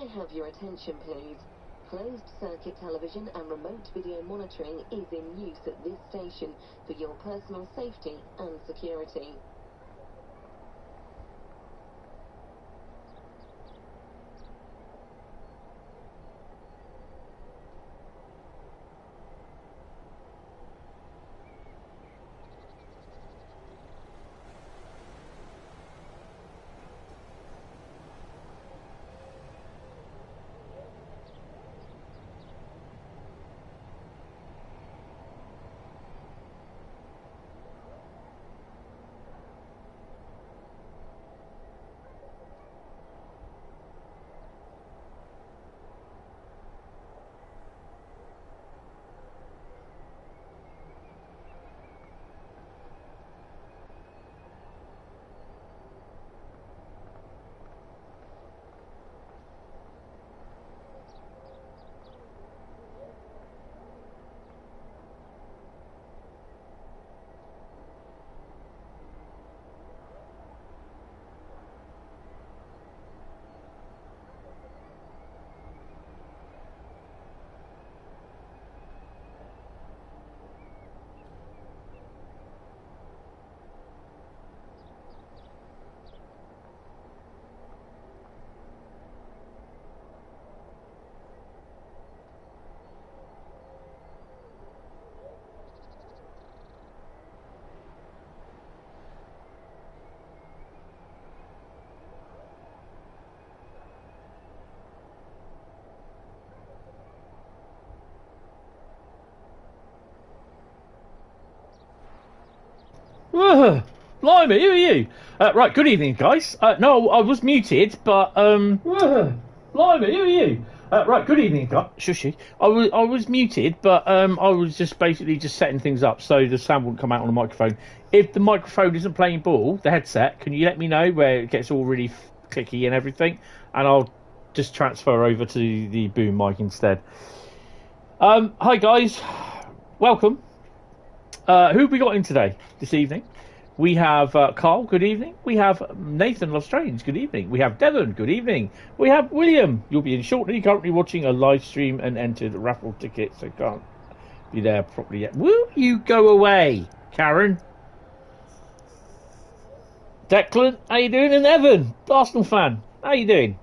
I have your attention, please? Closed circuit television and remote video monitoring is in use at this station for your personal safety and security. Blimey, who are you? Right, good evening, guys. No, I was muted, but blimey, who are you? Right, good evening, guys. Shushy. I was muted, but I was just basically just setting things up so the sound wouldn't come out on the microphone. If the microphone isn't playing ball, the headset, can you let me know where it gets all really clicky and everything, and I'll just transfer over to the boom mic instead. Hi guys, welcome. Who have we got in today, this evening? We have Carl, good evening. We have Nathan Lostrange, good evening. We have Devon, good evening. We have William, you'll be in shortly, currently watching a live stream and entered a raffle ticket, so can't be there properly yet. Will you go away, Karen? Declan, how you doing? And Evan, Arsenal fan, how you doing?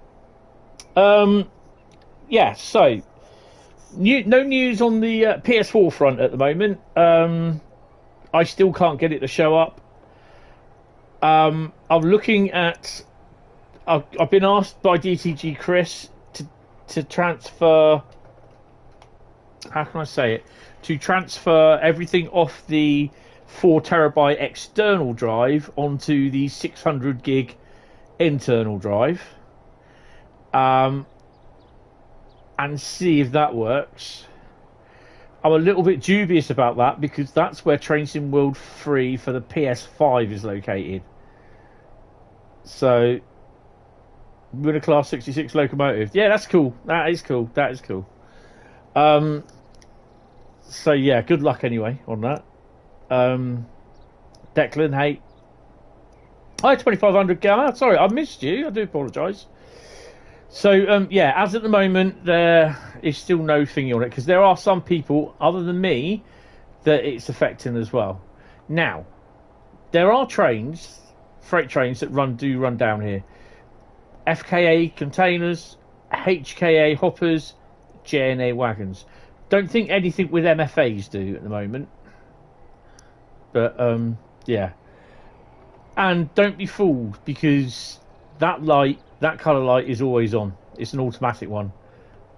Yeah, so, no news on the PS4 front at the moment. I still can't get it to show up. I'm looking at. I've been asked by DTG Chris to transfer. How can I say it? To transfer everything off the 4 terabyte external drive onto the 600 gig internal drive. And see if that works. I'm a little bit dubious about that because that's where Train Sim World 3 for the PS5 is located. So, with a Class 66 locomotive. Yeah, that's cool. That is cool. That is cool. So, yeah, good luck anyway on that. Declan, hey. Hi, 2500 Gamma. Sorry, I missed you. I do apologise. So, yeah, as at the moment, there is still no thingy on it because there are some people, other than me, that it's affecting as well. Now, there are trains, freight trains that do run down here. FKA containers, HKA hoppers, JNA wagons. Don't think anything with MFAs do at the moment. But, yeah. And don't be fooled because that light, that colour light is always on. It's an automatic one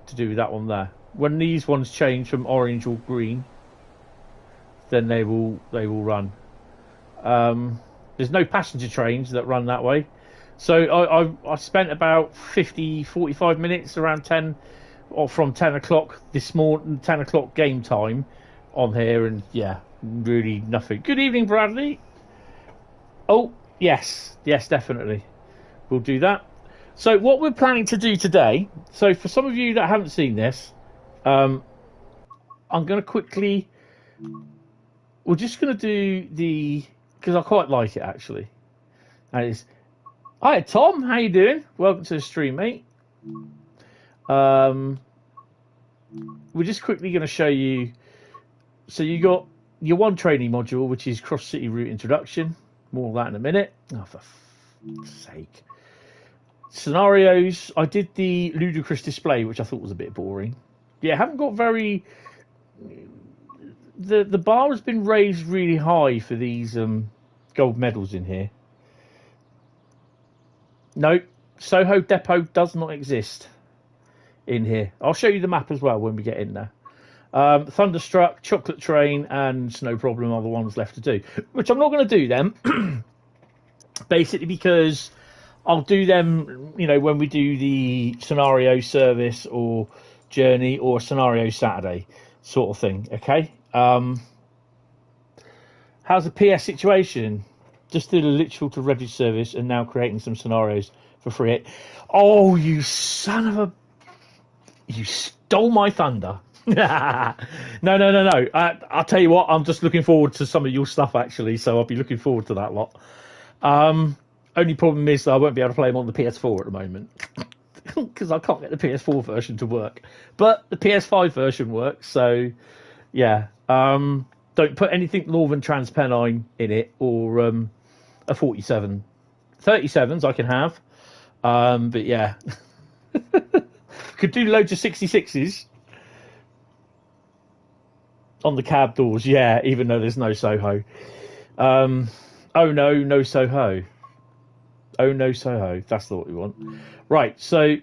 to do with that one there. When these ones change from orange or green, then they will run. There's no passenger trains that run that way. So I spent about 45 minutes around 10 or from 10 o'clock this morning, 10 o'clock game time on here, and yeah, really nothing. Good evening, Bradley. Oh, yes, definitely. We'll do that. So what we're planning to do today, so for some of you that haven't seen this, I'm going to quickly, we're just going to do because I quite like it actually. And it's, hi Tom, how you doing? Welcome to the stream, mate. We're just quickly going to show you. So you got your one training module, which is Cross City Route Introduction. More of that in a minute. Oh, for f***'s sake. Scenarios. I did the ludicrous display, which I thought was a bit boring. Yeah, haven't got very. The bar has been raised really high for these gold medals in here. No, Soho Depot does not exist in here. I'll show you the map as well when we get in there. Thunderstruck, Chocolate Train, and Snow Problem are the ones left to do, which I'm not going to do them, basically because I'll do them, you know, when we do the scenario service or journey or scenario Saturday sort of thing. Okay. How's the PS situation? Just did a Lichfield to Redditch service and now creating some scenarios for free. Oh, you son of a! You stole my thunder. No. I'll tell you what, I'm just looking forward to some of your stuff, actually, so I'll be looking forward to that lot. Only problem is that I won't be able to play them on the PS4 at the moment, because I can't get the PS4 version to work. But the PS5 version works, so, yeah. Don't put anything Northern Trans Pennine in it, or a 47. 37s I can have, but yeah. Could do loads of 66s. On the cab doors, yeah, even though there's no Soho. Oh no Soho. Oh no Soho. That's what we want. Right, so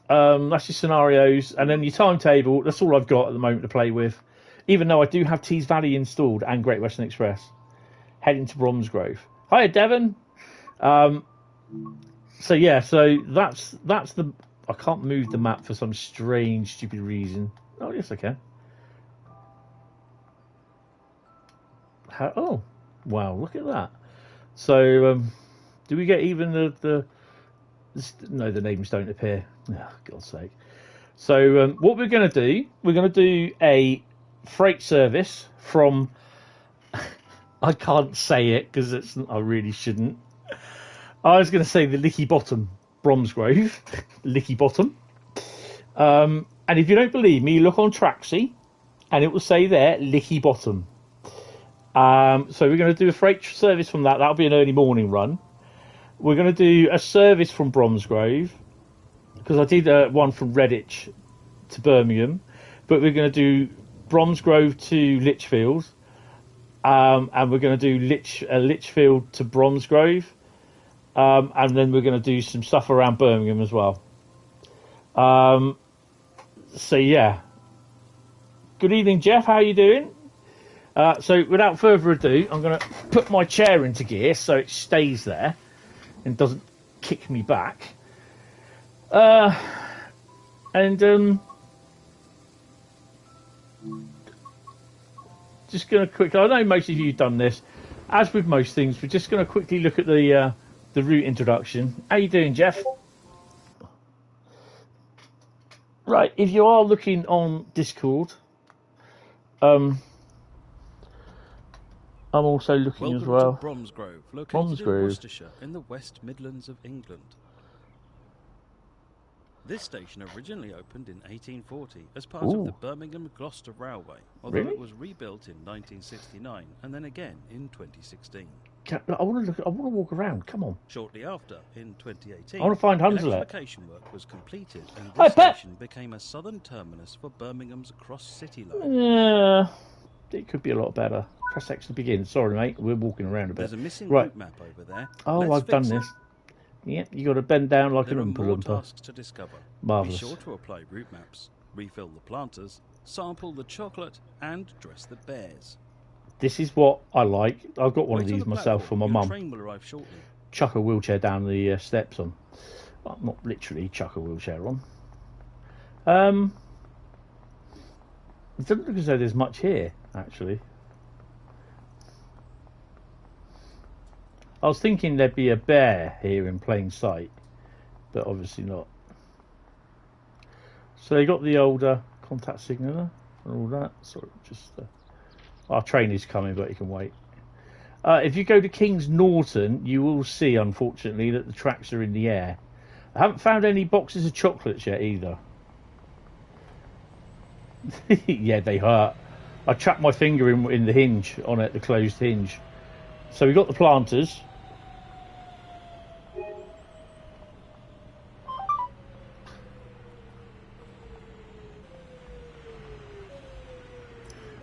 that's your scenarios, and then your timetable. That's all I've got at the moment to play with. Even though I do have Tees Valley installed and Great Western Express. Heading to Bromsgrove. Hiya, Devon. So yeah, so that's the. I can't move the map for some strange, stupid reason. Oh yes, I can. Oh, wow! Look at that. So, do we get even the? No, the names don't appear. Oh, God's sake! So, what we're going to do? We're going to do a freight service from. I can't say it because it's. I really shouldn't. I was going to say the Licky Bottom, Bromsgrove, Licky Bottom. And if you don't believe me, look on Traxi, and it will say there Licky Bottom. So we're going to do a freight service from that. That'll be an early morning run. We're going to do a service from Bromsgrove, because I did one from Redditch to Birmingham, but we're going to do Bromsgrove to Lichfield, and we're going to do Lichfield to Bromsgrove, and then we're going to do some stuff around Birmingham as well. So yeah. Good evening, Jeff. How are you doing? So without further ado, I'm going to put my chair into gear so it stays there and doesn't kick me back. Just going to quickly, I know most of you have done this. As with most things, we're just going to quickly look at the route introduction. How you doing, Jeff? Right, if you are looking on Discord, I'm also looking as well. To Bromsgrove, located in Worcestershire, in the West Midlands of England. This station originally opened in 1840 as part of the Birmingham Gloucester Railway, although it was rebuilt in 1969 and then again in 2016. I want to look. I want to walk around. Come on. Shortly after, in 2018, I want to find Hunselet. Electrification work was completed, and this station became a southern terminus for Birmingham's Cross City line. Yeah, it could be a lot better. Press X to begin. Sorry, mate. We're walking around a bit. There's a missing route map over there. Oh, I've done this. Yep, you got to bend down like an Oompa Loompa. Tasks to discover. Marvellous. Be sure to apply route maps, refill the planters, sample the chocolate, and dress the bears. This is what I like. I've got one of these myself for my mum. Train will arrive shortly. Chuck a wheelchair down the steps on. Well, not literally chuck a wheelchair on. It doesn't look as though there's much here, actually. I was thinking there'd be a bear here in plain sight, but obviously not. So they got the older contact signaller and all that. Sort of just our train is coming, but you can wait. If you go to Kings Norton, you will see, unfortunately, that the tracks are in the air. I haven't found any boxes of chocolates yet either. Yeah, they hurt. I trapped my finger in the hinge on it, the closed hinge. So we got the planters.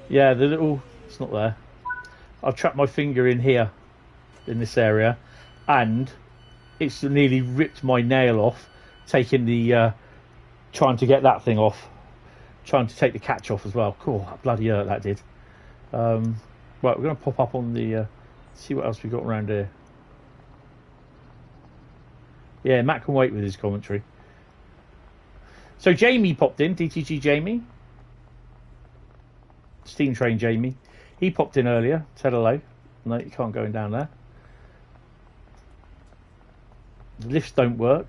Yeah, the little... It's not there. I've trapped my finger in here, in this area, and it's nearly ripped my nail off, taking the... trying to get that thing off. Trying to take the catch off as well. Cool, bloody hurt that did. Right, we're going to pop up on the... see what else we got around here. Yeah, Matt can wait with his commentary. So Jamie popped in, DTG Jamie. Steam Train Jamie. He popped in earlier, said hello. No, you can't go in down there. The lifts don't work.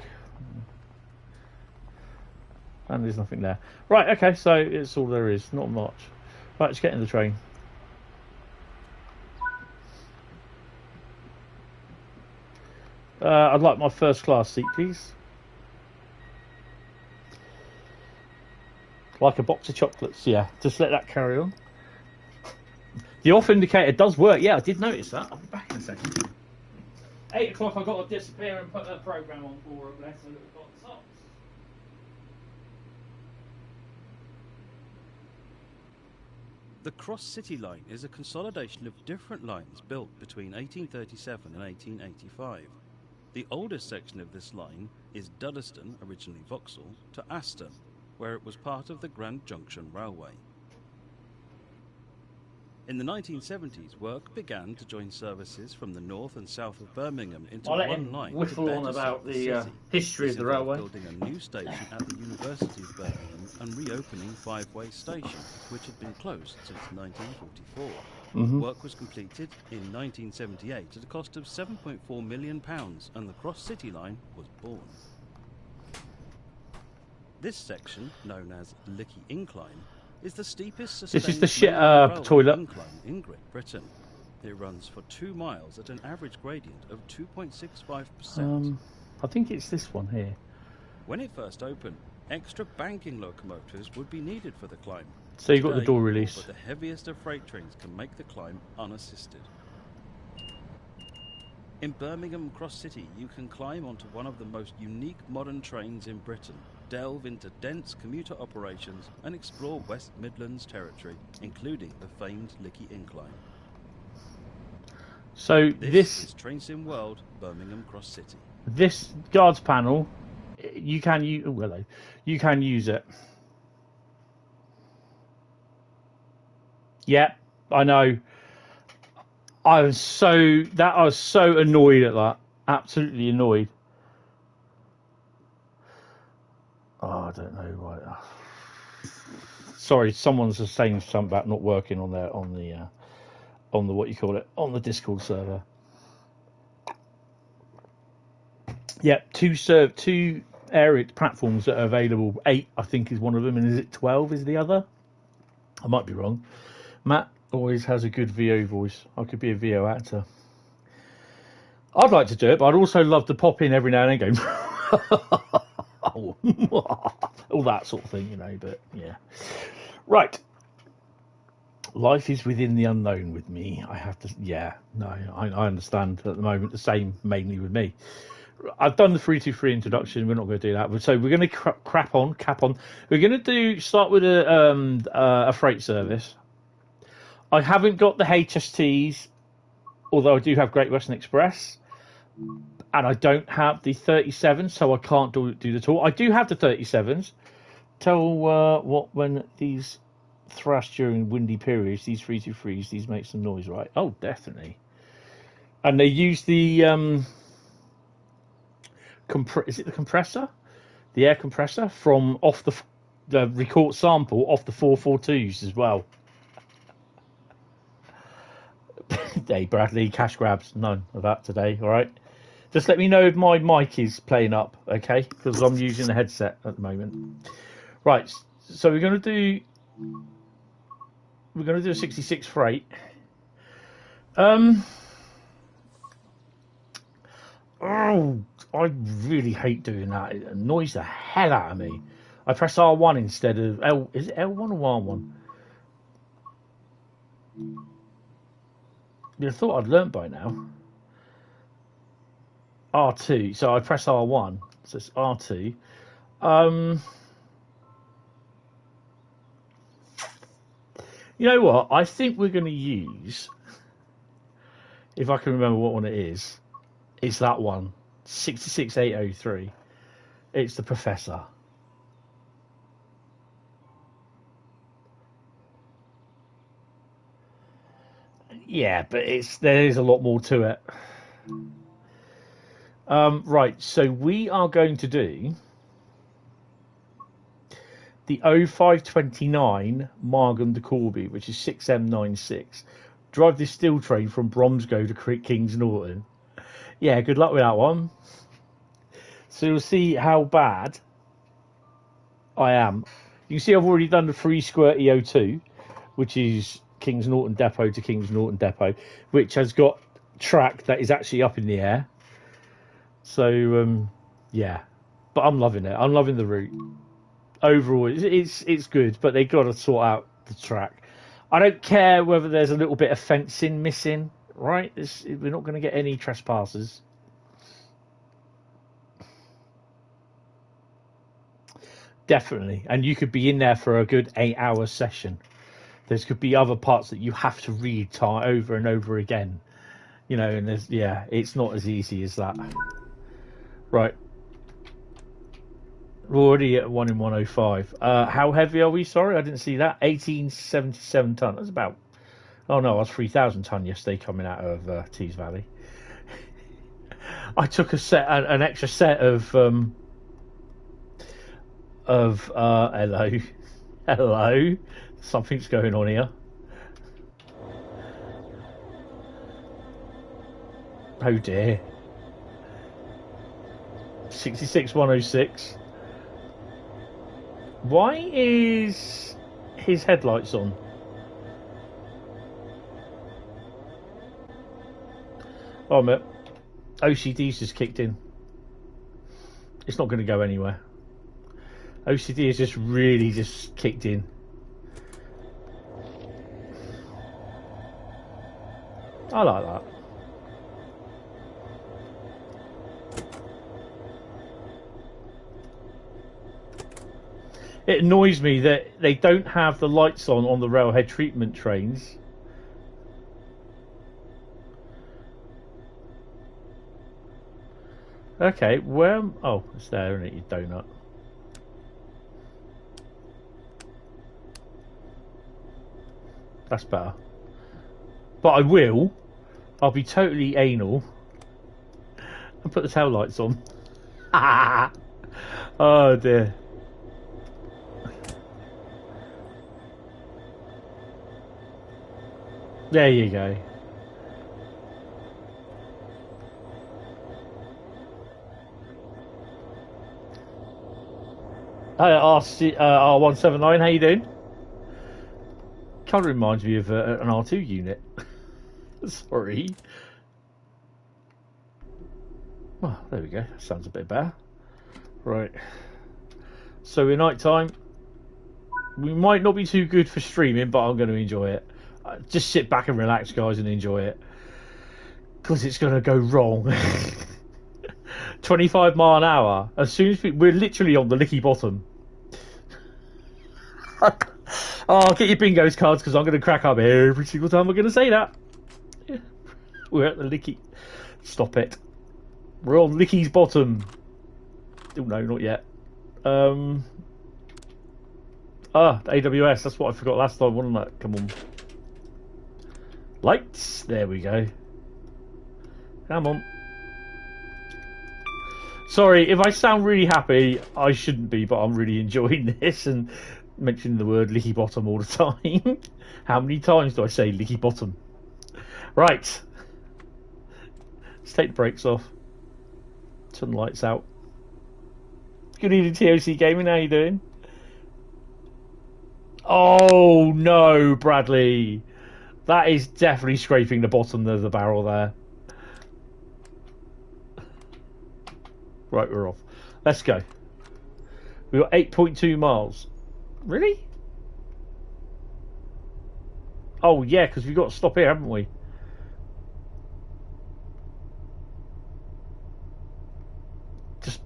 And there's nothing there. Right, okay, so it's all there is, not much. Right, let's get in the train. I'd like my first class seat, please. Like a box of chocolates, yeah. Just let that carry on. The off indicator does work, yeah, I did notice that. I'll be back in a second. 8 o'clock, I've got to disappear and put a programme on for it, so we've got socks. The Cross City line is a consolidation of different lines built between 1837 and 1885. The oldest section of this line is Dresden, originally Vauxhall, to Aston, where it was part of the Grand Junction Railway. In the 1970s, work began to join services from the north and south of Birmingham into one line. Whiffle on about the history of the railway. Building a new station at the University of Birmingham and reopening Five-Way Station, which had been closed since 1944. Work was completed in 1978 at a cost of £7.4 million, and the Cross City line was born. This section, known as Licky Incline, is the steepest sustained this is the shit toilet incline in Great Britain. It runs for 2 miles at an average gradient of 2.65%. I think it's this one here. When it first opened, extra banking locomotives would be needed for the climb. So you've got the door release. But the heaviest of freight trains can make the climb unassisted. In Birmingham Cross City, you can climb onto one of the most unique modern trains in Britain, delve into dense commuter operations, and explore West Midlands territory, including the famed Licky Incline. So this is Trainsim World, Birmingham Cross City. This guards panel, you can use. Oh, hello. You can use it. Yeah, I know. I was so annoyed at that. Absolutely annoyed. Oh, I don't know why. Sorry, someone's just saying something about not working on the what you call it, on the Discord server. Yeah, two area platforms that are available. 8, I think, is one of them, and is it 12 is the other? I might be wrong. Matt always has a good VO voice. I could be a VO actor. I'd like to do it, but I'd also love to pop in every now and then go all that sort of thing, you know, but yeah. Right. Life is within the unknown with me. I have to, yeah, no, I understand at the moment, the same mainly with me. I've done the 323 introduction. We're not going to do that. So we're going to cap on. We're going to start with a freight service. I haven't got the HSTs, although I do have Great Western Express, and I don't have the 37s, so I can't do the tour. I do have the 37s. When these thrash during windy periods, these 323s, these make some noise, right? Oh, definitely. And they use the is it the compressor? The air compressor from off the record sample off the 442s as well. Hey, Bradley, cash grabs, none of that today, all right? Just let me know if my mic is playing up, okay? Because I'm using the headset at the moment. Right, so we're going to do a 66 freight. Oh, I really hate doing that. It annoys the hell out of me. I press R1 instead of L. Is it L1 or R1? You'd have thought I'd learnt by now. R2. So I press R1. So it's R2. You know what? I think we're going to use, if I can remember what one it is, it's that one. 66803. It's the Professor. Yeah, but there is a lot more to it. Right, so we are going to do the 0529 Margam to Corby, which is 6M96. Drive this steel train from Bromsgrove to Kings Norton. Yeah, good luck with that one. So you'll see how bad I am. You can see I've already done the 3 square EO2, which is Kings Norton Depot to Kings Norton Depot, which has got track that is actually up in the air. So, yeah. But I'm loving it. I'm loving the route. Overall, it's good, but they got to sort out the track. I don't care whether there's a little bit of fencing missing, right? We're not going to get any trespassers. Definitely. And you could be in there for a good 8-hour session. There could be other parts that you have to read over and over again. You know, and it's not as easy as that. Right. We're already at 1 in 105. How heavy are we? Sorry, I didn't see that. 1877 ton. That's about... Oh, no, I was 3,000 ton yesterday coming out of Tees Valley. I took an extra set of hello. Hello. Something's going on here. Oh, dear. 66106. Why is his headlights on? Oh, mate. OCD's just kicked in. It's not going to go anywhere. OCD has just really just kicked in. I like that. It annoys me that they don't have the lights on the railhead treatment trains. Okay, where... Oh, it's there, isn't it, you donut? That's better. But I'll be totally anal and put the tail lights on. Oh, dear. There you go. Hi, R179, how you doing? Kind of reminds me of an R2 unit. Sorry. Well, there we go. That sounds a bit better. Right. So in night time, we might not be too good for streaming, but I'm going to enjoy it. Just sit back and relax, guys, and enjoy it. Because it's going to go wrong. 25 mile an hour. As soon as we're literally on the Licky bottom. Oh, get your bingos cards, because I'm going to crack up every single time we're going to say that. We're at the Licky. Stop it. We're on Licky's bottom. Oh, no, not yet. AWS. That's what I forgot last time, wasn't it? Come on. Lights. There we go. Come on. Sorry, if I sound really happy, I shouldn't be, but I'm really enjoying this and mentioning the word Licky bottom all the time. How many times do I say Licky bottom? Right. Let's take the brakes off. Turn the lights out. Good evening, TOC Gaming. How you doing? Oh, no, Bradley. That is definitely scraping the bottom of the barrel there. Right, we're off. Let's go. We've got 8.2 miles. Really? Oh, yeah, because we've got to stop here, haven't we?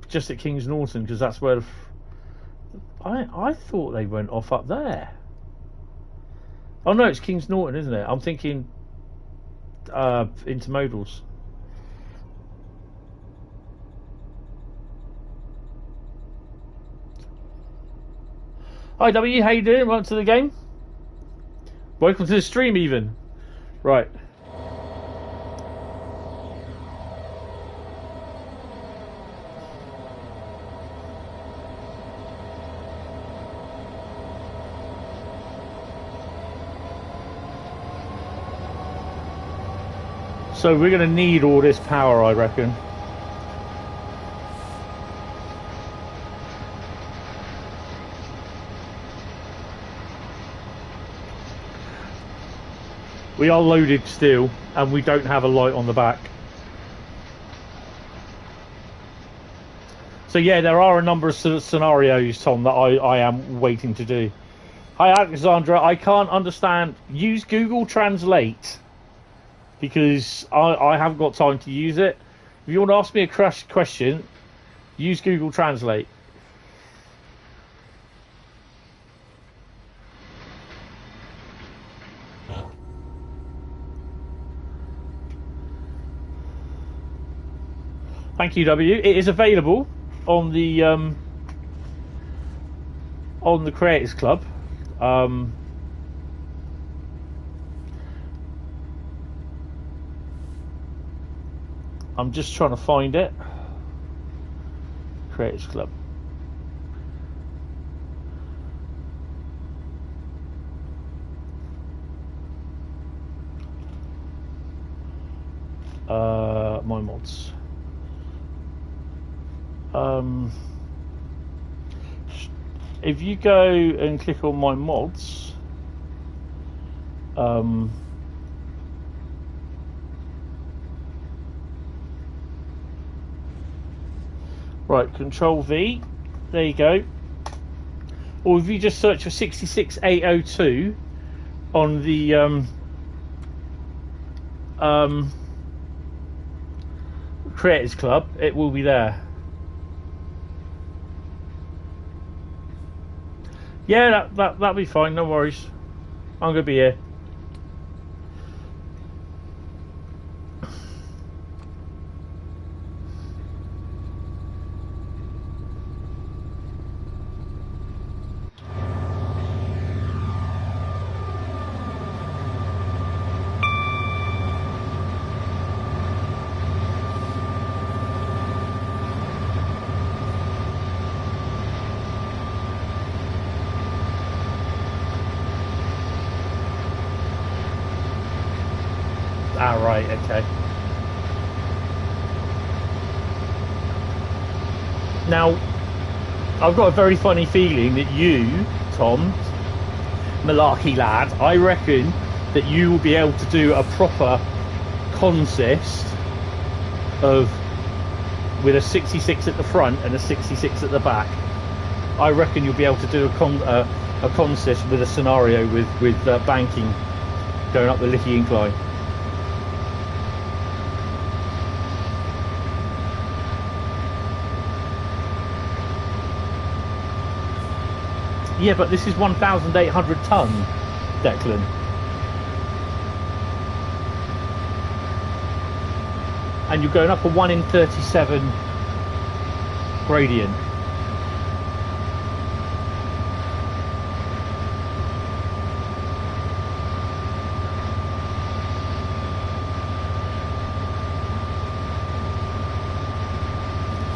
Just at Kings Norton, because that's where I thought they went off up there. Oh no, it's Kings Norton, isn't it? I'm thinking intermodals. Hi W, how you doing? Welcome to the game. Welcome to the stream even. Right. So we're going to need all this power, I reckon. We are loaded still, and we don't have a light on the back. So yeah, there are a number of scenarios, Tom, that I am waiting to do. Hi Alexandra, I can't understand. Use Google Translate, because I haven't got time to use it. If you want to ask me a question, use Google Translate. Thank you, W. It is available on the Creators Club. I'm just trying to find it. Creators Club. My mods. If you go and click on my mods, right, Control V, there you go. Or if you just search for 66802 on the Creators Club, it will be there. Yeah, that'll be fine, no worries. I'm gonna be here. Okay. Now, I've got a very funny feeling that you, Tom, Malarkey lad, I reckon that you will be able to do a proper consist of with a 66 at the front and a 66 at the back. I reckon you'll be able to do a consist with a scenario with banking going up the Licky incline. Yeah, but this is 1,800 ton, Declan. And you're going up a 1 in 37 gradient.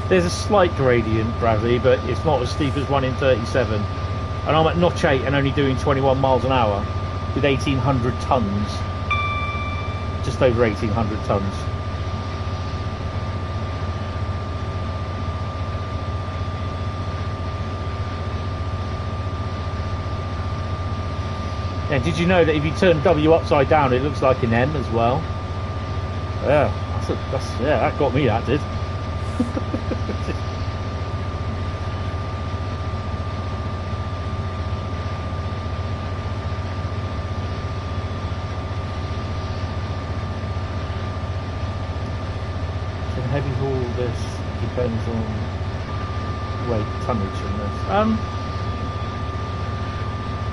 There's a slight gradient, Bradley, but it's not as steep as 1 in 37. And I'm at notch 8 and only doing 21 miles an hour with 1,800 tons. Just over 1,800 tons. Yeah, did you know that if you turn W upside down, it looks like an M as well? Yeah, yeah, that got me, that did. Heavy haul, this depends on weight, tonnage and this.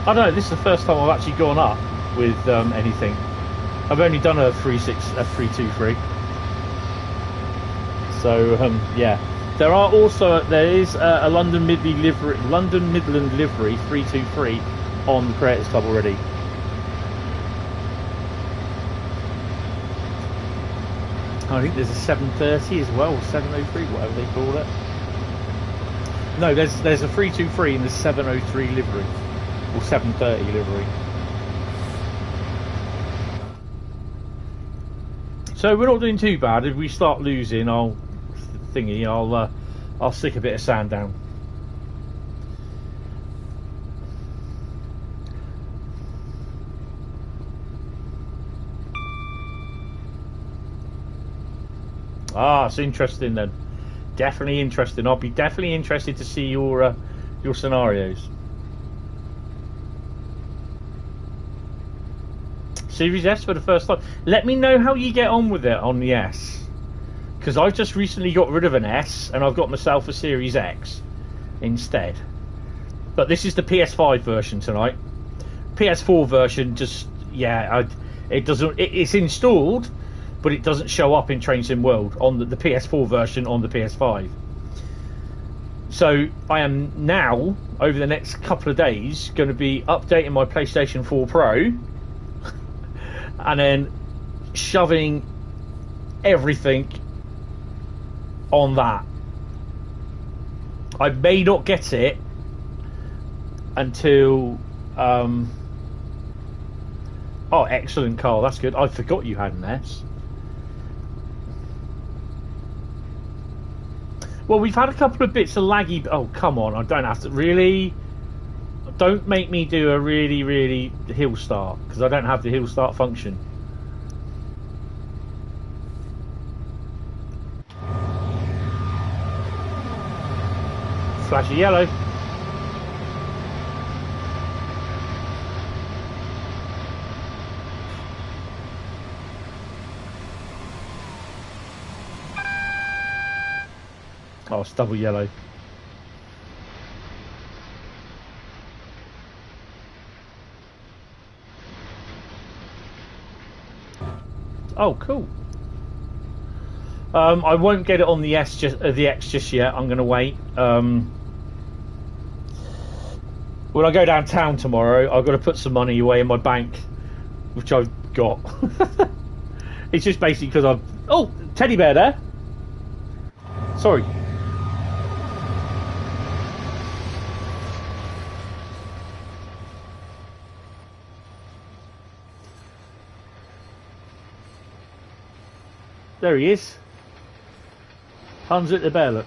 I don't know, this is the first time I've actually gone up with anything. I've only done a 323. So yeah. There is a London Midland livery 323 on the Creators Club already. I think there's a 730 as well, or 703, whatever they call it. No, there's a 323 and there's 703 livery, or 730 livery. So we're not doing too bad. If we start losing, I'll stick a bit of sand down. Ah, it's interesting then. Definitely interesting. I'll be definitely interested to see your scenarios. Series S for the first time. Let me know how you get on with it on the S, because I've just recently got rid of an S and I've got myself a Series X instead. But this is the PS5 version tonight. PS4 version, just it's installed, but it doesn't show up in Train Sim World on the PS4 version on the PS5. So I am now, over the next couple of days, going to be updating my PlayStation 4 Pro and then shoving everything on that. I may not get it until oh, excellent, Carl, that's good. I forgot you had an S. Well, we've had a couple of bits of laggy. Oh, come on, I don't have to really. Don't make me do a really hill start, because I don't have the hill start function. Flashy yellow. Oh, it's double yellow. Oh, cool. I won't get it on the X just yet. I'm going to wait. When I go downtown tomorrow, I've got to put some money away in my bank, which I've got. It's just basically because I've... Oh, teddy bear there. Sorry. There he is. Hans at the bear, look.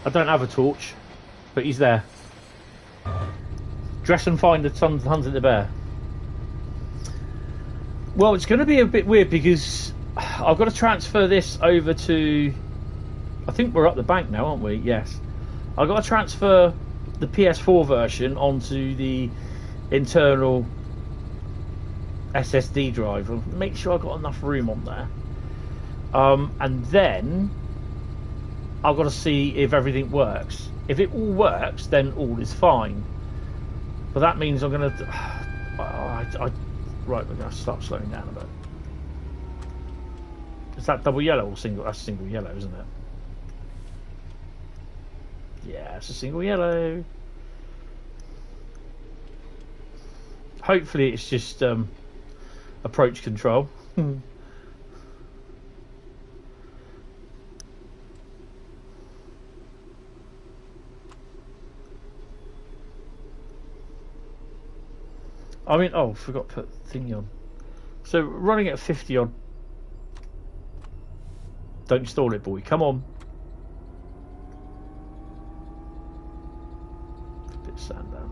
I don't have a torch, but he's there. Dress and find the Hans at the bear. Well, it's going to be a bit weird because I've got to transfer this over to... I think we're up the bank now, aren't we? Yes. I've got to transfer the PS4 version onto the internal SSD drive and make sure I've got enough room on there, and then I've got to see if everything works. If it all works, then all is fine, but that means I'm going to right, we're going to start slowing down a bit. Is that double yellow or single? That's single yellow, isn't it? Yeah, it's a single yellow. Hopefully it's just approach control. I mean, oh, forgot to put thingy on. So running at 50 on. Don't stall it, boy. Come on. A bit of sand down.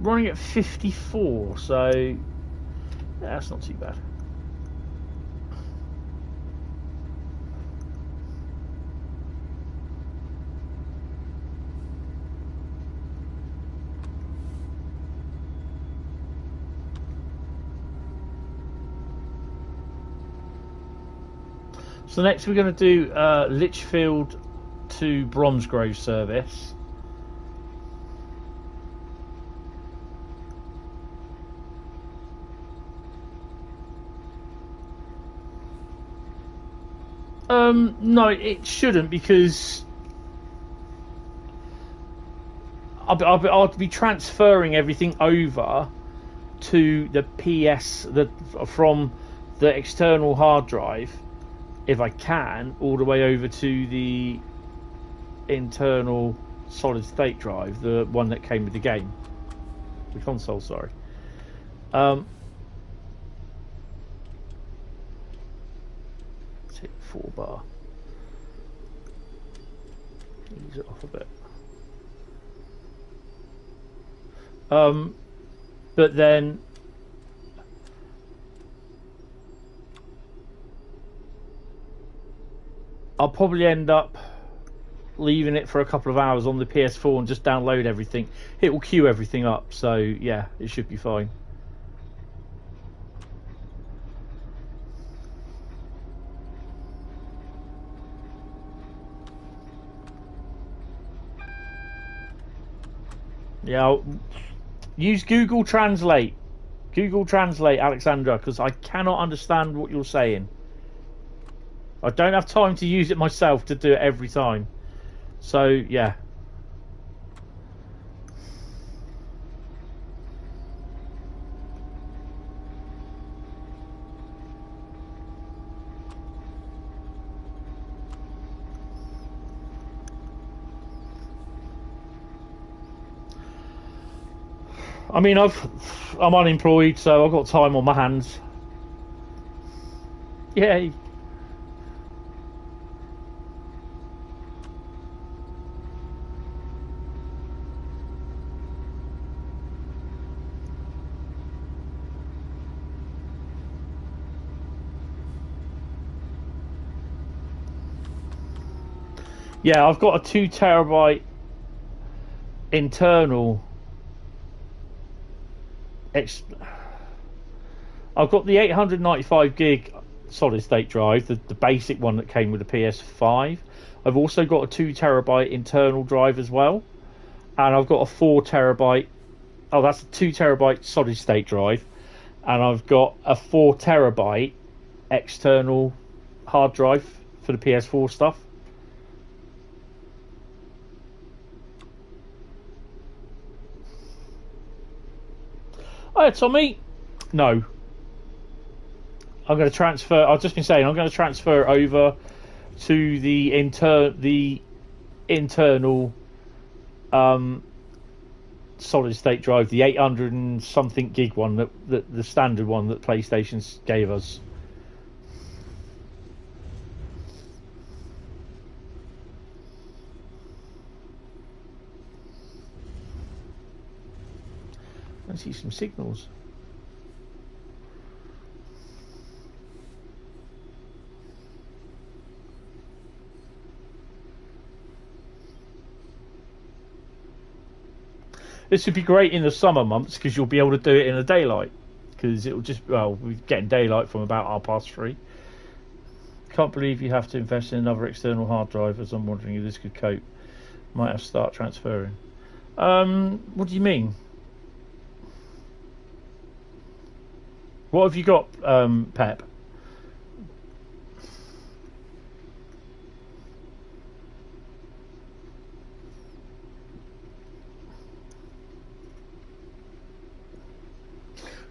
running at 54, so yeah, that's not too bad. So next we're going to do Lichfield to Bromsgrove service. No, it shouldn't, because I'll be transferring everything over to the PS from the external hard drive, if I can, all the way over to the internal solid state drive, the one that came with the game, the console. Sorry. Let's hit 4 bar. Ease it off a bit. But then I'll probably end up leaving it for a couple of hours on the PS4 and just download everything. It will queue everything up, so yeah, it should be fine. Yeah, I'll use Google Translate. Google Translate, Alexandra, because I cannot understand what you're saying. I don't have time to use it myself to do it every time. So, yeah. I mean, I'm unemployed, so I've got time on my hands. Yay. Yeah, I've got a 2 terabyte internal. I've got the 895 gig solid state drive, the basic one that came with the PS5. I've also got a 2 terabyte internal drive as well, and I've got a 4 terabyte. Oh, that's a 2 terabyte solid state drive, and I've got a 4 terabyte external hard drive for the PS4 stuff. Oh, Tommy, no. I'm going to transfer. I've just been saying I'm going to transfer it over to the internal solid state drive, the 800 and something gig one, that the standard one that PlayStation gave us. I see some signals. This would be great in the summer months because you'll be able to do it in the daylight, because it'll just, well, we're getting daylight from about 3:30. Can't believe you have to invest in another external hard drive, as I'm wondering if this could cope. Might have to start transferring. What do you mean? What have you got, Pep?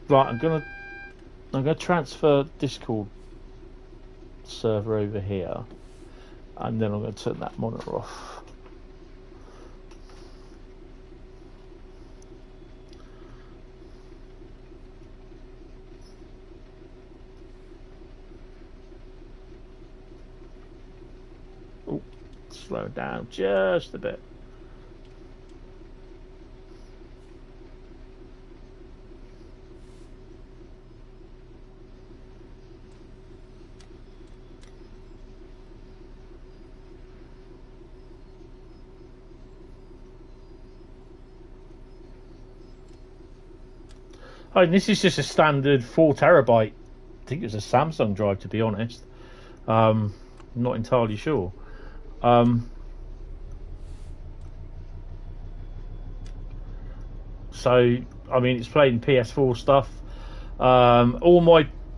Right, I'm gonna transfer Discord server over here, and then I'm gonna turn that monitor off. Oh, slow down just a bit. Oh, this is just a standard 4 terabyte. I think it's a Samsung drive, to be honest. Not entirely sure. So, I mean, it's playing PS4 stuff. All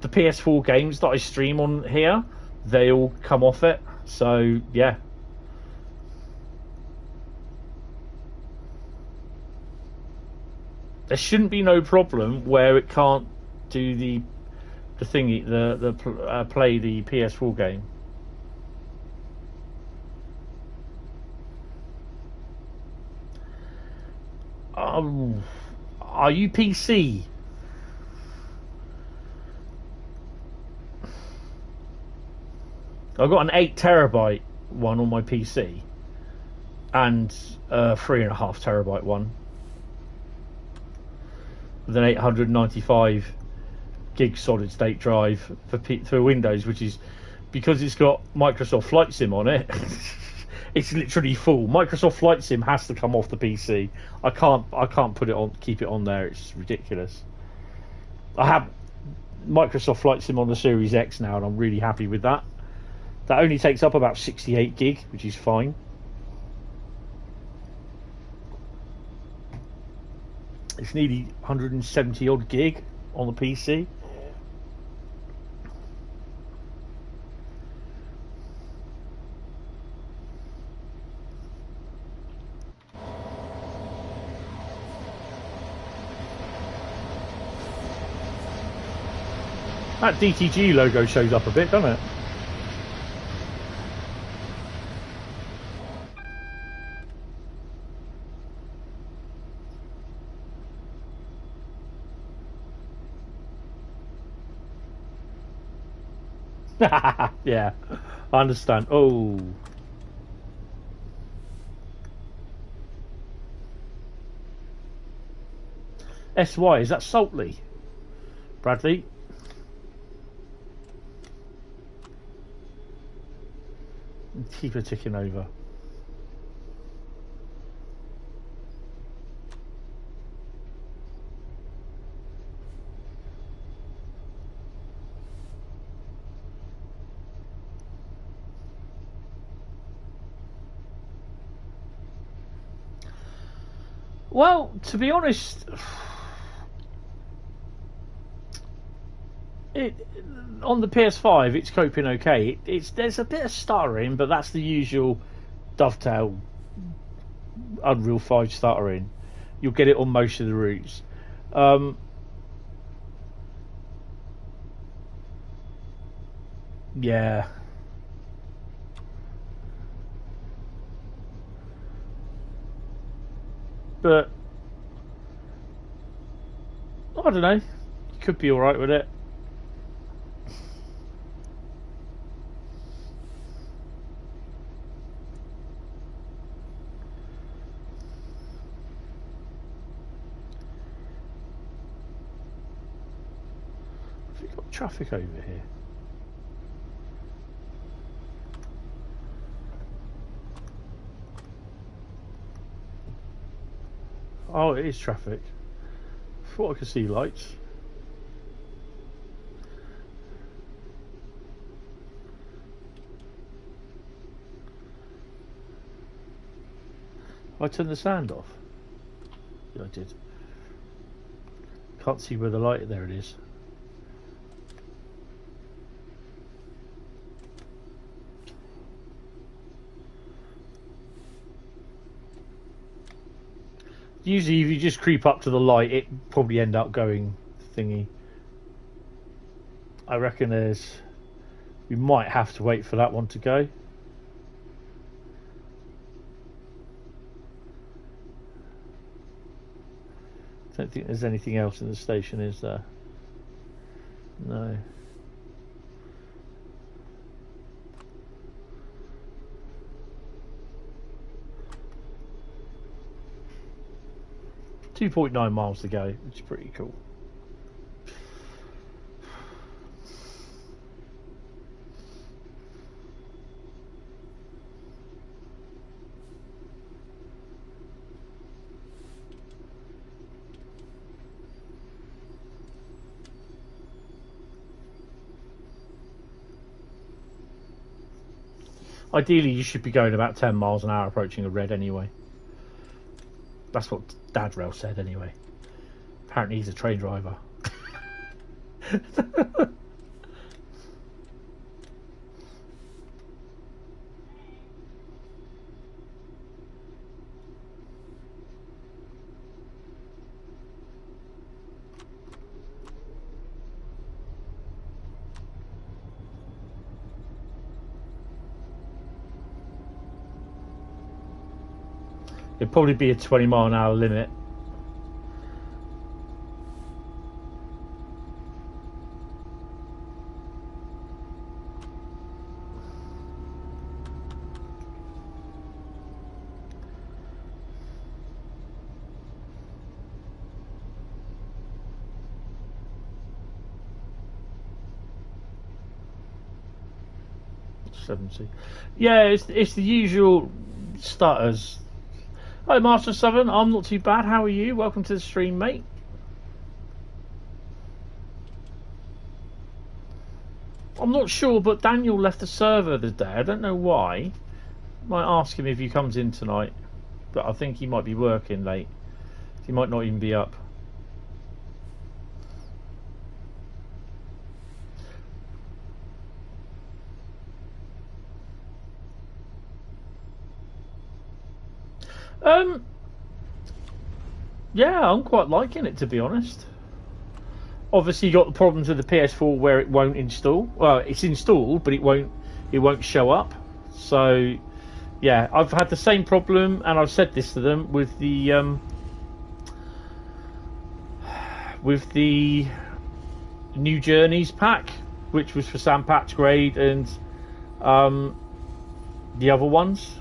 the PS4 games that I stream on here, they all come off it. So, yeah. There shouldn't be no problem where it can't do the thingy, play the PS4 game. Are you PC? I've got an 8 terabyte one on my PC and a 3.5 terabyte one with an 895 gig solid state drive for Windows, which is because it's got Microsoft Flight Sim on it. It's literally full. Microsoft Flight Sim has to come off the PC. I can't put it on, keep it on there. It's ridiculous. I have Microsoft Flight Sim on the Series X now, and I'm really happy with that. That only takes up about 68 gig, which is fine. It's nearly 170 odd gig on the PC. That DTG logo shows up a bit, doesn't it? Yeah, I understand. Oh. SY, is that Saltley? Bradley? Keep it ticking over. Well, to be honest, on the PS5 it's coping okay. There's a bit of stuttering, but that's the usual Dovetail Unreal 5 stuttering. You'll get it on most of the routes. Yeah. But I don't know. You could be alright with it. Have you got traffic over here? Oh, it is traffic. Thought I could see lights. I turned the sound off. Yeah, I did. Can't see where the light. There it is. Usually if you just creep up to the light, it probably end up going thingy. I reckon we might have to wait for that one to go. Don't think there's anything else in the station, is there? No. .9 miles to go, which is pretty cool. Ideally, you should be going about 10 miles an hour approaching a red anyway. That's what Dad Rail said anyway. Apparently he's a train driver. It'd probably be a 20 mile an hour limit. Yeah, it's the usual stutters. Hi, Master Southern. I'm not too bad. How are you? Welcome to the stream, mate. I'm not sure, but Daniel left the server today. I don't know why. Might ask him if he comes in tonight, but I think he might be working late. He might not even be up. Yeah, I'm quite liking it, to be honest. Obviously, you got the problems with the PS4 where it won't install. Well, it's installed, but it won't show up. So, yeah, I've had the same problem, and I've said this to them with the New Journeys pack, which was for Sam Patch Grade and the other ones.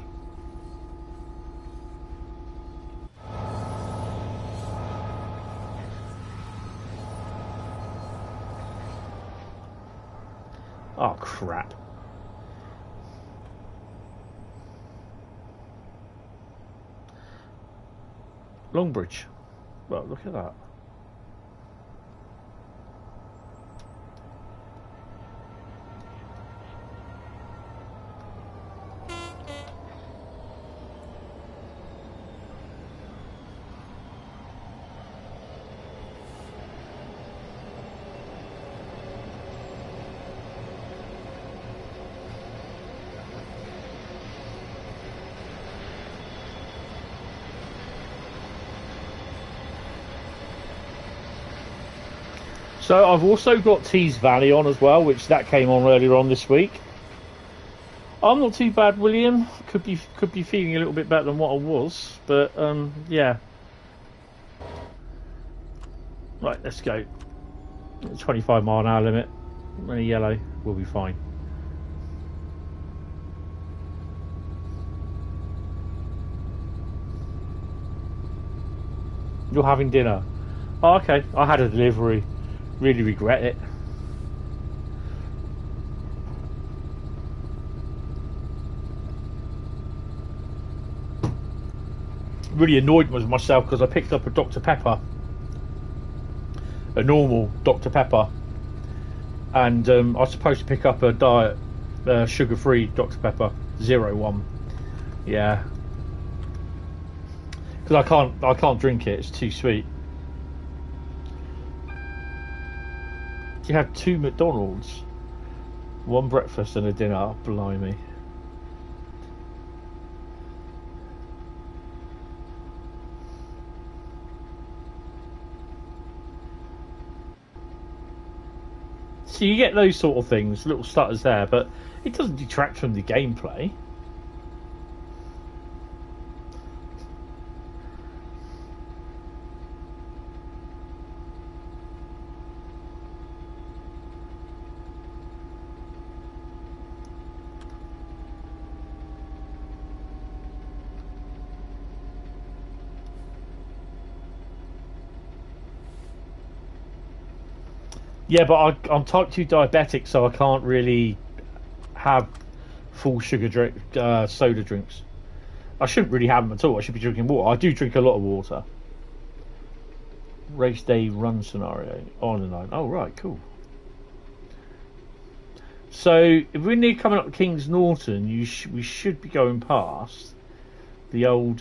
Oh, crap. Longbridge. Well, look at that. So I've also got Tees Valley on as well, which that came on earlier on this week. I'm not too bad, William. Could be feeling a little bit better than what I was, but yeah. Right, let's go. 25 mile an hour limit. And a yellow, we'll be fine. You're having dinner? Oh, okay. I had a delivery. Really regret it. Really annoyed with myself because I picked up a Dr. Pepper, a normal Dr. Pepper, and I was supposed to pick up a diet sugar-free Dr. Pepper 01. Yeah, because I can't drink it. It's too sweet. You have 2 McDonald's, 1 breakfast and a dinner. Blimey. So you get those sort of things, little stutters there, but it doesn't detract from the gameplay. Yeah, but I'm type 2 diabetic, so I can't really have full sugar soda drinks. I shouldn't really have them at all. I should be drinking water. I do drink a lot of water. Race day run scenario on and on. Oh, right, cool. So if we're near coming up to Kings Norton, we should be going past the old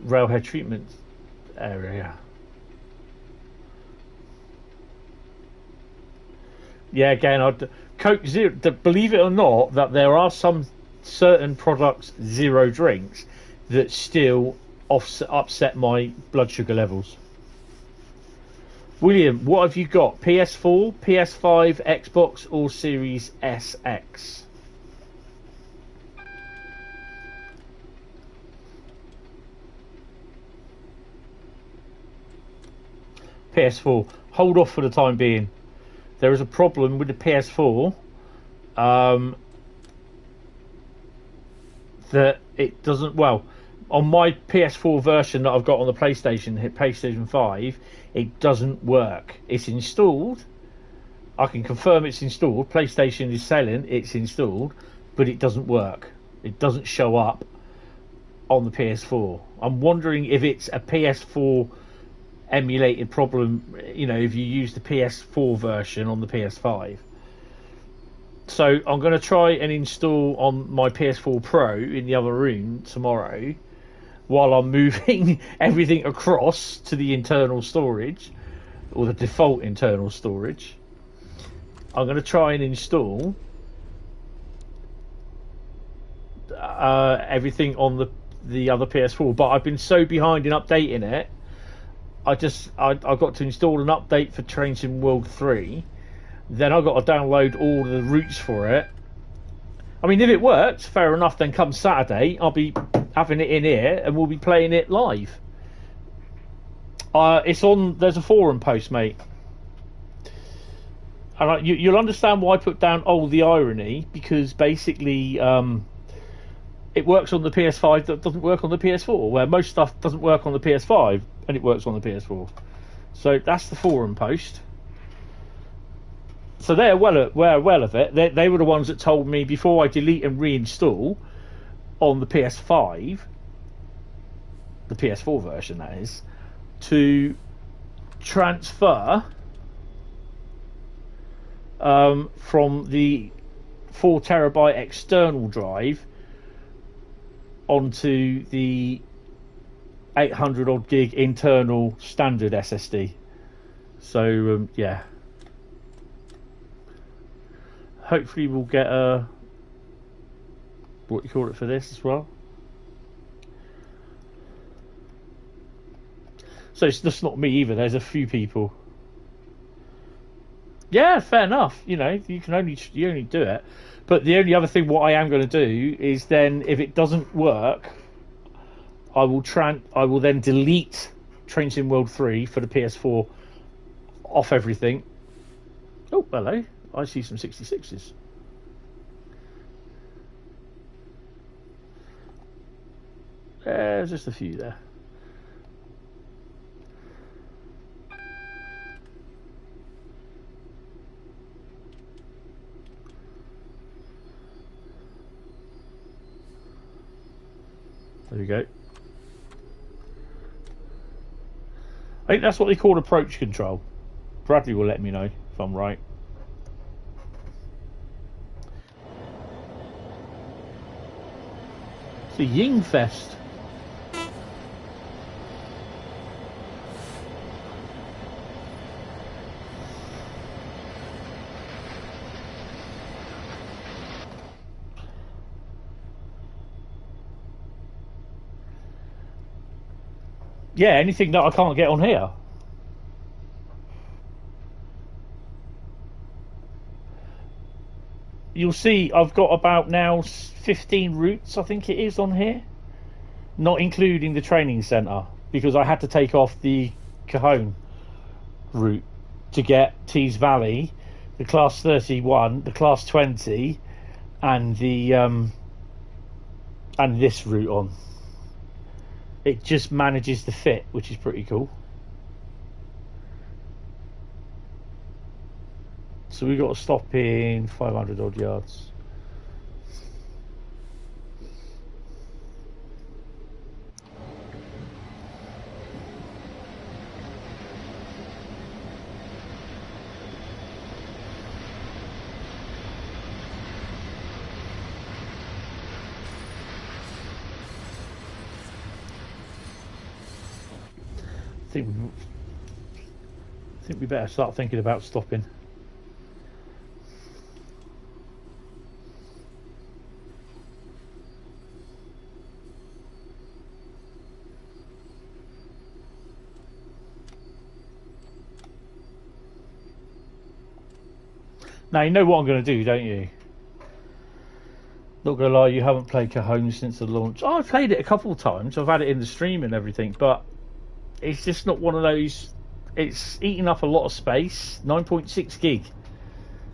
railhead treatment area. Yeah, again, Coke Zero. Believe it or not, that there are some certain products, zero drinks, that still upset my blood sugar levels. William, what have you got? PS4, PS5, Xbox, or Series SX? PS4. Hold off for the time being. There is a problem with the PS4 that it doesn't, well, on my PS4 version that I've got on the PlayStation 5, it doesn't work. It's installed. I can confirm it's installed. PlayStation is selling it's installed, but it doesn't work. It doesn't show up on the PS4. I'm wondering if it's a PS4 emulated problem, you know, if you use the PS4 version on the PS5. So I'm going to try and install on my PS4 Pro in the other room tomorrow while I'm moving everything across to the internal storage, or the default internal storage. I'm going to try and install everything on the other PS4, but I've been so behind in updating it. I got to install an update for Train Sim World 3. Then I got to download all the routes for it. I mean, if it works, fair enough. Then come Saturday, I'll be having it in here and we'll be playing it live. It's on. There's a forum post, mate, and you'll understand why I put down the irony, because basically it works on the PS5 that doesn't work on the PS4, where most stuff doesn't work on the PS5 and it works on the PS4. So that's the forum post. So they're well of it. They were the ones that told me before I delete and reinstall on the PS5, the PS4 version that is, to transfer from the 4 terabyte external drive onto the 800 odd gig internal standard SSD. So yeah, hopefully we'll get a, what you call it for this as well. So it's just not me either, there's a few people. Yeah, fair enough, you know, you only do it. But the only other thing what I am going to do is then, if it doesn't work, I will then delete Train Sim World 3 for the PS4 off everything. Oh, hello. I see some 66s. There's just a few there. There we go. I think that's what they call approach control. Bradley will let me know if I'm right. It's a Ying Fest. Yeah, anything that I can't get on here. You'll see I've got about now 15 routes, I think it is, on here. Not including the training centre, because I had to take off the Cajon route to get Tees Valley, the Class 31, the Class 20, and the and this route on. It just manages to fit, which is pretty cool. So we got to stop in 500 odd yards. think we better start thinking about stopping. Now you know what I'm going to do, don't you? Not going to lie, you haven't played Cajon since the launch. Oh, I've played it a couple of times. I've had it in the stream and everything, but it's just not one of those. It's eating up a lot of space. 9.6 gig,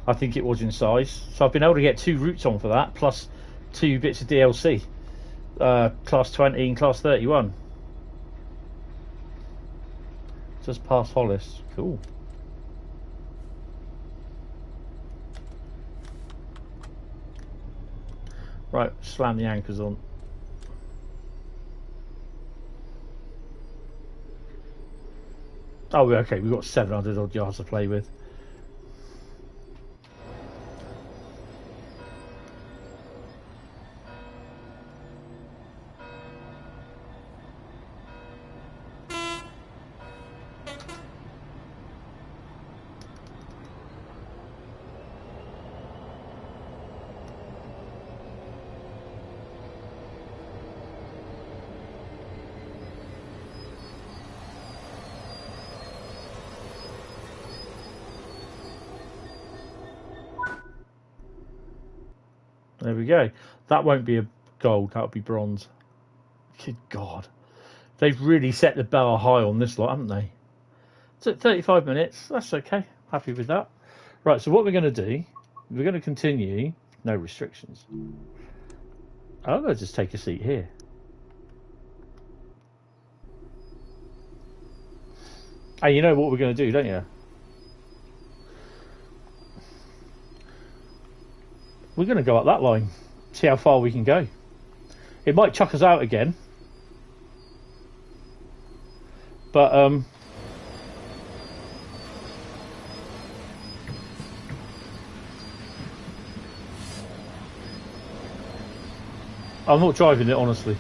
I think it was in size. So I've been able to get 2 routes on for that, plus 2 bits of DLC, class 20 and class 31. Just past Hollis. Cool. Right, slam the anchors on. Oh, okay, we've got 700 odd yards to play with. There we go. That won't be a gold, that'll be bronze. Good God. They've really set the bar high on this lot, haven't they? So 35 minutes, that's okay. Happy with that. Right, so what we're going to do, we're going to continue. No restrictions. I'm going to just take a seat here. Hey, you know what we're going to do, don't you? We're going to go up that line, see how far we can go. It might chuck us out again, but I'm not driving it, honestly.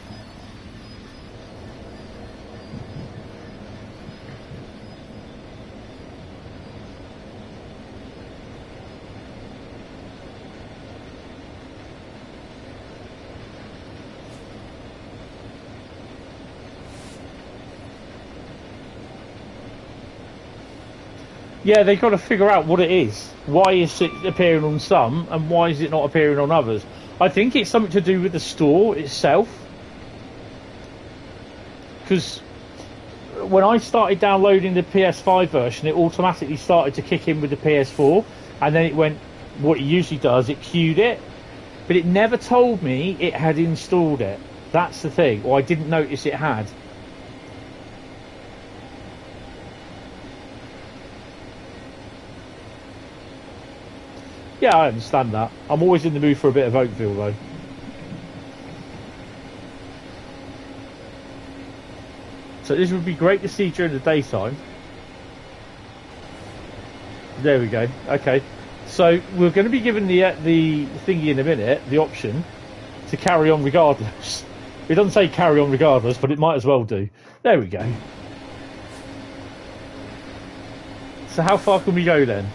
Yeah, they've got to figure out what it is. Why is it appearing on some, and why is it not appearing on others? I think it's something to do with the store itself. Because when I started downloading the PS5 version, it automatically started to kick in with the PS4, and then it went, what it usually does, it queued it, but it never told me it had installed it. That's the thing, or I didn't notice it had. Yeah, I understand that. I'm always in the mood for a bit of Oakville, though. So this would be great to see during the daytime. There we go. Okay. So we're going to be given the thingy in a minute, the option to carry on regardless. It doesn't say carry on regardless, but it might as well do. There we go. So how far can we go then?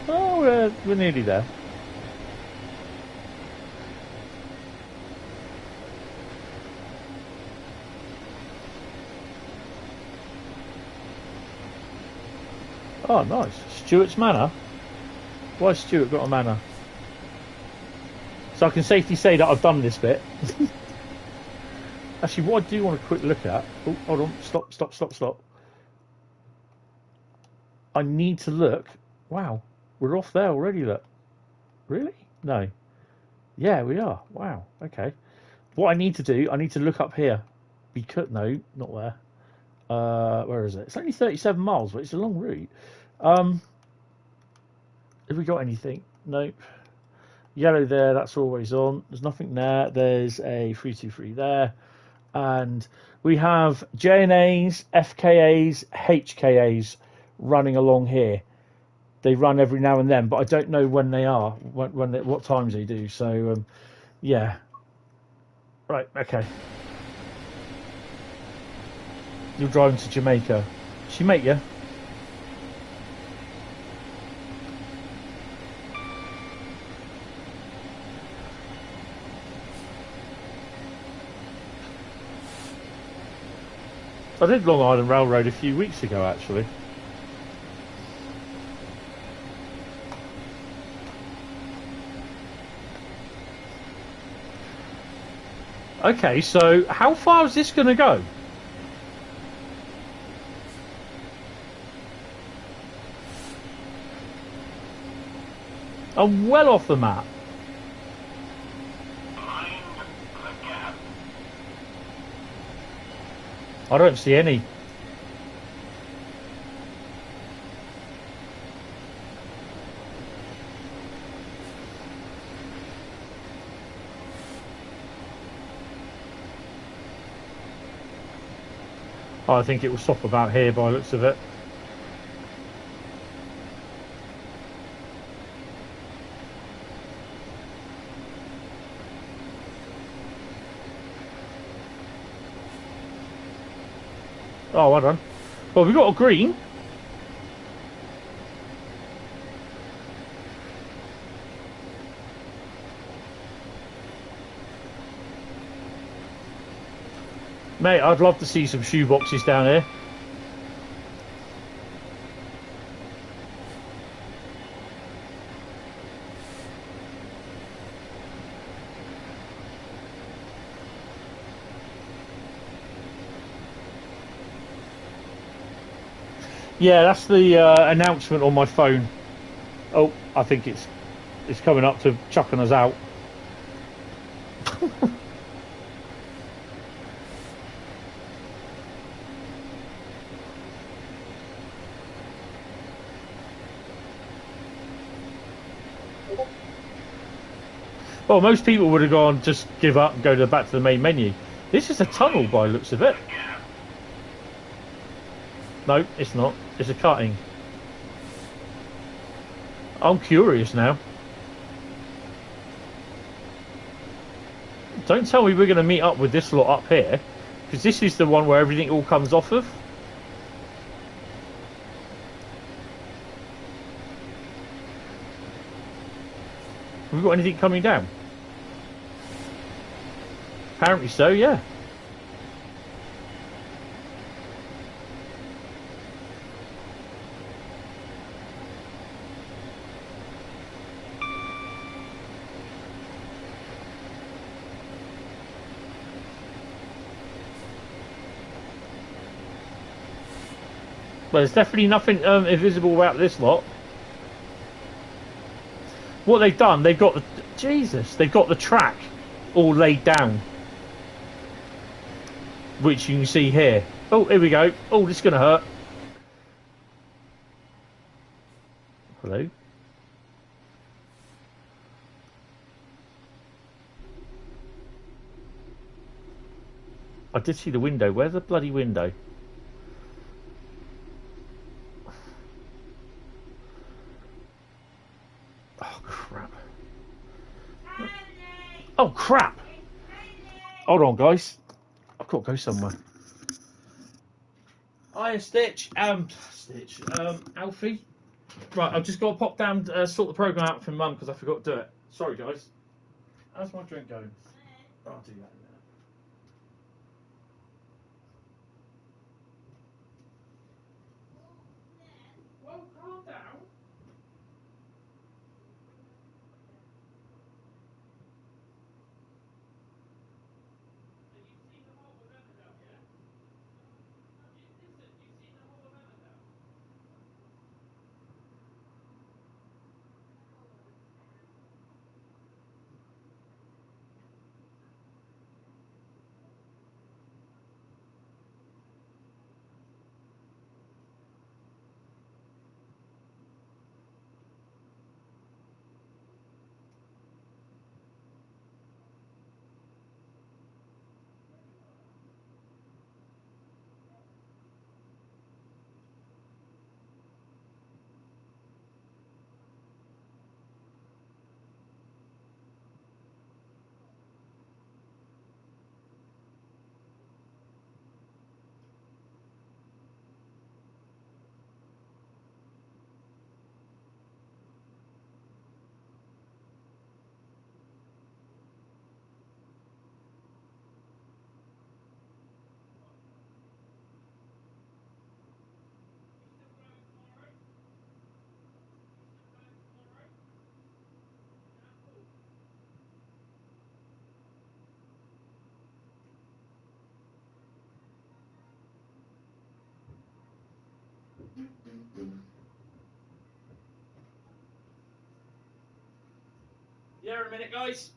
Oh, we're nearly there. Oh, nice. Stuart's Manor? Why has Stuart got a manor? So I can safely say that I've done this bit. Actually, what I do want a quick look at... Oh, hold on. Stop. I need to look... Wow. We're off there already, look. Really? No. Yeah, we are. Wow. Okay. What I need to do, I need to look up here. No, not there. Where is it? It's only 37 miles, but it's a long route. Have we got anything? Nope. Yellow there, that's always on. There's nothing there. There's a 323 there. And we have JNAs, FKAs, HKAs running along here. They run every now and then, but I don't know when they are, what times they do. So, yeah. Right, okay. You're driving to Jamaica. She make you? I did Long Island Railroad a few weeks ago, actually. Okay, so how far is this going to go? I'm well off the map. I don't see any. Oh, I think it will stop about here by the looks of it. Oh, well done. Well, we've got a green. Mate, I'd love to see some shoeboxes down here. Yeah, that's the announcement on my phone. Oh, I think it's coming up to chucking us out. Well, most people would have gone, just give up and go back to the main menu. This is a tunnel by the looks of it. No, it's not. It's a cutting. I'm curious now. Don't tell me we're going to meet up with this lot up here, because this is the one where everything all comes off of. Have we got anything coming down? Apparently so, yeah. Well, there's definitely nothing invisible about this lot. What they've done, they've got the... Jesus! They've got the track all laid down. Which you can see here. Oh, here we go. Oh, this is going to hurt. Hello? I did see the window. Where's the bloody window? Oh, crap. Oh, crap! Hold on, guys. I've got to go somewhere. Hiya, Stitch. Alfie. Right, I've just got to pop down, sort the programme out for Mum because I forgot to do it. Sorry, guys. How's my drink going? I'll do that in a minute. Well, calm down. Yeah, in a minute, guys.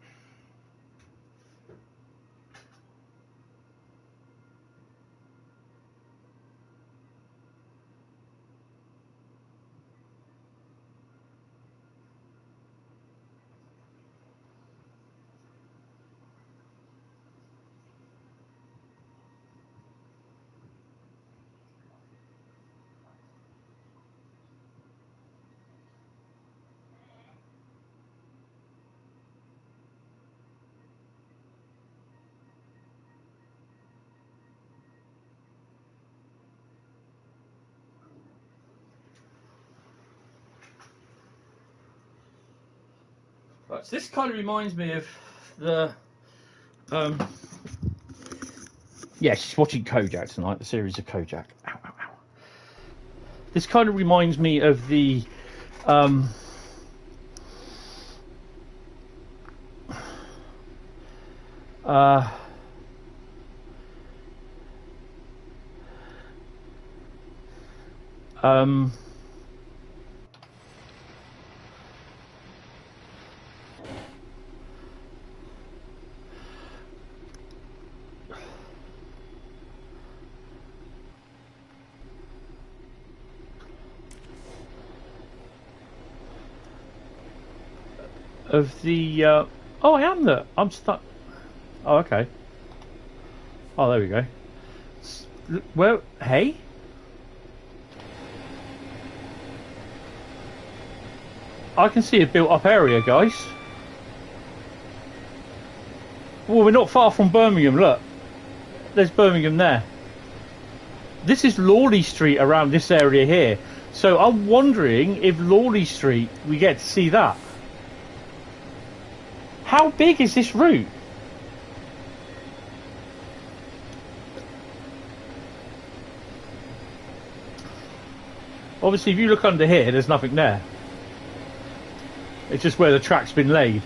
Right, so this kind of reminds me of the yeah, she's watching Kojak tonight, the series of Kojak. Ow, ow, ow. This kind of reminds me of the of the oh, I am the I'm stuck. Oh, okay. Oh, there we go. Well, hey. I can see a built-up area, guys. Well, we're not far from Birmingham. Look, there's Birmingham there. This is Lawley Street around this area here. So I'm wondering if Lawley Street, we get to see that. How big is this route? Obviously, if you look under here, there's nothing there. It's just where the track's been laid.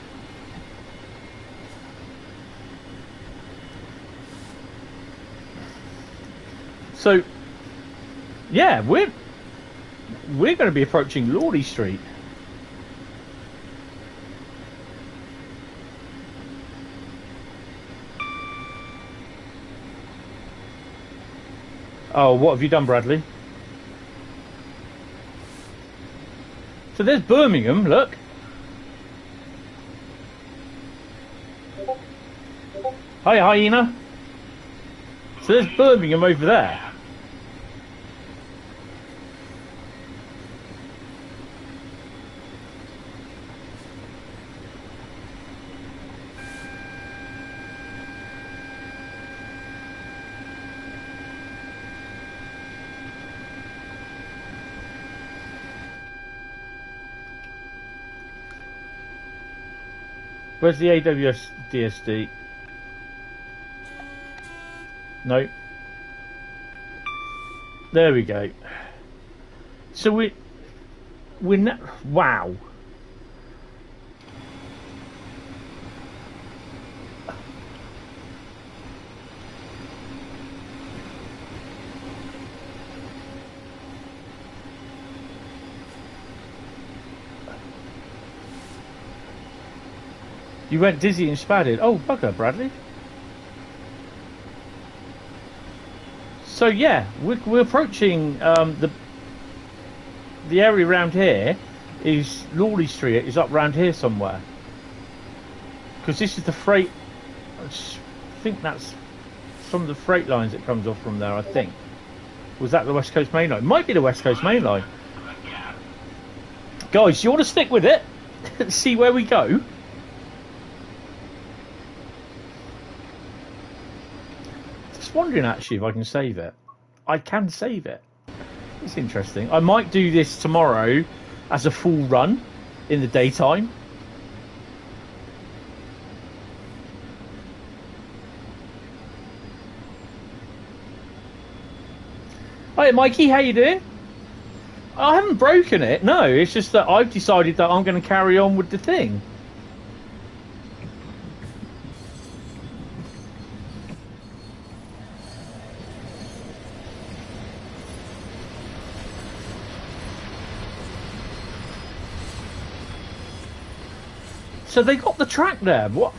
So, yeah, we're going to be approaching Lawley Street. Oh, what have you done, Bradley? So there's Birmingham, look. Hi, hyena. So there's Birmingham over there. Where's the AWS DSD? No. There we go. So we're not. Wow. You went dizzy and spatted. Oh, bugger, Bradley. So yeah, we're approaching the area around here is Lawley Street. Is up round here somewhere. Because this is the freight. I think that's some of the freight lines that comes off from there. I think. Was that the West Coast Main Line? Might be the West Coast Main Line. Guys, you want to stick with it? See where we go. Wondering actually if I can save it. I can save it. It's interesting. I might do this tomorrow as a full run in the daytime. Hi Mikey, how you doing? I haven't broken it, no, it's just that I've decided that I'm going to carry on with the thing. So they got the track there. What?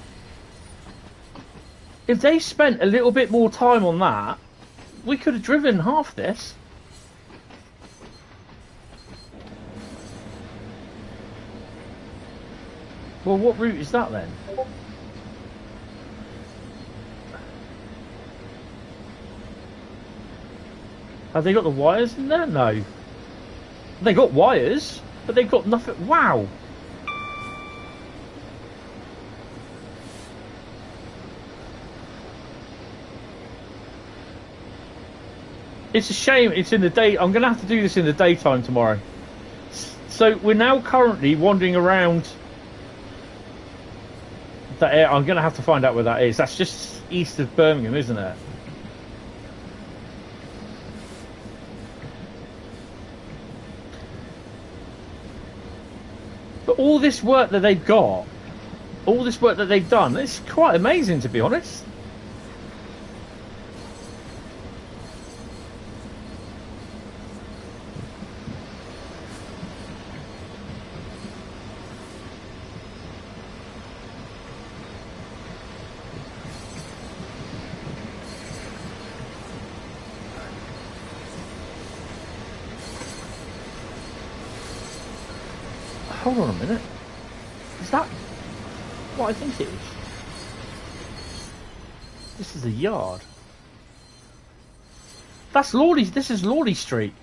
If they spent a little bit more time on that, we could have driven half this. Well, what route is that then? Have they got the wires in there? No. They got wires, but they've got nothing. Wow. It's a shame it's in the day. I'm going to have to do this in the daytime tomorrow. So we're now currently wandering around that area. I'm going to have to find out where that is. That's just east of Birmingham, isn't it? But all this work that they've got, all this work that they've done, it's quite amazing, to be honest. Hold on a minute. Is that what I think it is? This is a yard. That's Lawley. This is Lawley Street.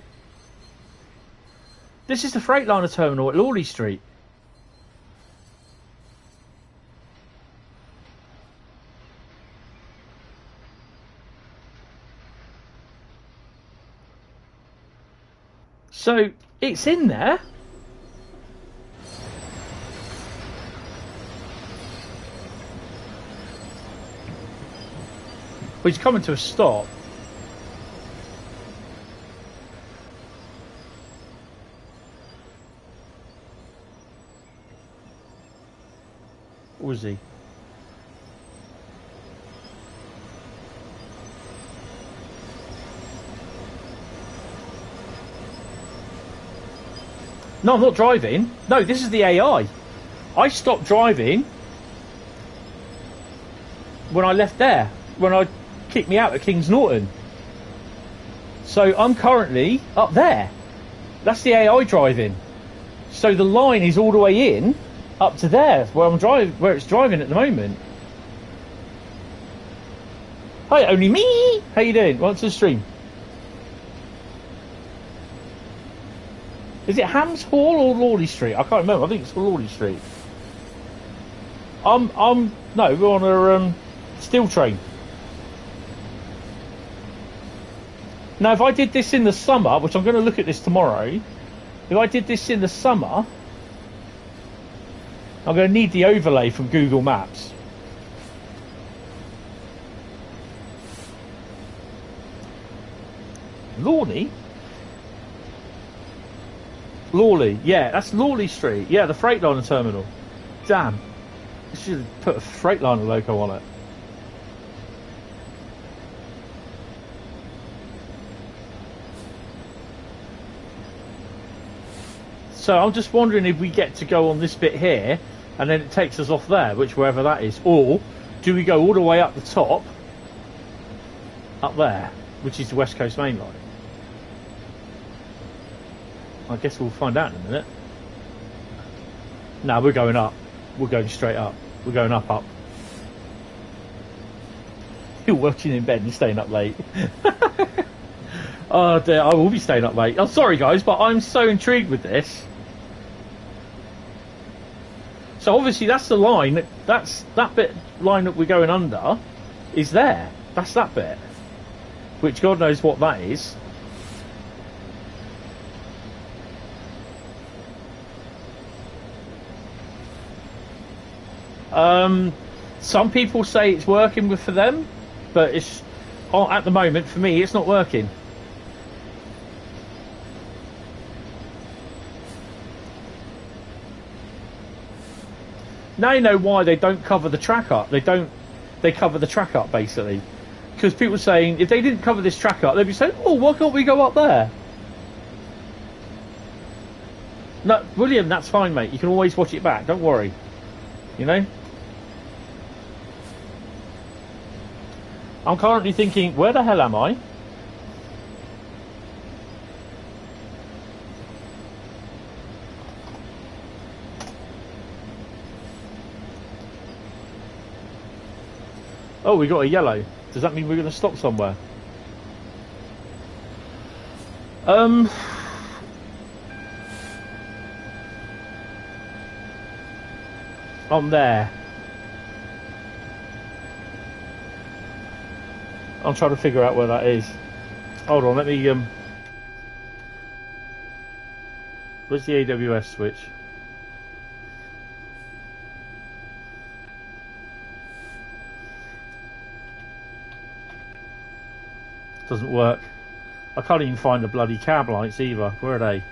This is the Freightliner terminal at Lawley Street. So it's in there. But he's coming to a stop. Or was he? No, I'm not driving. No, this is the AI. I stopped driving when I left there. When I kicked me out at Kings Norton. So I'm currently up there. That's the AI driving. So the line is all the way in up to there where I'm driving, where it's driving at the moment. Hi, only me. How you doing? Welcome to the stream. Is it Hams Hall or Lawley Street? I can't remember. I think it's Lawley Street. No, we're on a steel train. Now, if I did this in the summer, which I'm going to look at this tomorrow, if I did this in the summer, I'm going to need the overlay from Google Maps. Lawley? Lawley, yeah, that's Lawley Street. Yeah, the Freightliner terminal. Damn. I should have put a Freightliner logo on it. So I'm just wondering if we get to go on this bit here and then it takes us off there, which wherever that is, or do we go all the way up the top, up there, which is the West Coast Main Line? I guess we'll find out in a minute. No, we're going up. We're going straight up. We're going up. You're working in bed and staying up late. Oh dear, I will be staying up late. I'm sorry guys, but I'm so intrigued with this. So obviously that's the line, that's that bit line that we're going under is there. That's that bit. Which God knows what that is. Some people say it's working for them, but it's at the moment for me it's not working. Now you know why they don't cover the track up. They cover the track up basically, because people are saying if they didn't cover this track up, they'd be saying, "Oh, why can't we go up there?" No, William, that's fine, mate. You can always watch it back. Don't worry. You know? I'm currently thinking, where the hell am I? Oh, we got a yellow. Does that mean we're going to stop somewhere? I'm there. I'm trying to figure out where that is. Hold on, let me where's the AWS switch? Doesn't work. I can't even find the bloody cab lights either. Where are they?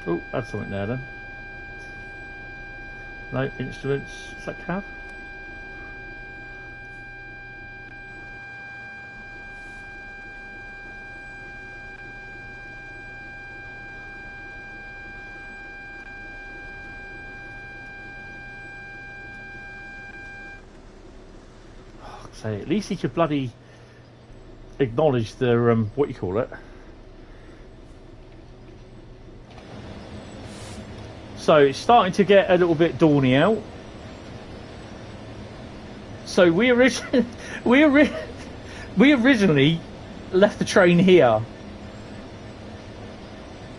Oh, that's something there then. No, instruments. Is that cab? So at least he could bloody acknowledge the what you call it. So it's starting to get a little bit dawny out. So we originally left the train here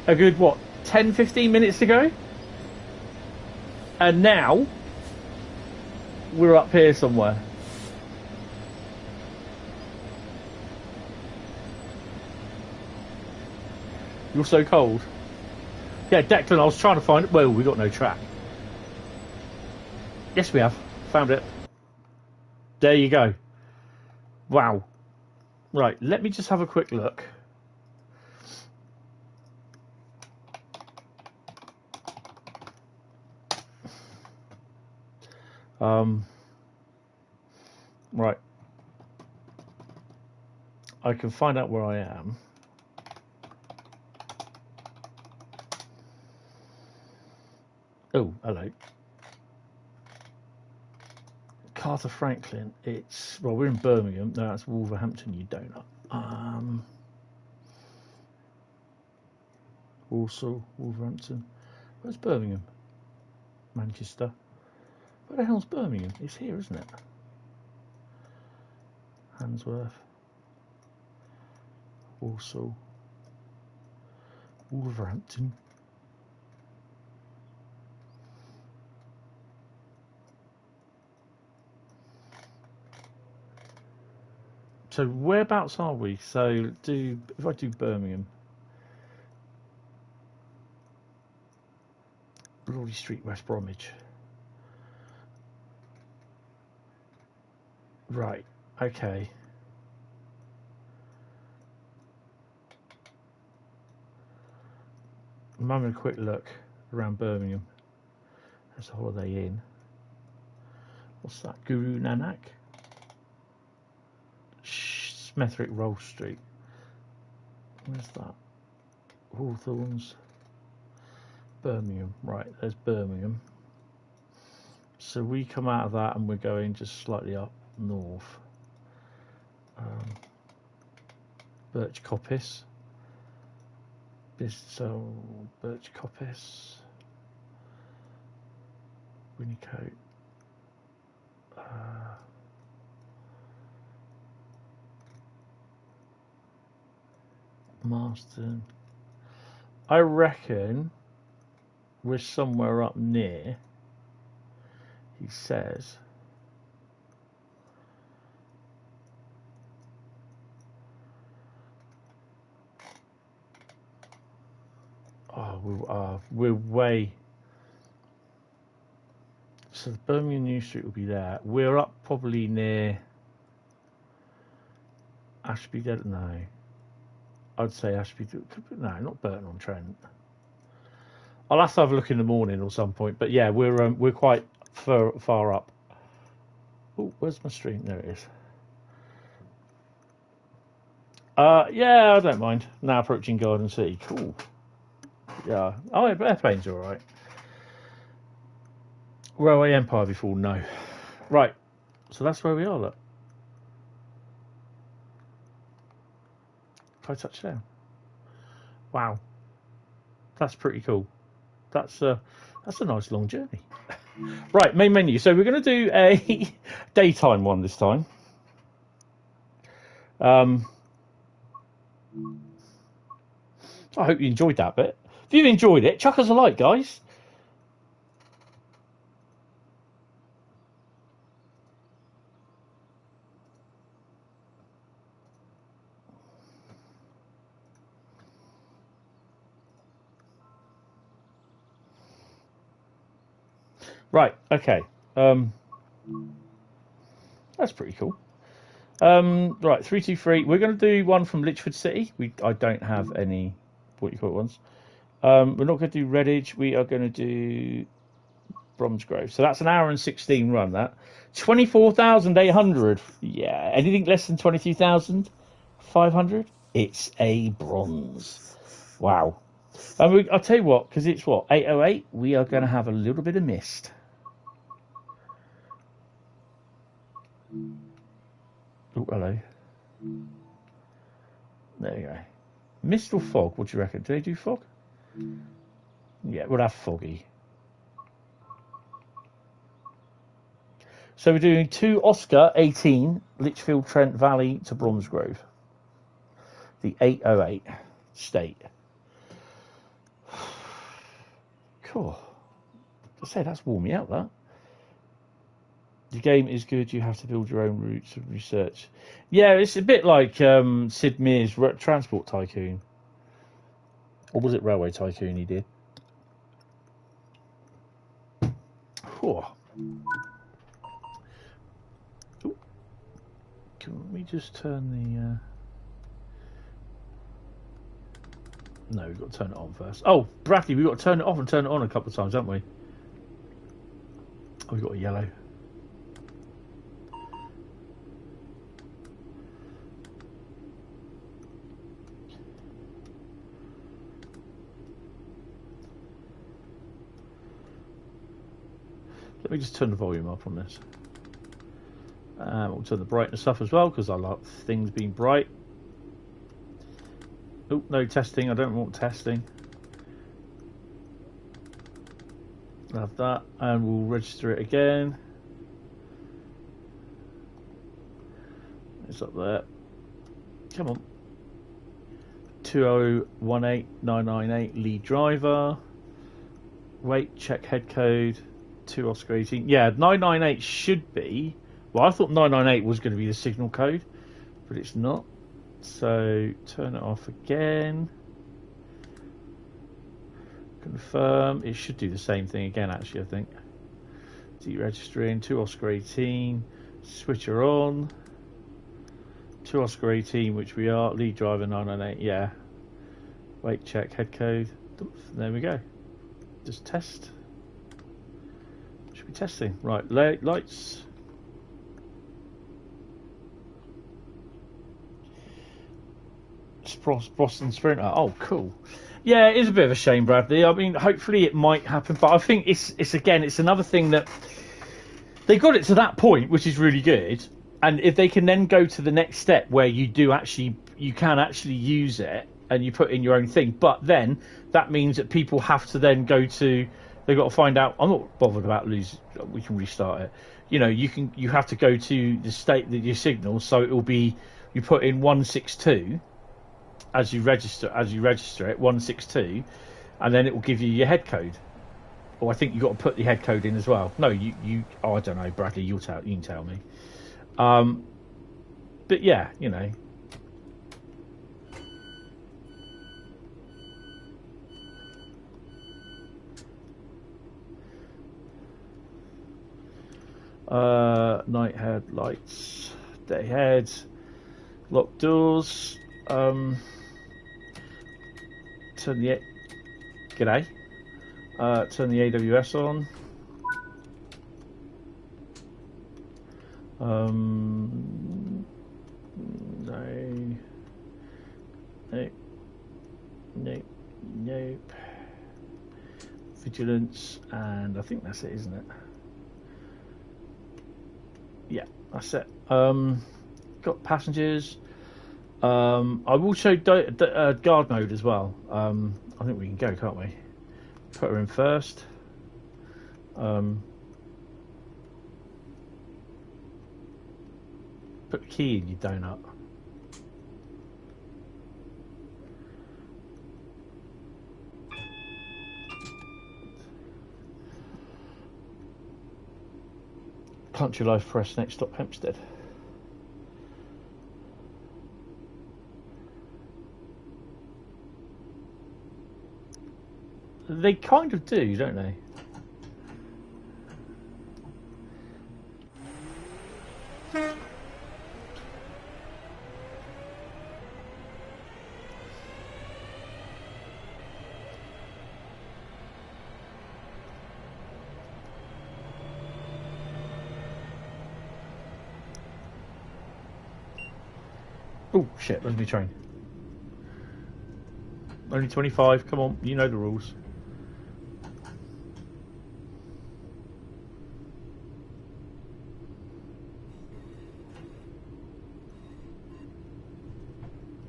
a good what 10-15 minutes ago, and now we're up here somewhere. You're so cold. Yeah, Declan, I was trying to find it. Well, we got no track. Yes, we have. Found it. There you go. Wow. Right, let me just have a quick look. Right. I can find out where I am. Oh, hello. Carter Franklin. It's, well, we're in Birmingham. No, that's Wolverhampton, you donut. Also, Wolverhampton. Where's Birmingham? Manchester. Where the hell's Birmingham? It's here, isn't it? Handsworth. Also, Wolverhampton. So whereabouts are we? So if I do Birmingham, Broady Street, West Bromwich. Right. Okay. I'm having a quick look around Birmingham. There's a Holiday Inn. What's that? Guru Nanak? Smethwick Roll Street. Where's that? Hawthorns. Birmingham. Right, there's Birmingham. So we come out of that and we're going just slightly up north. Birch Coppice. So Birch Coppice. Winnicote. Marston. I reckon we're somewhere up near. He says. Oh, we're way. So the Birmingham New Street will be there. We're up probably near Ashby. No, I'd say Ashby. No, not Burton-on-Trent. I'll have to have a look in the morning or some point. But yeah, we're quite far up. Oh, where's my stream? There it is. Yeah, I don't mind. Now approaching Garden City. Cool. Yeah. Oh, airplane's all right. Railway Empire before? No. Right. So that's where we are, look. If I touch down. Wow. That's pretty cool. That's a nice long journey. Right, main menu. So we're going to do a daytime one this time. I hope you enjoyed that bit. If you've enjoyed it, chuck us a like, guys. Right, okay. That's pretty cool. Right, 323. We're going to do one from Lichfield City. I don't have any, what you call it, ones. We're not going to do Redditch. We are going to do Bromsgrove. So that's an hour and 16 run, that. 24,800. Yeah, anything less than 22,500? It's a bronze. Wow. I'll tell you what, because it's what, 808, we are going to have a little bit of mist. Oh, hello. There you go. Mist or fog? What do you reckon? Do they do fog? Yeah, we'll have foggy. So we're doing 2 Oscar 18 Lichfield Trent Valley to Bromsgrove. The 808 state. Cool. I say that's warm me out, that. The game is good. You have to build your own routes of research. Yeah, it's a bit like Sid Meier's Transport Tycoon. Or was it Railway Tycoon he did? Whew. Ooh. Can we just turn the... No, we've got to turn it on first. Oh, Bradley, we've got to turn it off and turn it on a couple of times, haven't we? Oh, we've got a yellow. Let me just turn the volume up on this. We'll turn the brightness up as well, because I like things being bright. Oh, no testing. I don't want testing. I'll have that, and we'll register it again. It's up there. Come on. 2018998 lead driver. Wait, check head code. 2 Oscar 18. Yeah, 998 should be. Well, I thought 998 was going to be the signal code, but it's not. So turn it off again. Confirm. It should do the same thing again, actually, I think. Deregistering. 2 Oscar 18. Switcher on. 2 Oscar 18, which we are. Lead driver 998. Yeah. Wait, check head code. There we go. Just test. Should be testing. Right, lights. Boston Sprinter. Oh, cool. Yeah, it is a bit of a shame, Bradley. I mean, hopefully it might happen, but I think it's another thing that they got it to that point, which is really good. And if they can then go to the next step where you can actually use it and you put in your own thing, but then that means that people have to then they've got to find out. I'm not bothered about losing. We can restart it. You know, you have to go to the state that your signal, so it will be you put in 162. As you register it, 162, and then it will give you your head code. Or I think you got to put the head code in as well. No, you. Oh, I don't know, Bradley. You can tell me. But yeah, you know. Night headlights, day head, locked doors. Turn the g'day. Turn the AWS on. Nope. Vigilance, and I think that's it, isn't it? Yeah, that's it. Got passengers. I will show guard mode as well. I think we can go, can't we? Put her in first. Put the key in your donut. Country Life Press, next stop Hempstead. They kind of do, don't they? Oh shit, where's my train? Only 25, come on, you know the rules.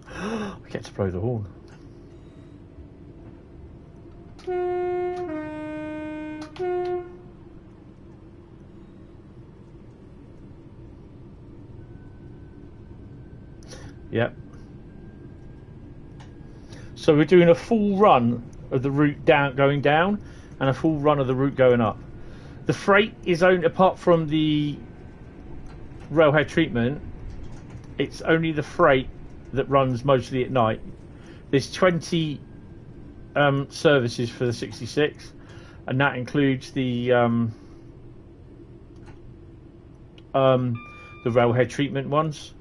I get to blow the horn. Yep. So we're doing a full run of the route going down and a full run of the route going up. The freight is only, apart from the railhead treatment, it's only the freight that runs mostly at night. There's 20 services for the 66, and that includes the railhead treatment ones.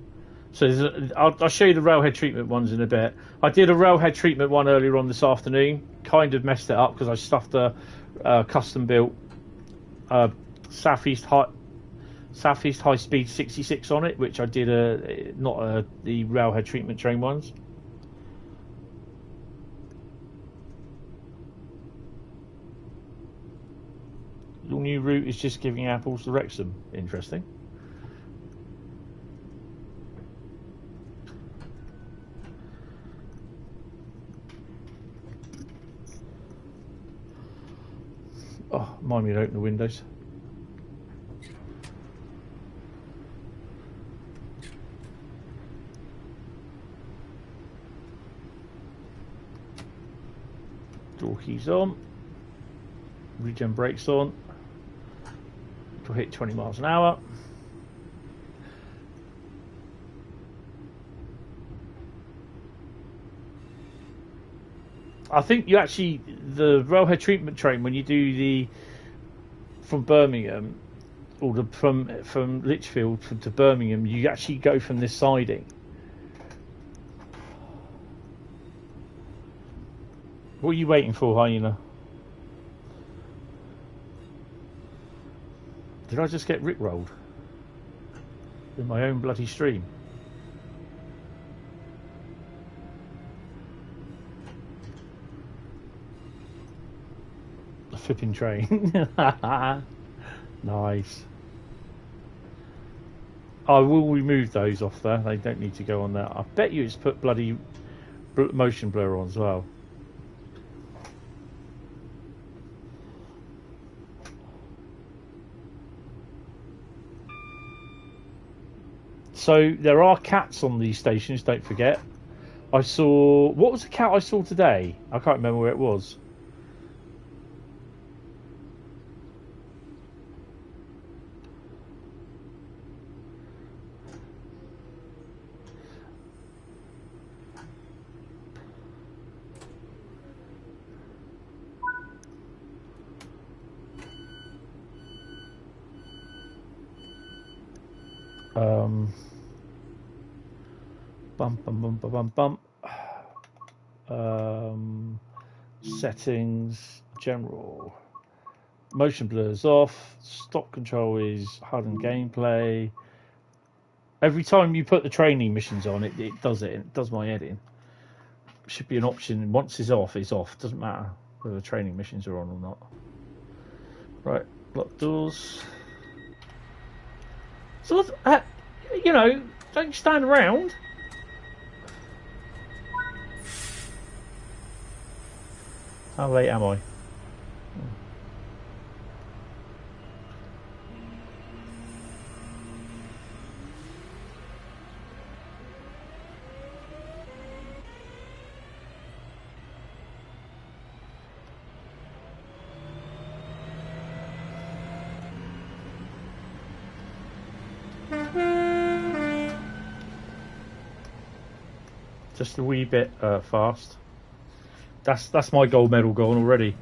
So I'll show you the railhead treatment ones in a bit. I did a railhead treatment one earlier on this afternoon. Kind of messed it up because I stuffed a custom built Southeast Highspeed 66 on it, which I did not the railhead treatment train ones. Your new route is just giving apples to Wrexham. Interesting. Oh, mind me to open the windows. Door keys on. Regen brakes on. To hit 20 miles an hour. I think you actually, the railhead treatment train, when you do from Birmingham, or from Lichfield to Birmingham, you actually go from this siding. What are you waiting for, Hyena? Did I just get rickrolled in my own bloody stream? A flipping train. Nice. I will remove those off there. They don't need to go on there. I bet you it's put bloody motion blur on as well. So there are cats on these stations, don't forget. I saw... What was the cat I saw today? I can't remember where it was. Settings, general, motion blurs off, stop control is HUD and gameplay. Every time you put the training missions on, it does it. It does my head in. Should be an option. Once it's off, it's off. Doesn't matter whether the training missions are on or not. Right, lock doors. So, you know, don't stand around. How late am I? Just a wee bit fast. That's my gold medal gone already.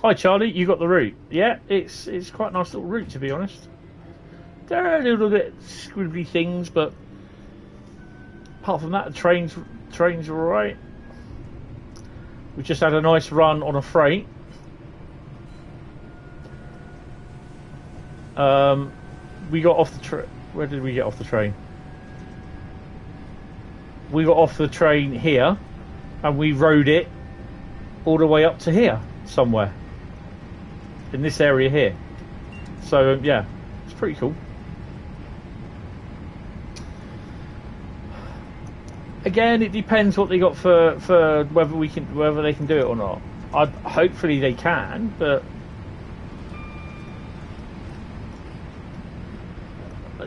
Hi Charlie, you got the route? Yeah, it's quite a nice little route to be honest. There are a little bit squibbly things, but apart from that, the trains are alright. We just had a nice run on a freight. We got off the train. Where did we get off the train? We got off the train here, and we rode it all the way up to here somewhere in this area here. So yeah, it's pretty cool. Again, it depends what they got for whether they can do it or not. Hopefully they can, but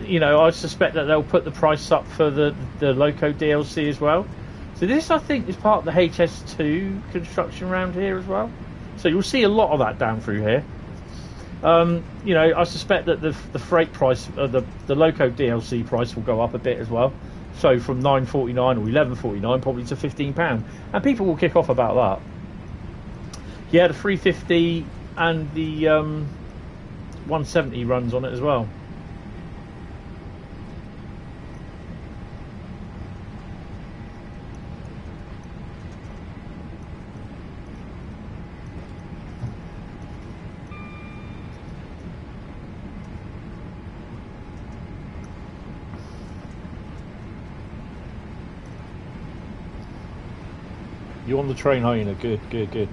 you know, I suspect that they'll put the price up for the Loco DLC as well. So this, I think, is part of the HS2 construction around here as well. So you'll see a lot of that down through here. You know, I suspect that the freight price, the Loco DLC price will go up a bit as well. So from £9.49 or £11.49 probably to £15, and people will kick off about that. Yeah, the 350 and the 170 runs on it as well. You're on the train, hyena. Good, good, good.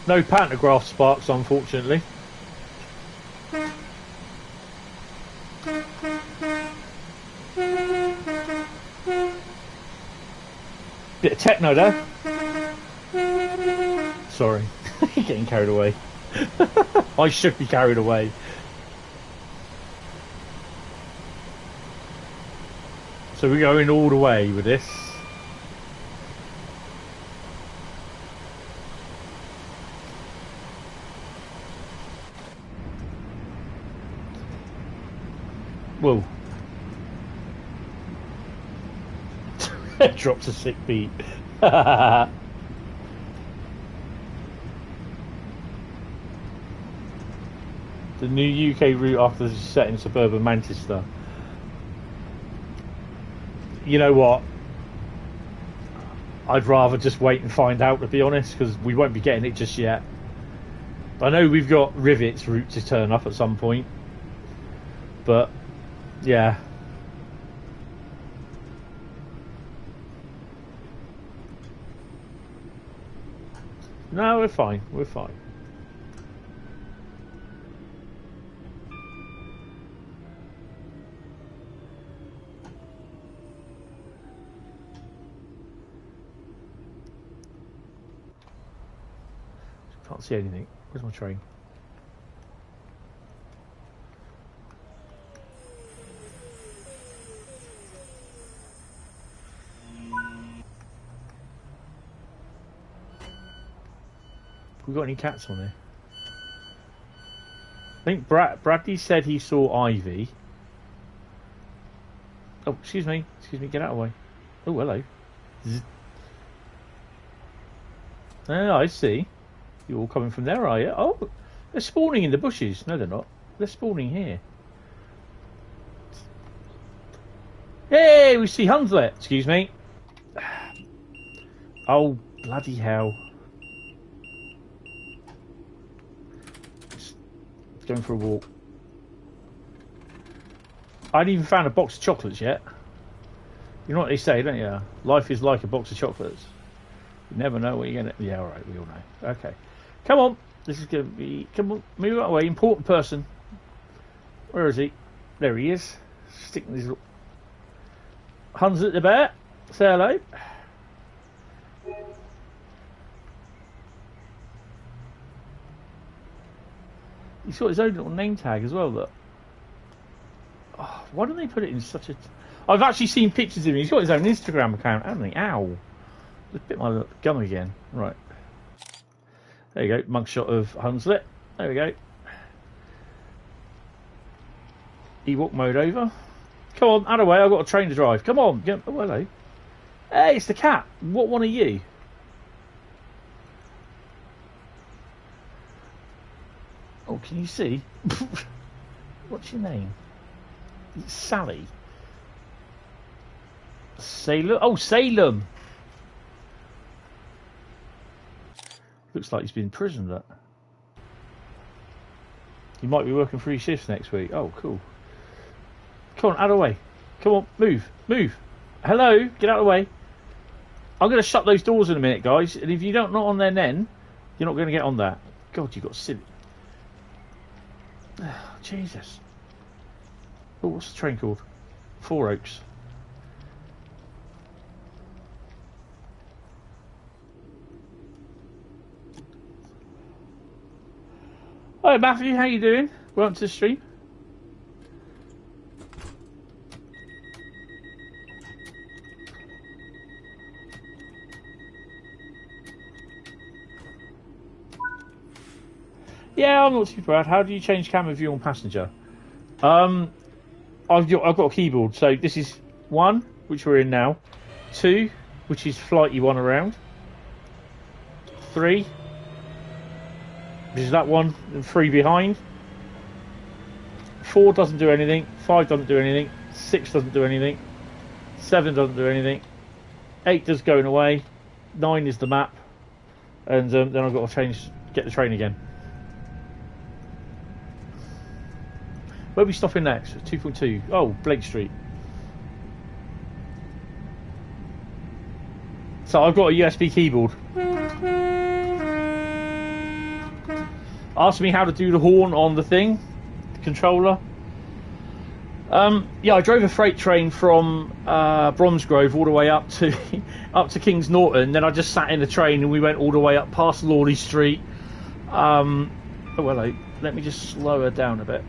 No pantograph sparks, unfortunately. Bit of techno there. Sorry, getting carried away. I should be carried away. So we're going all the way with this. Whoa. Drops a sick beat. The new UK route after this is set in suburban Manchester. You know what? I'd rather just wait and find out, to be honest, because we won't be getting it just yet. I know we've got Rivet's route to turn up at some point, but yeah. No, we're fine. We're fine. Can't see anything. Where's my train? Have we got any cats on here? I think Bradley said he saw Ivy. Oh, excuse me, get out of the way. Oh, hello. Oh, I see. You're all coming from there, are you? Oh, they're spawning in the bushes. No, they're not. They're spawning here. Hey, we see Hunslet. Excuse me. Oh, Bloody hell. Just going for a walk. I ain't even found a box of chocolates yet. You know what they say, don't you? Life is like a box of chocolates. You never know what you're going to... Yeah, alright, we all know. Okay. Come on. This is going to be... Come on, move that way. Important person. Where is he? There he is. Sticking his... Hans at the bear. Say hello. He's got his own little name tag as well, look. Oh, why don't they put it in such a... I've actually seen pictures of him. He's got his own Instagram account, hasn't he? Ow. Just bit my gum again. Right. There you go. Mugshot of Hunslet. There we go. Ewok mode over. Come on, out of the way. I've got a train to drive. Come on. Get... Oh, hello. Hey, it's the cat. What one are you? Oh, can you see? What's your name? It's Sally. Salem. Oh, Salem. Looks like he's been imprisoned. That. He might be working 3 shifts next week. Oh, cool. Come on, out of the way. Come on, move, move. Hello, get out of the way. I'm going to shut those doors in a minute, guys. And if you don't not on there, then you're not going to get on that. God, you got silly. Oh, Jesus. Oh, what's the train called? Four Oaks. Hi Matthew, how you doing? Welcome to the stream. Yeah, I'm not too bad. How do you change camera view on passenger? I've got a keyboard. So this is 1, which we're in now. 2, which is flighty one around. 3. This is that one, and 3 behind. 4 doesn't do anything. 5 doesn't do anything. 6 doesn't do anything. 7 doesn't do anything. 8 does going away. 9 is the map. And then I've got to get the train again. Where are we stopping next? 2.2. Oh, Blake Street. So I've got a USB keyboard. Ask me how to do the horn on the thing, the controller. Yeah, I drove a freight train from Bromsgrove all the way up to Kings Norton. Then I just sat in the train and we went all the way up past Lawley Street. Oh, hello. Let me just slow her down a bit.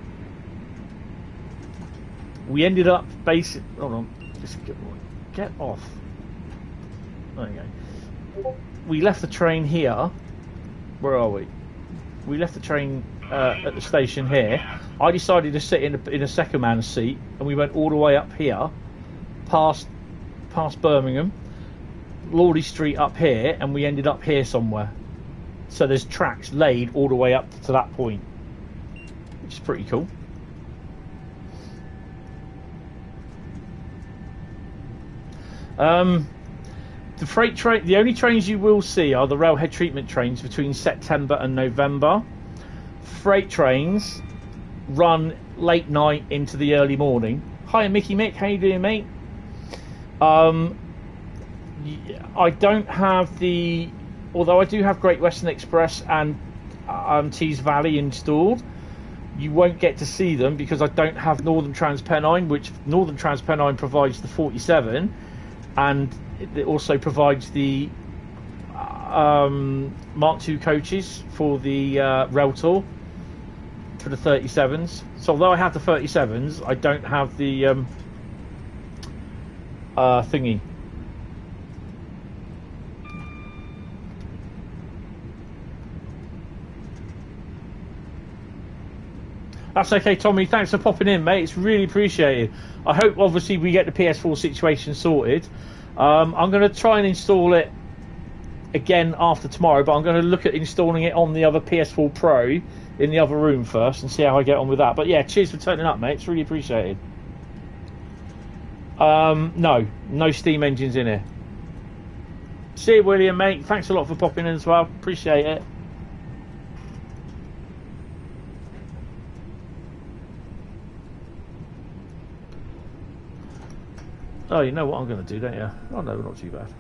We ended up basically... Hold on. Just get off. There you go. We left the train here. Where are we? We left the train at the station here. I decided to sit in a second man seat, and we went all the way up here, past Birmingham, Lawley Street up here, and we ended up here somewhere. So there's tracks laid all the way up to that point, which is pretty cool. The freight train, the only trains you will see are the railhead treatment trains between September and November. Freight trains run late night into the early morning. Hi Mickey Mick, how you doing, mate? I don't have the, although I do have Great Western Express and Tees Valley installed. You won't get to see them because I don't have Northern Trans Pennine, which Northern Trans Pennine provides the 47, and it also provides the Mark II coaches for the rail tour for the 37s. So although I have the 37s, I don't have the thingy. That's okay, Tommy. Thanks for popping in, mate. It's really appreciated. I hope, obviously, we get the PS4 situation sorted. I'm going to try and install it again after tomorrow, but I'm going to look at installing it on the other PS4 Pro in the other room first and see how I get on with that. But yeah, cheers for turning up, mate. It's really appreciated. No Steam engines in here. See you, William, mate. Thanks a lot for popping in as well. Appreciate it. Oh, you know what I'm going to do, don't you? Oh, no, not too bad.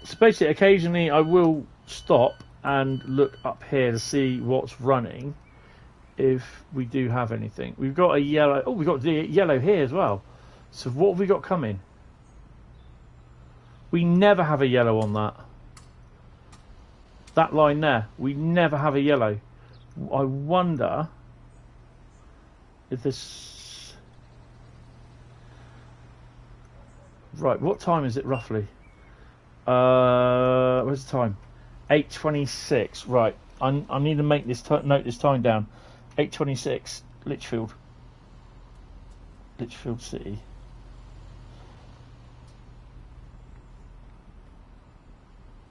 So basically, occasionally I will stop and look up here to see what's running, if we do have anything. We've got a yellow. Oh, we've got the yellow here as well. So what have we got coming? We never have a yellow on that. That line there, we never have a yellow. I wonder if this... Right, what time is it roughly? Where's the time? 8:26. Right, I need to make this note this time down. 8:26. Lichfield City.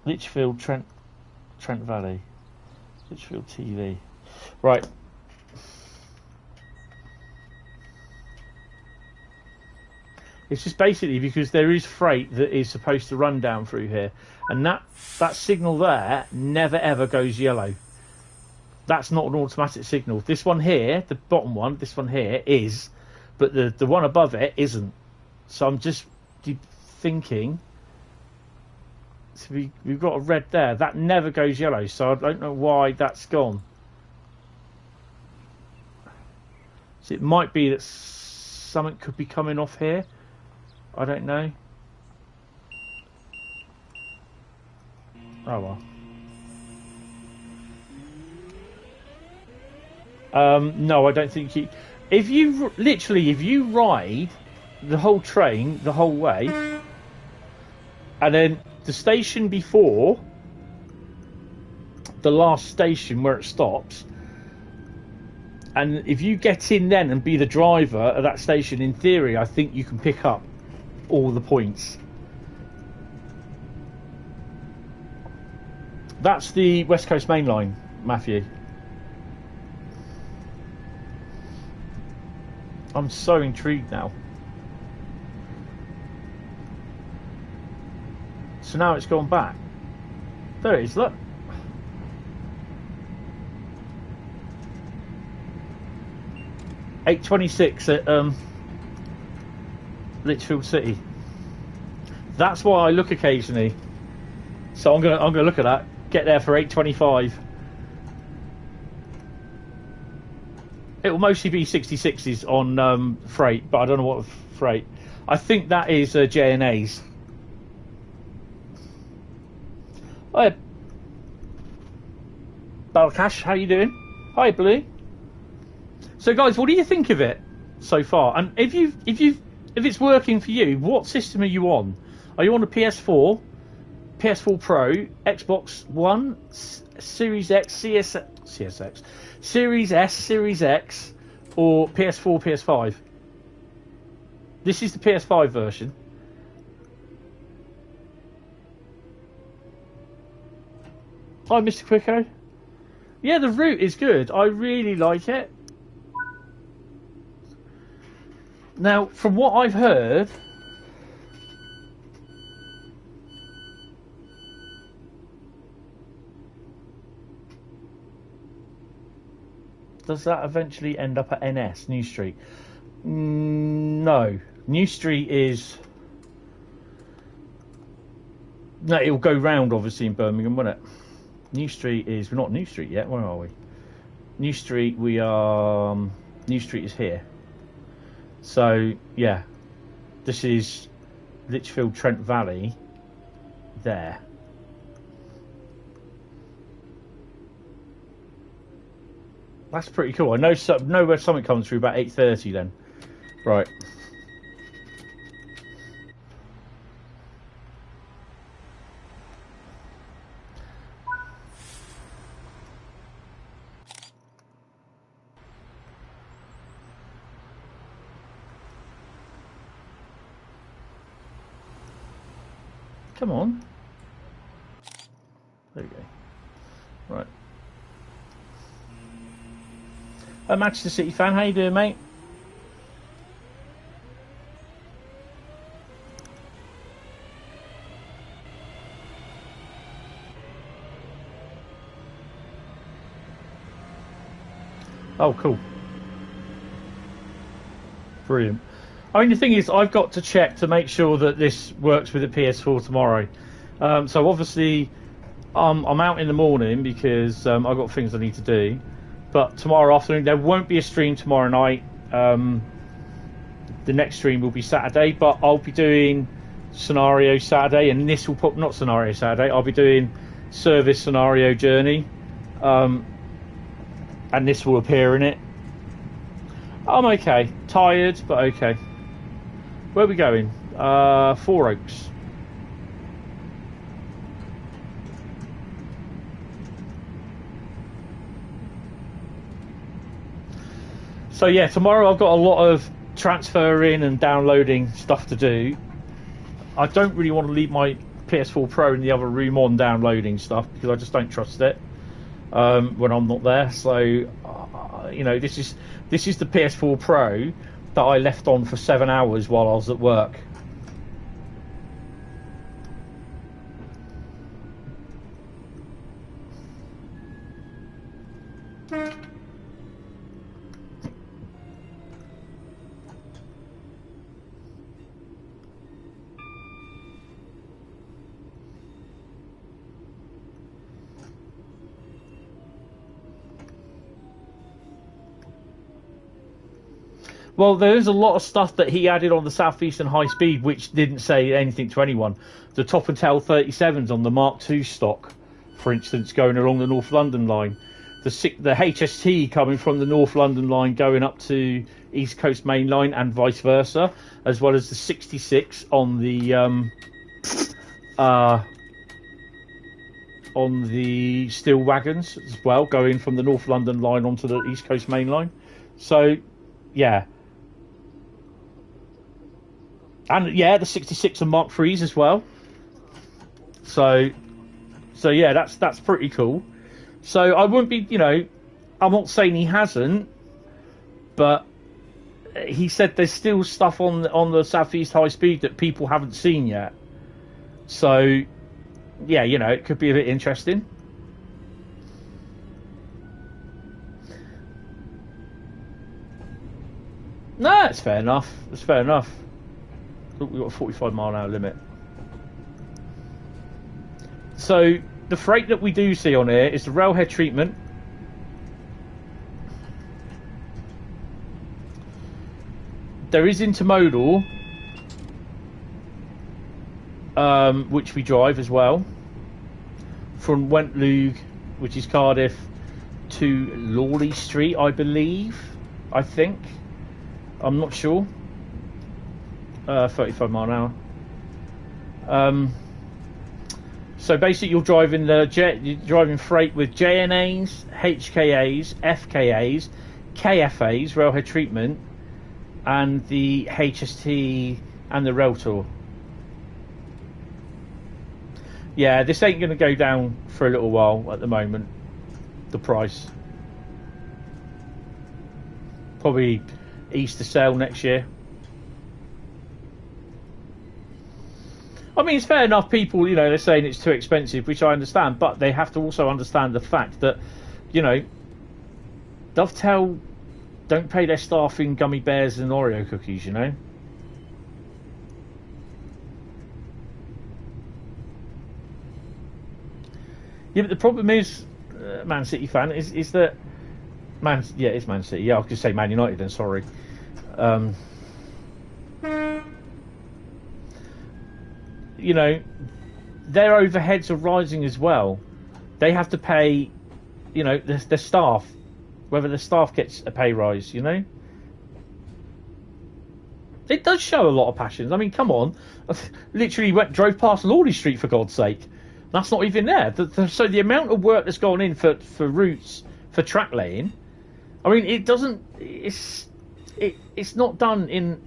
Lichfield Trent Valley. Lichfield TV. Right. It's just basically because there is freight that is supposed to run down through here, and that signal there never ever goes yellow. That's not an automatic signal. This one here, the bottom one, this one here is, but the one above it isn't. So I'm just thinking. So we've got a red there. That never goes yellow, so I don't know why that's gone. So it might be that something could be coming off here. I don't know. Oh well. No, I don't think you... If you ride the whole train the whole way, and then the station before the last station where it stops, and if you get in then and be the driver of that station, in theory, I think you can pick up all the points. That's the West Coast Main Line, Matthew. I'm so intrigued now. So now it's gone back. There it is, look. $8.26 at Lichfield City. That's why I look occasionally. So I'm gonna look at that. Get there for 8.25. It will mostly be 66s on freight, but I don't know what freight. I think that is J&A's. Hi, Balkash, how you doing? Hi, Blue. So, guys, what do you think of it so far? And if it's working for you, what system are you on? Are you on a PS4, PS4 Pro, Xbox One, Series X, CSX, Series S, Series X, or PS4, PS5? This is the PS5 version. Hi, Mr. Quicko. Yeah, the route is good. I really like it. Now, from what I've heard, does that eventually end up at NS, New Street? No. New Street is... No, it'll go round, obviously, in Birmingham, won't it? New Street is... We're not New Street yet. Where are we? New Street, we are... New Street is here. So, yeah. This is Lichfield, Trent Valley. There. That's pretty cool. I know where something comes through about 8:30 then. Right. Come on. There we go. Right. Manchester City fan, how you doing, mate? Oh, cool. Brilliant. I mean, the thing is, I've got to check to make sure that this works with the PS4 tomorrow. So obviously, I'm out in the morning because I've got things I need to do. But tomorrow afternoon, there won't be a stream tomorrow night. The next stream will be Saturday, but I'll be doing Scenario Saturday, and this will put, not Scenario Saturday, I'll be doing Service Scenario Journey. And this will appear in it. I'm okay. Tired, but okay. Where are we going? Four Oaks. So yeah, tomorrow I've got a lot of transferring and downloading stuff to do. I don't really want to leave my PS4 Pro in the other room on downloading stuff because I just don't trust it when I'm not there. So you know, this is the PS4 Pro that I left on for 7 hours while I was at work. Well, there's a lot of stuff that he added on the Southeastern Highspeed which didn't say anything to anyone. The top and tail 37s on the Mark II stock, for instance, going along the North London line. The HST coming from the North London line going up to East Coast Main Line and vice versa, as well as the 66 on the steel wagons as well, going from the North London line onto the East Coast Main Line. So, yeah. And yeah, the 66 and Mark IIIs as well. So yeah, that's pretty cool. So I wouldn't be, you know, I'm not saying he hasn't, but he said there's still stuff on the Southeast High Speed that people haven't seen yet. So yeah, you know, it could be a bit interesting. No, it's fair enough. It's fair enough. Look, we've got a 45-mile-an-hour limit. So the freight that we do see on here is the railhead treatment. There is intermodal, which we drive as well, from Wentlug, which is Cardiff, to Lawley Street, I believe. I think. I'm not sure. 35 mile an hour. So basically, you're driving freight with JNAs, HKAs, FKAs, KFAs, railhead treatment, and the HST and the rail tour. Yeah, this ain't going to go down for a little while at the moment. The price probably Easter sale next year. I mean, it's fair enough. People, you know, they're saying it's too expensive, which I understand, but they have to also understand the fact that, you know, Dovetail don't pay their staff in gummy bears and Oreo cookies, you know. Yeah, but the problem is, Man City fan, is that it's Man City. Yeah, I was going to say Man United then. Sorry. You know, their overheads are rising as well. They have to pay, you know, the staff, whether the staff gets a pay rise, you know. It does show a lot of passion. I mean, come on. Literally drove past Lawley Street, for God's sake. That's not even there. So the amount of work that's gone in for routes, for track laying, I mean, it doesn't. It's not done in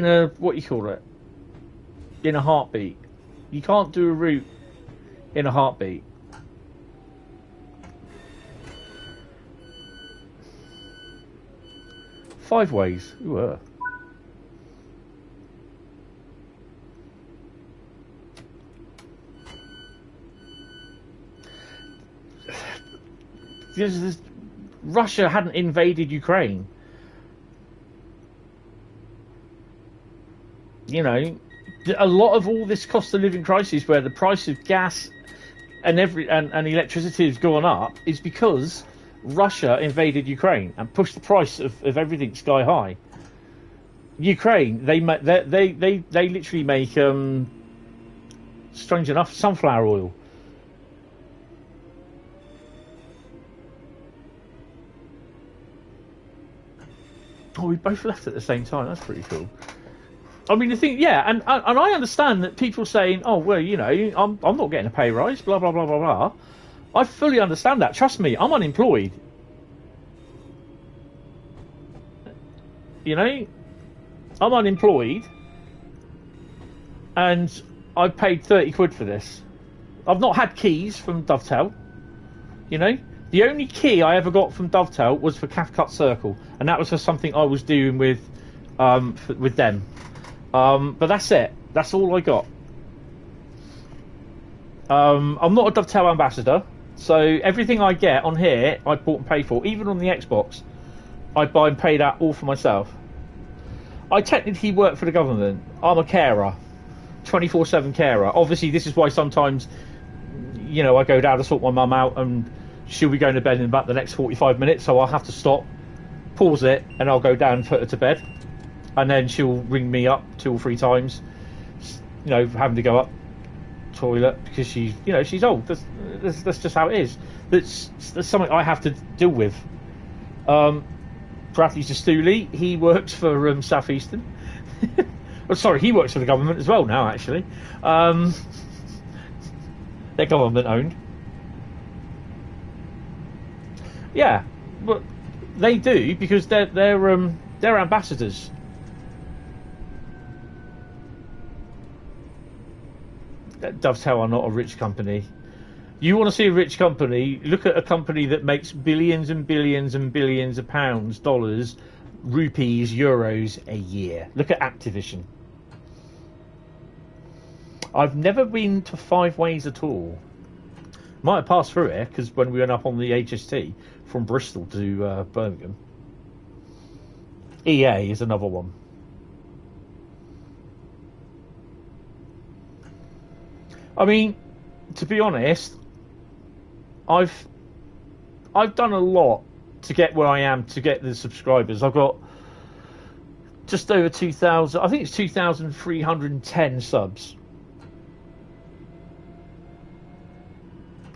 a, what you call it, in a heartbeat. You can't do a route in a heartbeat. Five ways. Ooh, Russia hadn't invaded Ukraine. You know, a lot of all this cost of living crisis, where the price of gas and electricity has gone up, is because Russia invaded Ukraine and pushed the price of everything sky high. Ukraine, they literally make strange enough, sunflower oil. Oh, we both left at the same time. That's pretty cool. I mean, the thing, yeah, and I understand that people saying, "Oh, well, you know, I'm not getting a pay rise," blah blah blah blah blah. I fully understand that. Trust me, I'm unemployed. You know, I'm unemployed, and I've paid 30 quid for this. I've not had keys from Dovetail. You know, the only key I ever got from Dovetail was for Cathcart Circle, and that was for something I was doing with them. But that's it. That's all I got. I'm not a Dovetail ambassador, so everything I get on here, I bought and paid for. Even on the Xbox, I buy and pay that all for myself. I technically work for the government. I'm a carer, 24/7 carer. Obviously, this is why sometimes, you know, I go down to sort my mum out, and she'll be going to bed in about the next 45 minutes, so I'll have to stop, pause it, and I'll go down and put her to bed. And then she'll ring me up 2 or 3 times, you know, having to go up toilet because she's, you know, she's old. That's just how it is. That's something I have to deal with. Bradley's a stoolie. He works for Southeastern. Oh, sorry, he works for the government as well now. Actually, they're government owned. Yeah, but they do because they're ambassadors. Dovetail are not a rich company. You want to see a rich company, look at a company that makes billions and billions and billions of pounds, dollars, rupees, euros a year. Look at Activision. I've never been to Five Ways at all. Might have passed through here because when we went up on the HST from Bristol to Birmingham. EA is another one. I mean, to be honest, I've done a lot to get where I am, to get the subscribers. I've got just over 2,000. I think it's 2,310 subs.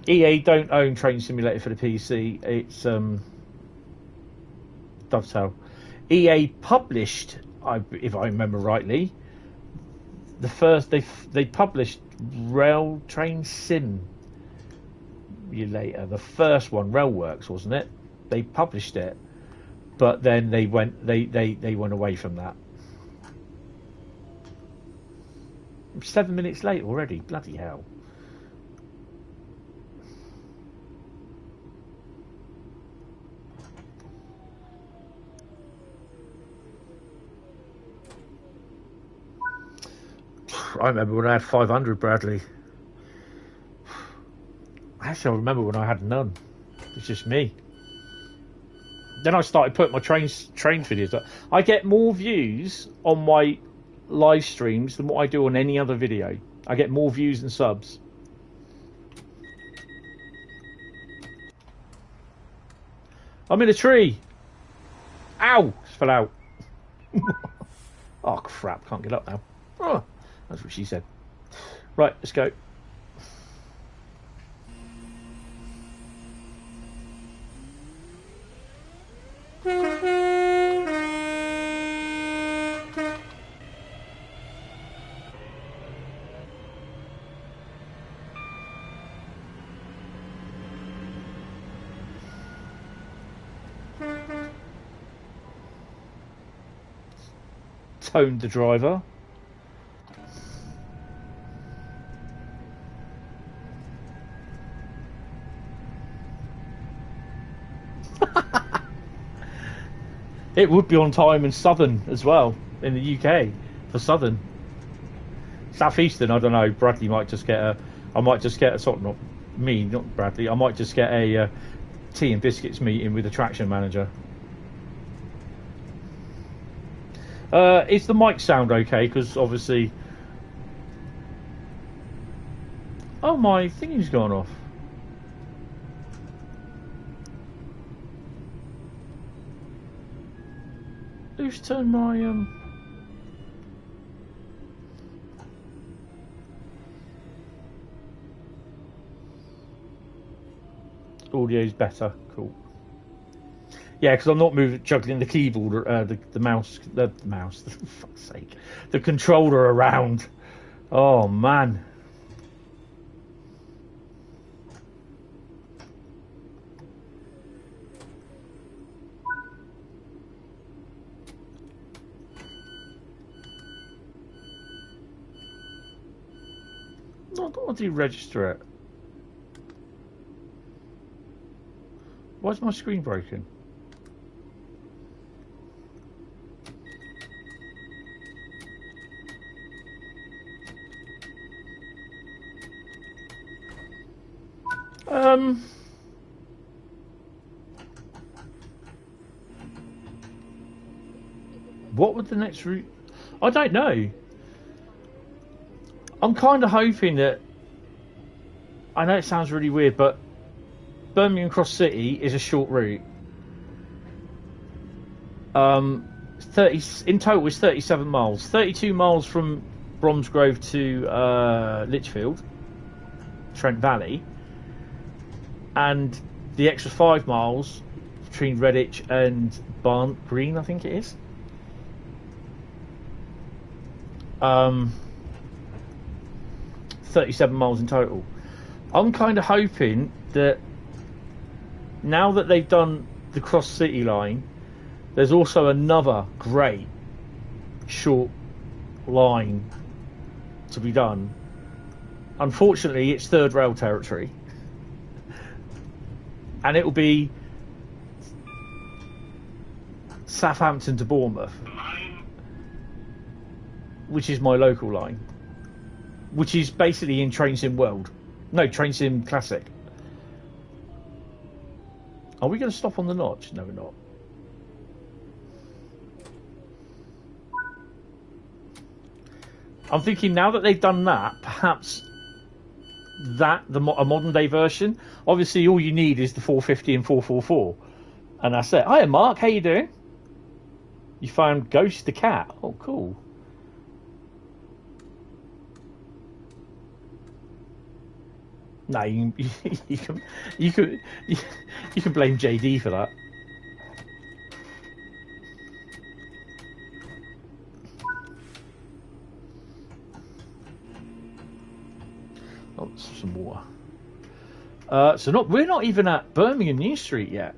EA don't own Train Simulator for the PC. It's Dovetail. EA published, if I remember rightly, the first they published Rail Train Simulator, the first one, Railworks, wasn't it? They published it, but then they went away from that. 7 minutes late already, bloody hell. I remember when I had 500, Bradley. Actually, I remember when I had none. It's just me. Then I started putting my train videos up. I get more views on my live streams than what I do on any other video. I get more views and subs. I'm in a tree. Ow! Just fell out. Oh crap! Can't get up now. Oh. That's what she said. Right, let's go. Toned the driver. It would be on time in Southern as well, in the UK, for Southern. Southeastern, I don't know. Bradley might just get a... I might just get a... Sort of, not me, not Bradley. I might just get a tea and biscuits meeting with the traction manager. Is the mic sound okay? Because obviously... Oh, my thingy's gone off. Who's turned my audio's better. Cool. Yeah, because I'm not juggling the keyboard, the mouse, for fuck's sake, the controller around. Oh man. No, I don't want to register it. Why is my screen broken? What would the next route? I don't know. I'm kind of hoping that... I know it sounds really weird, but Birmingham Cross City is a short route. 30 in total is 37 miles. 32 miles from Bromsgrove to Lichfield, Trent Valley, and the extra 5 miles between Redditch and Barn Green, I think it is. 37 miles in total. I'm kind of hoping that now that they've done the Cross City line, there's also another great short line to be done. Unfortunately, it's third rail territory, and it will be Southampton to Bournemouth, which is my local line, which is basically in Train Sim World. No, Train Sim Classic. Are we going to stop on the notch? No, we're not. I'm thinking now that they've done that, perhaps a modern day version. Obviously, all you need is the 450 and 444, and that's it. Hiya, Mark. How you doing? You found Ghost the cat. Oh, cool. No, you can blame JD for that. Oh, some water. So we're not even at Birmingham New Street yet.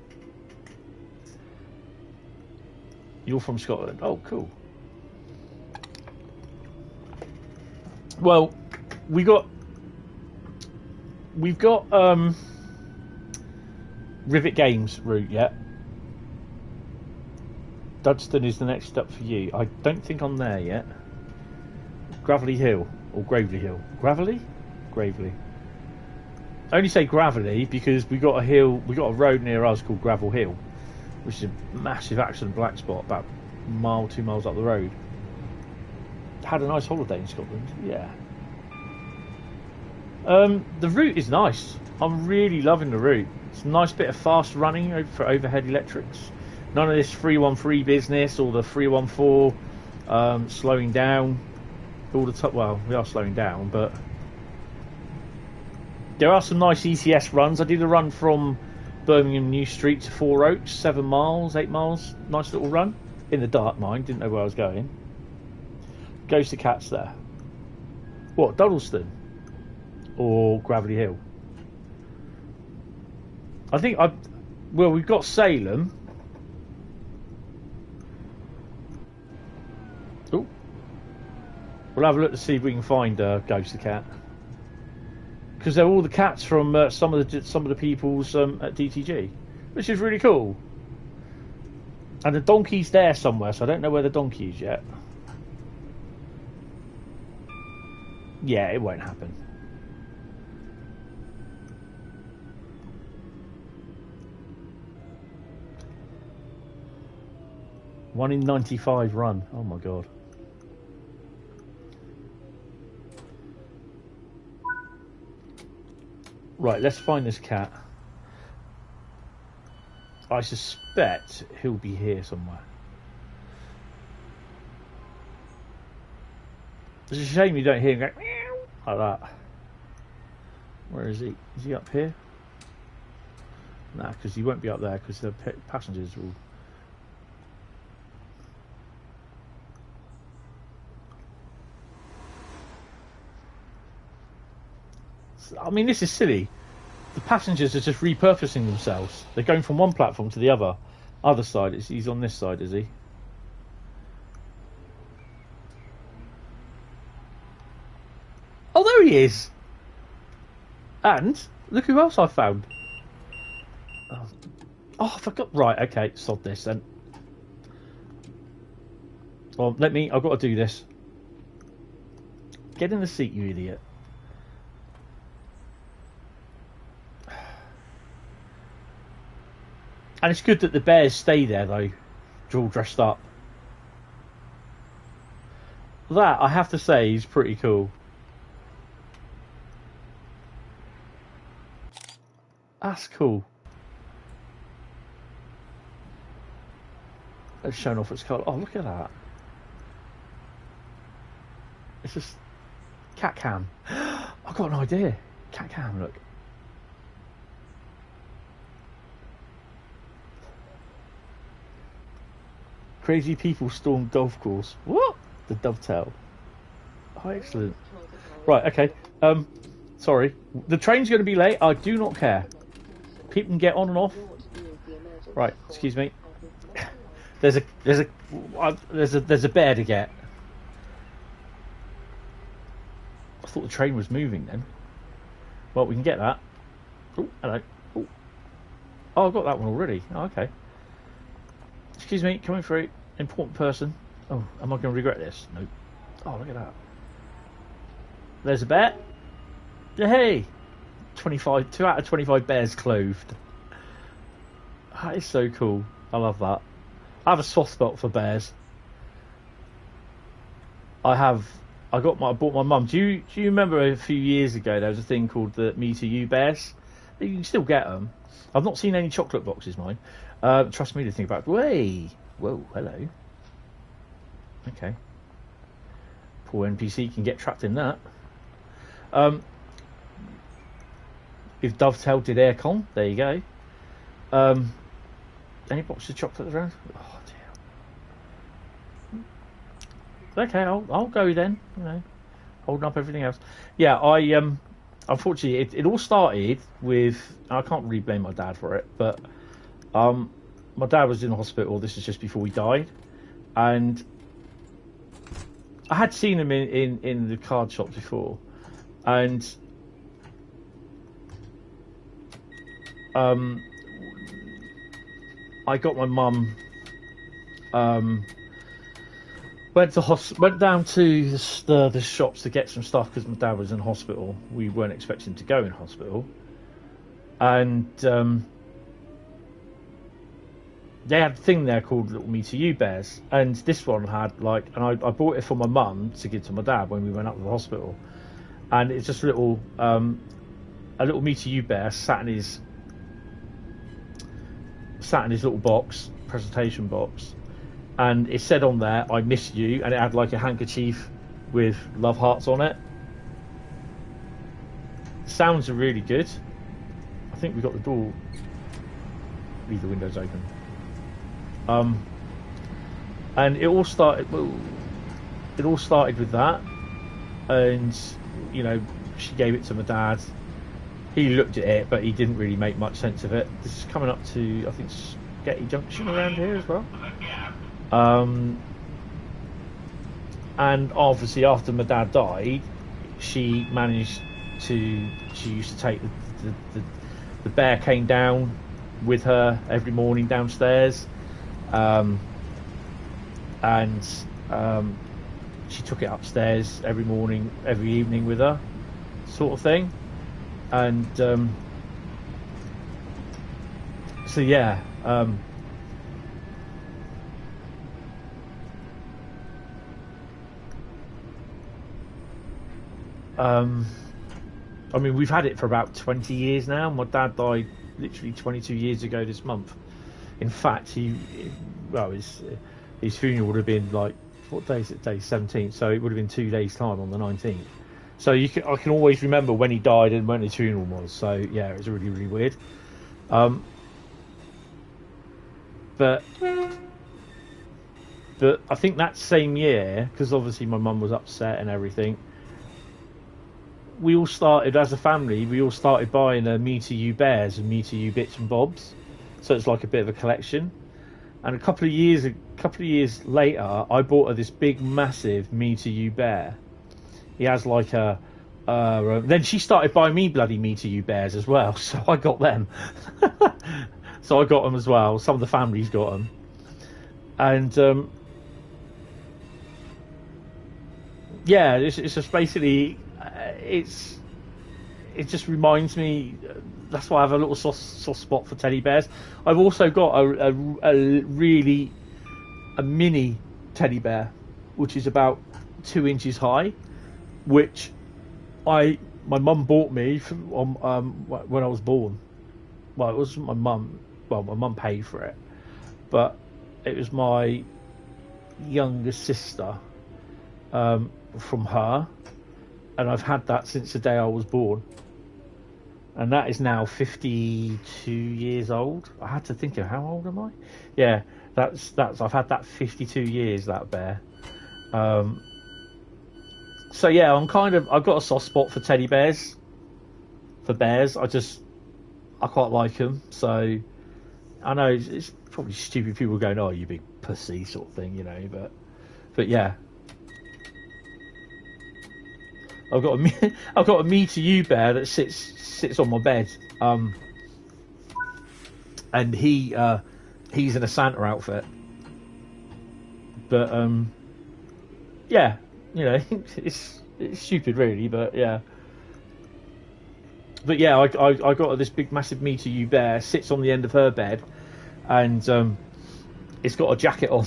You're from Scotland. Oh, cool. Well, we've got Rivet Games route yet. Dresden is the next step for you. I don't think I'm there yet. Gravelly Hill or Gravely Hill. Gravelly? Gravely. I only say Gravelly because we got a road near us called Gravel Hill, which is a massive accident black spot about a mile, 2 miles up the road. Had a nice holiday in Scotland, yeah. The route is nice. I'm really loving the route. It's a nice bit of fast running for overhead electrics. None of this 313 business or the 314 slowing down all the time. Well, we are slowing down, but there are some nice ECS runs. I did a run from Birmingham New Street to Four Oaks, 7 miles, 8 miles. Nice little run in the dark, mind. Didn't know where I was going. Goes to Cats there. What, Dudleston? Or Gravelly Hill? I think well, we've got Salem. Oh, we'll have a look to see if we can find Ghost the Cat, because they're all the cats from some of the people's at DTG, which is really cool. And the donkey's there somewhere, so I don't know where the donkey is yet. Yeah, it won't happen. One in 95 run. Oh my god. Right, let's find this cat. I suspect he'll be here somewhere. It's a shame you don't hear him go meow like that. Where is he? Is he up here? Nah, because he won't be up there because the passengers will. I mean, this is silly. The passengers are just repurposing themselves. They're going from one platform to the other side. He's on this side, is he? Oh, there he is. And look who else I found. Oh, I forgot. Right, okay, sod this then. Well, I've got to do this. Get in the seat, you idiot. And it's good that the bears stay there, though. They're all dressed up. That, I have to say, is pretty cool. That's cool. It's showing off its colour. Oh, look at that. It's just cat cam. I've got an idea. Cat cam, look. Crazy people storm golf course. What? The Dovetail. Oh, excellent. Right, okay. Sorry. The train's going to be late. I do not care. People can get on and off. Right, excuse me. There's a bear to get. I thought the train was moving then. Well, we can get that. Oh, hello. Oh, I've got that one already. Oh, okay. Excuse me, coming through. Important person. Oh, am I going to regret this? Nope. Oh, look at that. There's a bear. Hey! 2 out of 25 bears clothed. That is so cool. I love that. I have a soft spot for bears. I bought my mum. Do you remember a few years ago there was a thing called the Me to You bears? You can still get them. I've not seen any chocolate boxes, mine. Trust me to think about. Whoa, hello. Okay. Poor NPC can get trapped in that. If Dovetail did aircon, there you go. Any boxes of chocolate around? Oh dear. Okay, I'll go then. You know, holding up everything else. Yeah, unfortunately, it all started with. I can't really blame my dad for it, but my dad was in hospital. This is just before he died, and I had seen him in the card shop before, and I got my mum. Went down to the shops to get some stuff because my dad was in hospital. We weren't expecting to go in hospital, and they had a thing there called Little Me to You bears, and this one had and I bought it for my mum to give to my dad when we went up to the hospital, and it's just a little Me to You bear sat in his little box, presentation box, and it said on there, "I miss you," and it had like a handkerchief with love hearts on it. Sounds are really good. I think we got the door. Leave the windows open. And it all started with that, and you know, she gave it to my dad. He looked at it, but he didn't really make much sense of it. This is coming up to, I think, Getty Junction around here as well. And obviously after my dad died, she used to take the bear came down with her every morning downstairs, and she took it upstairs every morning, every evening with her, sort of thing. And so yeah, I mean, we've had it for about 20 years now. My dad died literally 22 years ago this month. In fact, his funeral would have been like, what day is it? Day 17th. So it would have been 2 days' time on the 19th. So I can always remember when he died and when his funeral was. So yeah, it was really, really weird. But I think that same year, because obviously my mum was upset and everything, we all started, as a family, we all started buying Me to You bears and Me to You bits and bobs. So it's like a bit of a collection. And a couple of years later, I bought her this big, massive Me to You bear. He has like a. Then she started buying me bloody Me to You bears as well, so I got them. So I got them as well. Some of the families got them, and yeah, it's just basically it just reminds me. That's why I have a little soft spot for teddy bears. I've also got a mini teddy bear, which is about 2 inches high, which my mum bought me when I was born. Well, it wasn't my mum. Well, my mum paid for it, but it was my younger sister from her, and I've had that since the day I was born. And that is now 52 years old. I had to think of how old am I? Yeah, that's I've had that 52 years, that bear. So yeah, I've got a soft spot for teddy bears. For bears, I quite like them. So I know it's probably stupid people going, "Oh, you big pussy," sort of thing, you know. But yeah, I've got a Me to You bear that sits on my bed, and he's in a Santa outfit. But yeah, you know, it's stupid really, but yeah. But yeah, I got this big massive Me to You bear, sits on the end of her bed, and it's got a jacket on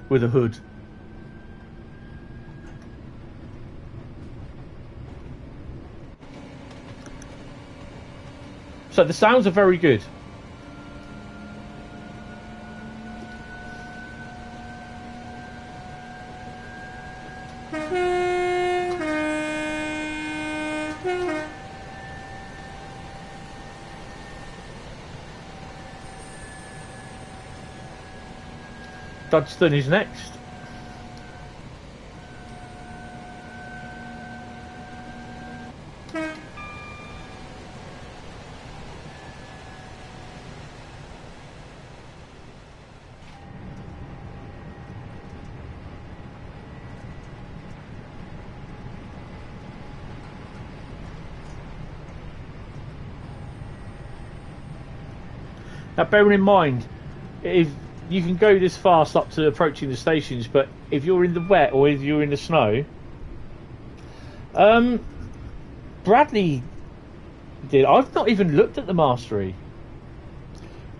with a hood. So the sounds are very good. Dresden is next. Now, bearing in mind, if you can go this fast up to approaching the stations, but if you're in the wet or if you're in the snow, Bradley did. I've not even looked at the mastery.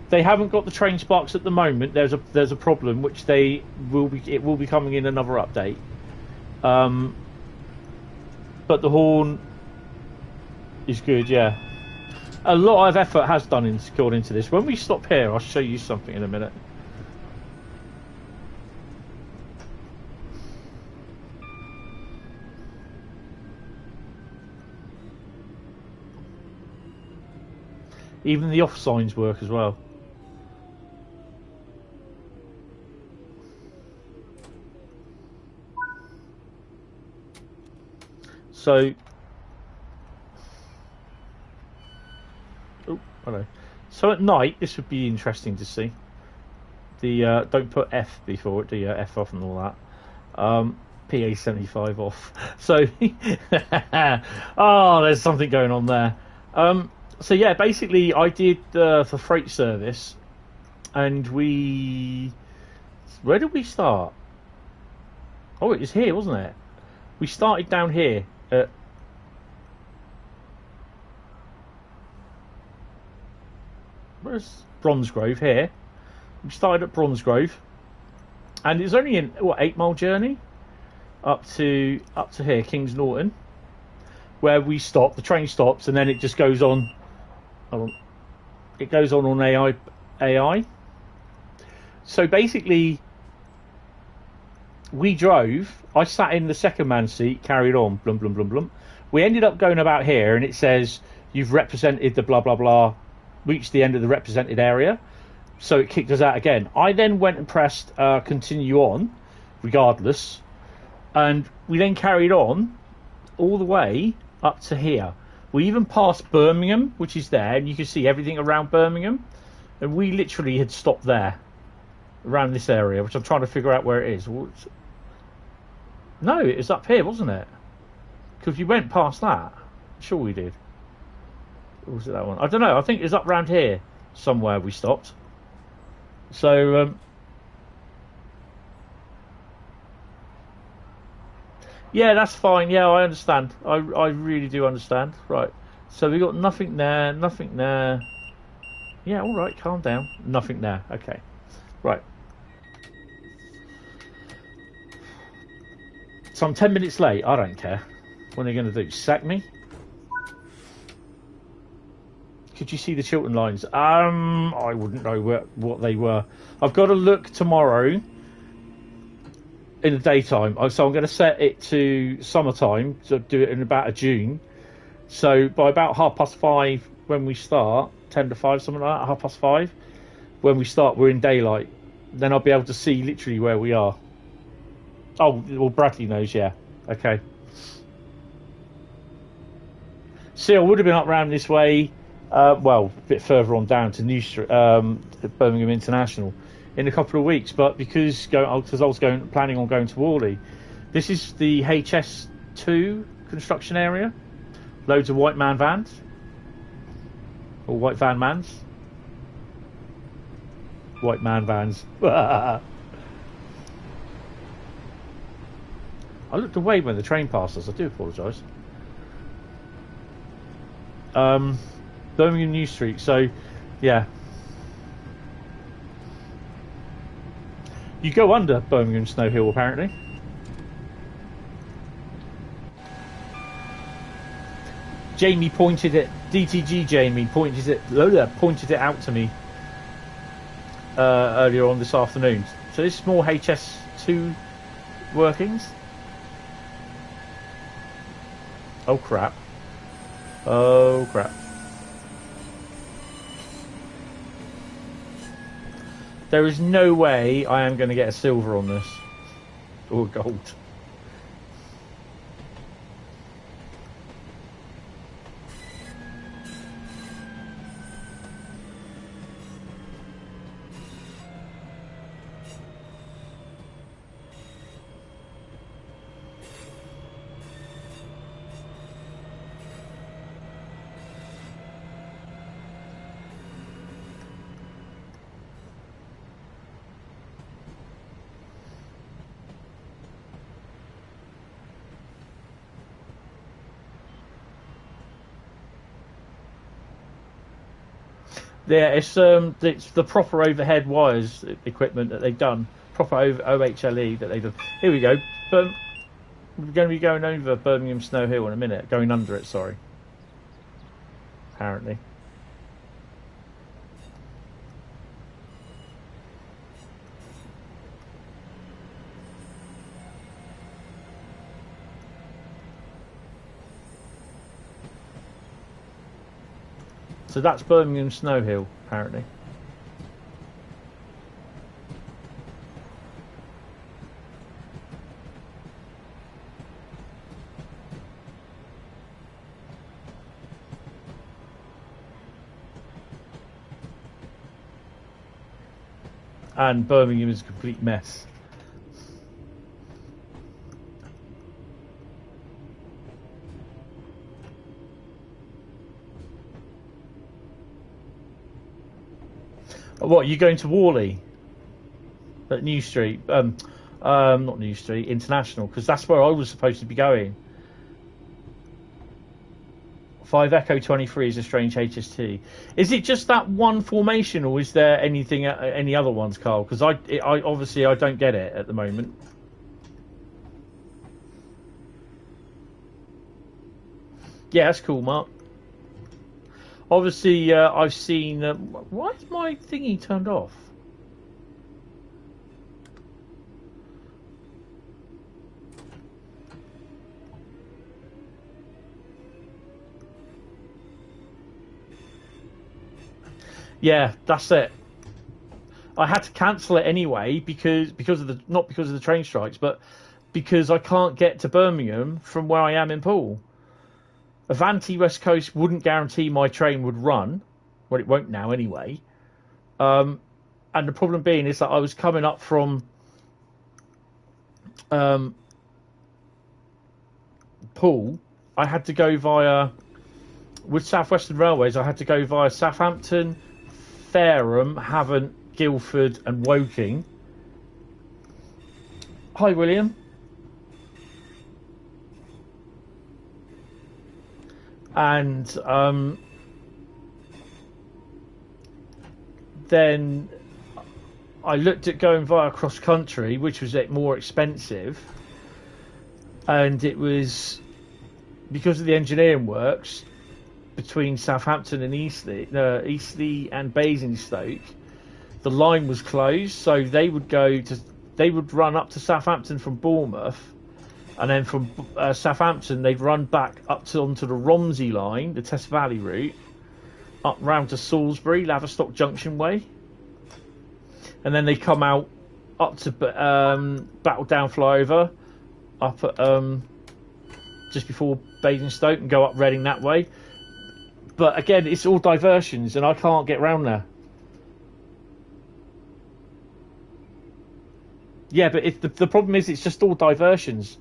They haven't got the train sparks at the moment. There's a problem, which it will be coming in another update. But the horn is good, yeah. A lot of effort has gone into this. When we stop here, I'll show you something in a minute. Even the off signs work as well. So, oh, hello. So at night, this would be interesting to see. The don't put F before it, do you? F off and all that. PA75 off. So, oh, there's something going on there. So yeah, basically, I did for freight service. and where did we start? Oh, it was here, wasn't it? We started down here at where's Bromsgrove here? We started at Bromsgrove, and it's only an 8-mile journey up to here, Kings Norton, where we stop. The train stops, and then it just goes on. It goes on AI. So basically, we drove. I sat in the second man seat, carried on, blum blum blum blum. We ended up going about here, and it says you've represented the blah blah blah, reached the end of the represented area. So it kicked us out again. I then went and pressed continue on, regardless, and we then carried on all the way up to here. We even passed Birmingham, which is there, and you can see everything around Birmingham. And we literally had stopped there, around this area, which I'm trying to figure out where it is. No, it was up here, wasn't it? Because we went past that. Sure we did. Or was it that one? I don't know. I think it was up around here somewhere we stopped. So, yeah, that's fine. Yeah, I understand. I really do understand. Right. So we got nothing there, nothing there. Yeah, all right, calm down. Nothing there. Okay. Right. So I'm 10 minutes late. I don't care. What are you going to do? Sack me? Could you see the Chiltern lines? I wouldn't know what they were. I've got to look tomorrow in the daytime. So I'm going to set it to summertime, so do it in about June. So by about 5:30 when we start, 10 to 5, something like that, 5:30 when we start, we're in daylight. Then I'll be able to see literally where we are. Oh, well, Bradley knows, yeah. Okay. See, I would have been up round this way, well, a bit further on down to New Street, Birmingham International, in a couple of weeks, but because I was planning on going to Worley. This is the HS2 construction area. Loads of white man vans, or white van mans. White man vans. I looked away when the train passed us. I do apologise. Birmingham New Street. So, yeah. You go under Birmingham Snow Hill, apparently. Jamie pointed it. DTG Jamie pointed it out to me earlier on this afternoon. So this is more HS2 workings. Oh crap! Oh crap! There is no way I am going to get a silver on this, or gold. Yeah, it's the proper overhead wires equipment that they've done, proper OHLE that they've done. Here we go. We're going to be going over Birmingham Snow Hill in a minute, going under it. Sorry. Apparently. So that's Birmingham Snow Hill, apparently. And Birmingham is a complete mess. What, you going to Worley? At New Street? Not New Street, International, because that's where I was supposed to be going. 5 Echo 23 is a strange HST. Is it just that one formation, or is there anything, any other ones, Carl? Because I obviously I don't get it at the moment. Yeah, that's cool, Mark. Obviously, I've seen. Why is my thingy turned off? Yeah, that's it. I had to cancel it anyway because of the, not because of the train strikes, but because I can't get to Birmingham from where I am in Poole. Avanti West Coast wouldn't guarantee my train would run. Well, it won't now anyway. And the problem being is that I was coming up from Poole. I had to go via, with South Western Railways, I had to go via Southampton, Fareham, Havant, Guildford and Woking. Hi, William. And then I looked at going via cross country, which was more expensive, and it was because of the engineering works between Southampton and Eastleigh and Basingstoke. The line was closed, so they would run up to Southampton from Bournemouth. And then from Southampton, they'd run back onto the Romsey line, the Test Valley route, up round to Salisbury, Laverstock Junction way. And then they come out up to Battledown flyover, up at, just before Basingstoke, and go up Reading that way. But again, it's all diversions, and I can't get round there. Yeah, but the problem is it's just all diversions.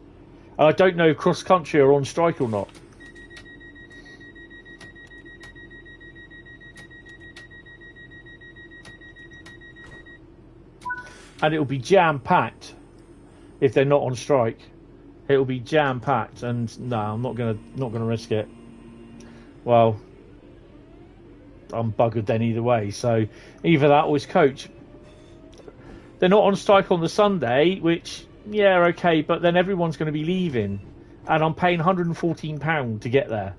I don't know if cross country are on strike or not. And it'll be jam packed if they're not on strike. It'll be jam packed, and no, I'm not gonna risk it. Well, I'm buggered then either way. So either that or it's coach. They're not on strike on the Sunday, which, yeah, okay, but then everyone's going to be leaving, and I'm paying £114 to get there,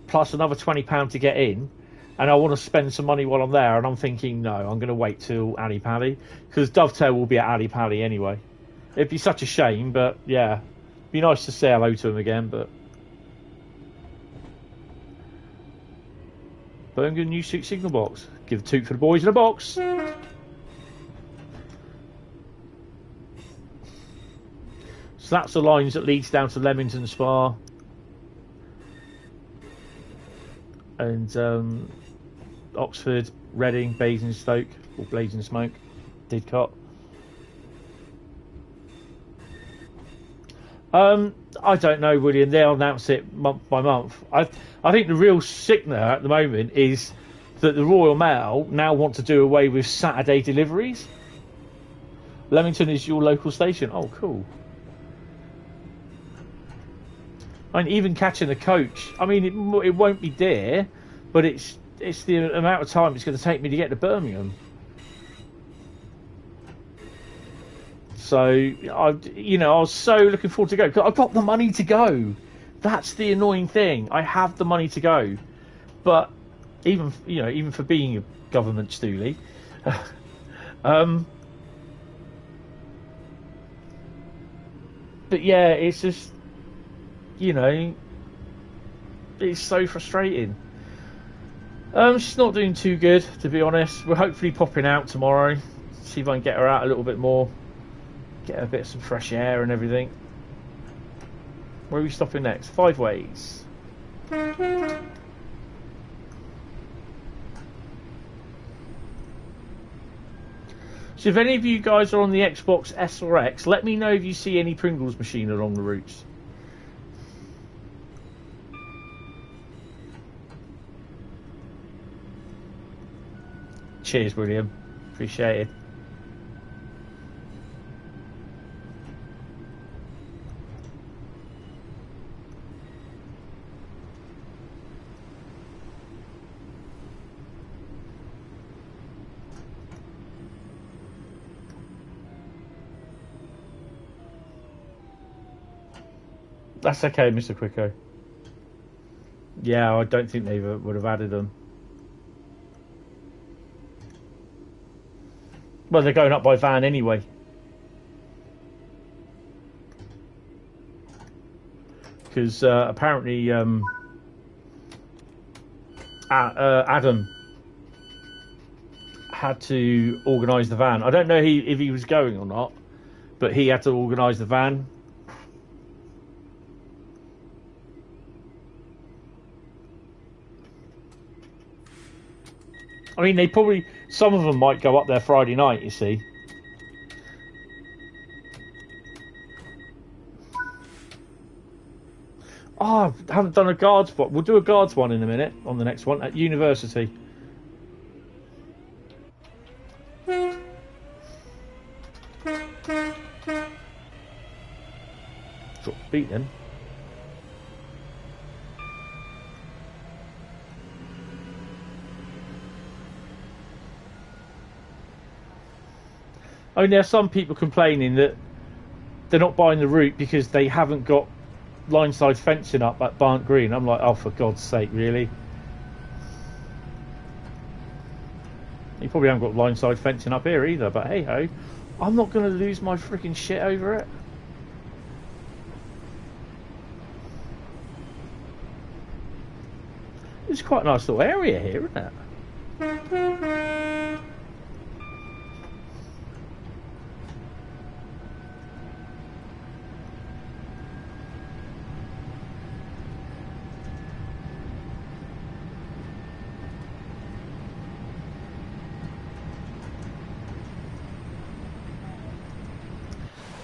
plus another £20 to get in, and I want to spend some money while I'm there, and I'm thinking, no, I'm going to wait till Ali Pally, because Dovetail will be at Ali Pally anyway. It'd be such a shame, but yeah, it'd be nice to say hello to him again, but... Birmingham New Street Signal Box. Give a toot for the boys in the box. So that's the lines that leads down to Leamington Spa and Oxford, Reading, Basingstoke, or Basingstoke, Didcot. I don't know, William. They'll announce it month by month. I think the real sickener at the moment is that the Royal Mail now want to do away with Saturday deliveries. Leamington is your local station. Oh, cool. I mean, even catching a coach, I mean, it won't be dear, but it's the amount of time it's going to take me to get to Birmingham. So, I was so looking forward to go. I've got the money to go. That's the annoying thing. I have the money to go, but even for being a government stoolie, but yeah, it's just. It's so frustrating. She's not doing too good, to be honest. We're hopefully popping out tomorrow, see if I can get her out a little bit more, get her a bit of some fresh air and everything. Where are we stopping next? Five Ways. So if any of you guys are on the Xbox S or X, let me know if you see any Pringles machine along the routes. Cheers, William. Appreciate it. That's okay, Mr. Quicko. Yeah, I don't think they would have added them. Well, they're going up by van anyway. Because apparently Adam had to organise the van. I don't know if he was going or not, but he had to organise the van. I mean, they probably, some of them might go up there Friday night, you see. Oh, I haven't done a guards one. We'll do a guards one in a minute on the next one at university. Drop the beat then. I mean, there are some people complaining that they're not buying the route because they haven't got line-side fencing up at Barnt Green. I'm like, oh, for God's sake, really? You probably haven't got line-side fencing up here either, but hey-ho, I'm not going to lose my freaking shit over it. It's quite a nice little area here, isn't it?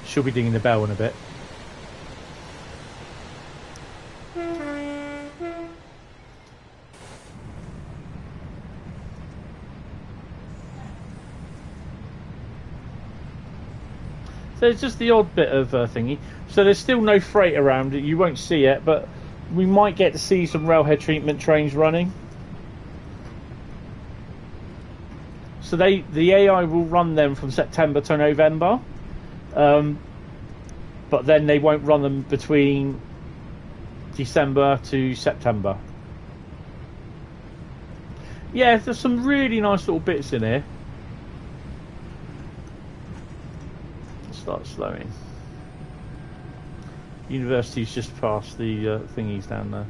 She'll be dinging the bell in a bit. So it's just the odd bit of thingy. So there's still no freight around it. You won't see it, but we might get to see some railhead treatment trains running. So the AI will run them from September to November. But then they won't run them between December to September. Yeah, there's some really nice little bits in here. Start slowing. University's just past the thingies down there.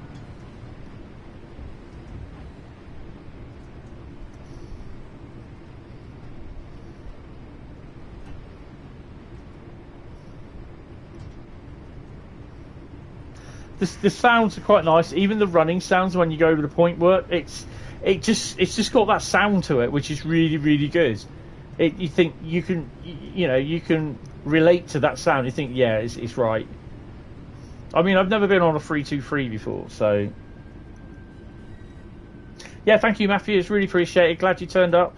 The sounds are quite nice. Even the running sounds when you go over the point work, it's just got that sound to it, which is really, really good. You think you can relate to that sound. You think, yeah, it's right. I mean, I've never been on a 323 before, so yeah. Thank you, Matthew. It's really appreciated. Glad you turned up.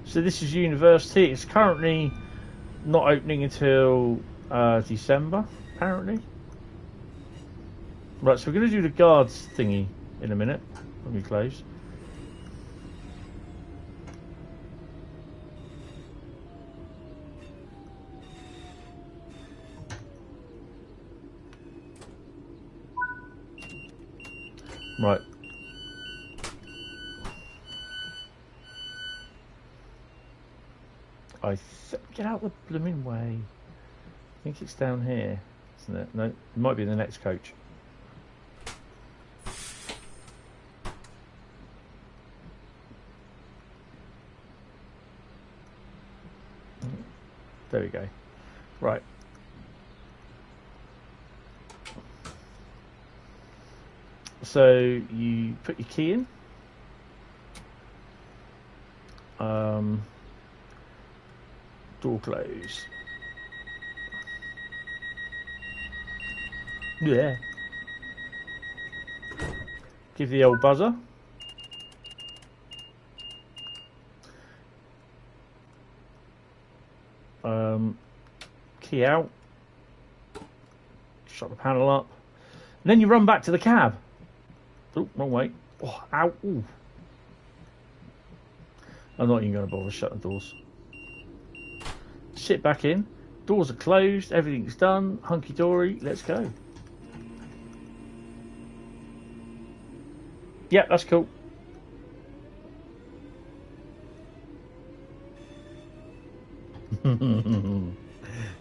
So this is university. It's currently not opening until December, apparently. Right, so we're going to do the guards thingy in a minute when we close. Right. Get out the blooming way. I think it's down here, isn't it? No, it might be in the next coach. There we go. Right. So you put your key in. Door close. Yeah. Give the old buzzer. Key out. Shut the panel up. And then you run back to the cab. Oh, wrong way. Oh, ow. Ooh. I'm not even going to bother shutting the doors. Sit back in. Doors are closed. Everything's done. Hunky-dory. Let's go. Yeah, that's cool.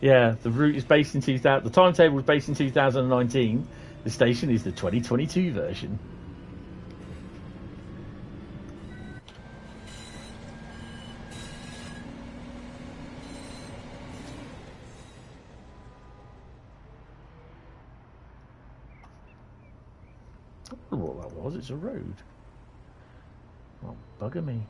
Yeah, the route is based in 2000. The timetable is based in 2019. The station is the 2022 version. I don't know what that was. It's a road. Oh, bugger me.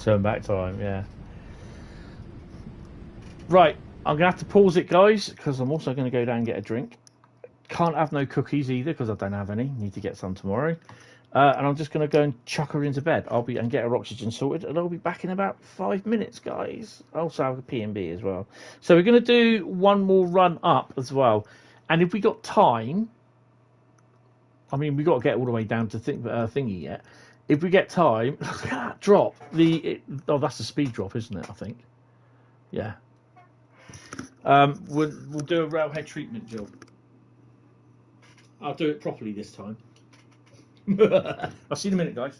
Turn back time, yeah. Right, I'm going to have to pause it, guys, because I'm also going to go down and get a drink. Can't have no cookies either, because I don't have any. Need to get some tomorrow. And I'm just going to go and chuck her into bed. And get her oxygen sorted, and I'll be back in about 5 minutes, guys. I also have a P&B as well. So we're going to do one more run up as well. And if we got time, I mean, we got to get all the way down to thingy yet. If we get time, look at that drop. That's the speed drop, isn't it? I think. Yeah. We'll do a railhead treatment job. I'll do it properly this time. I'll see you in a minute, guys.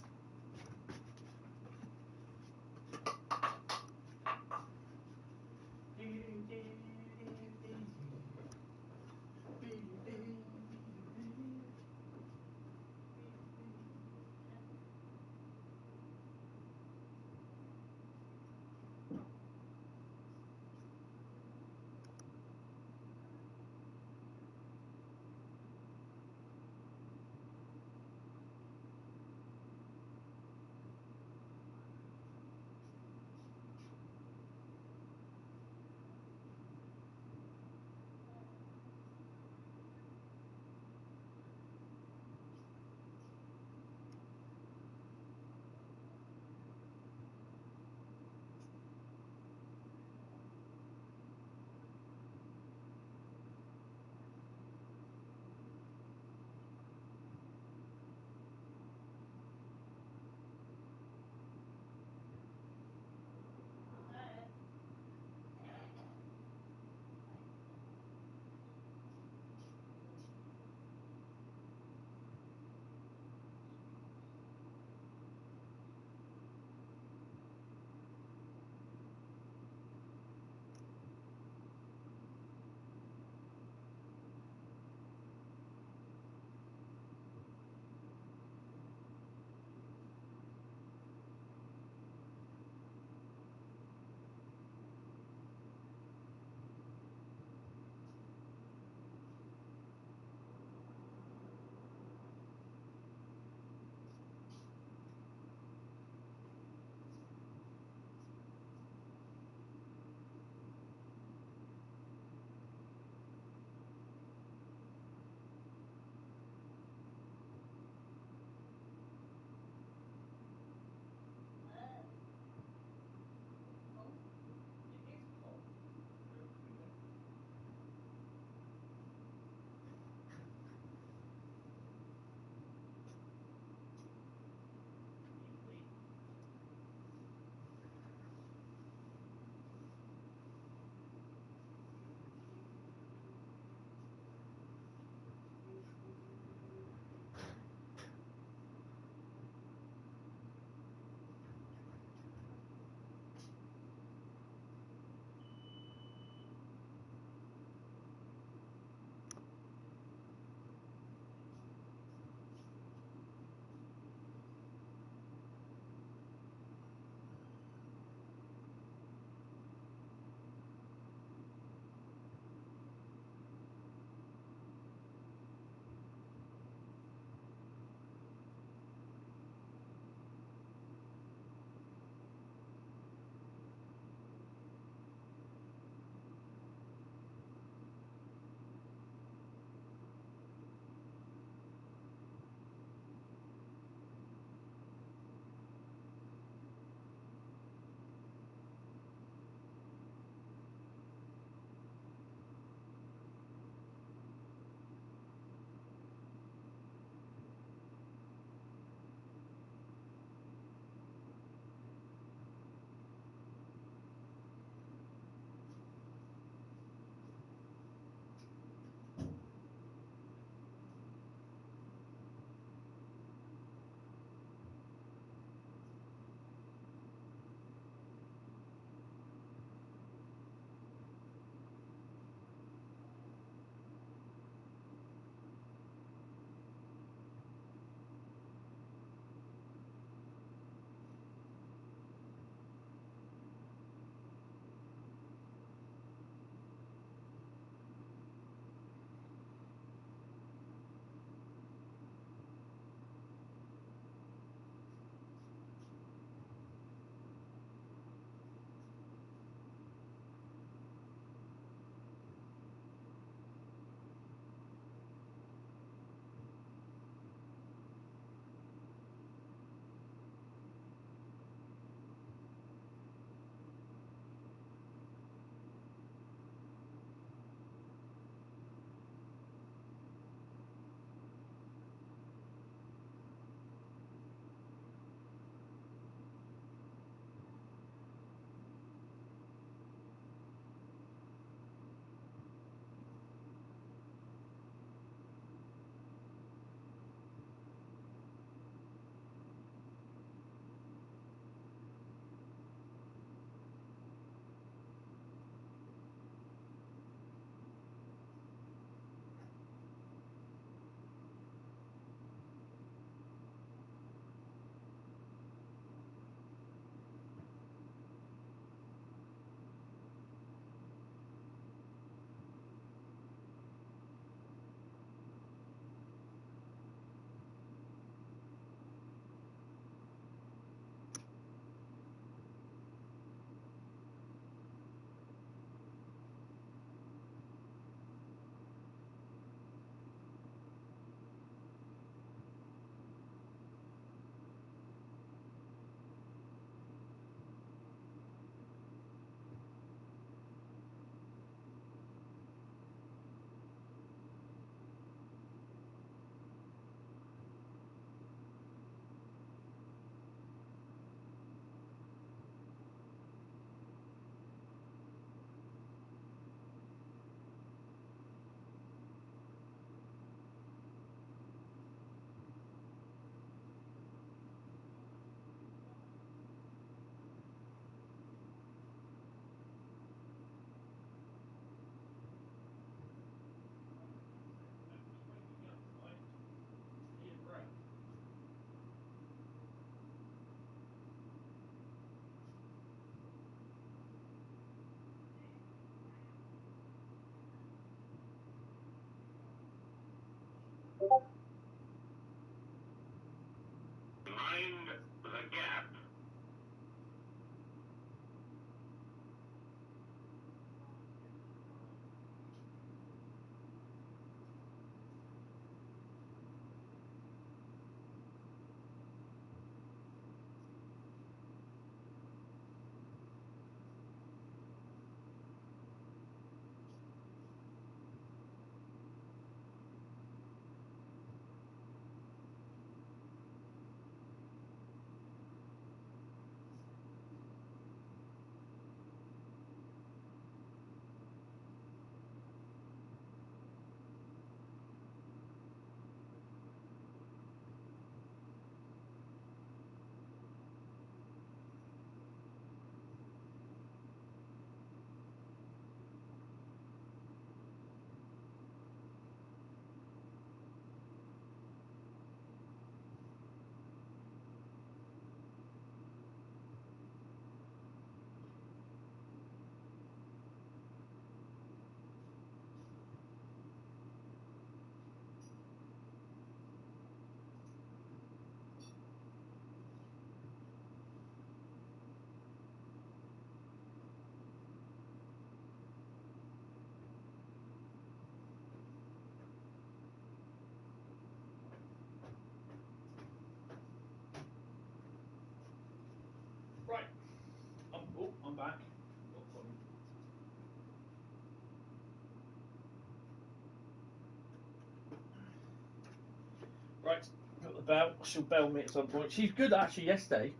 bell. She'll bell me at some point. She's good actually yesterday.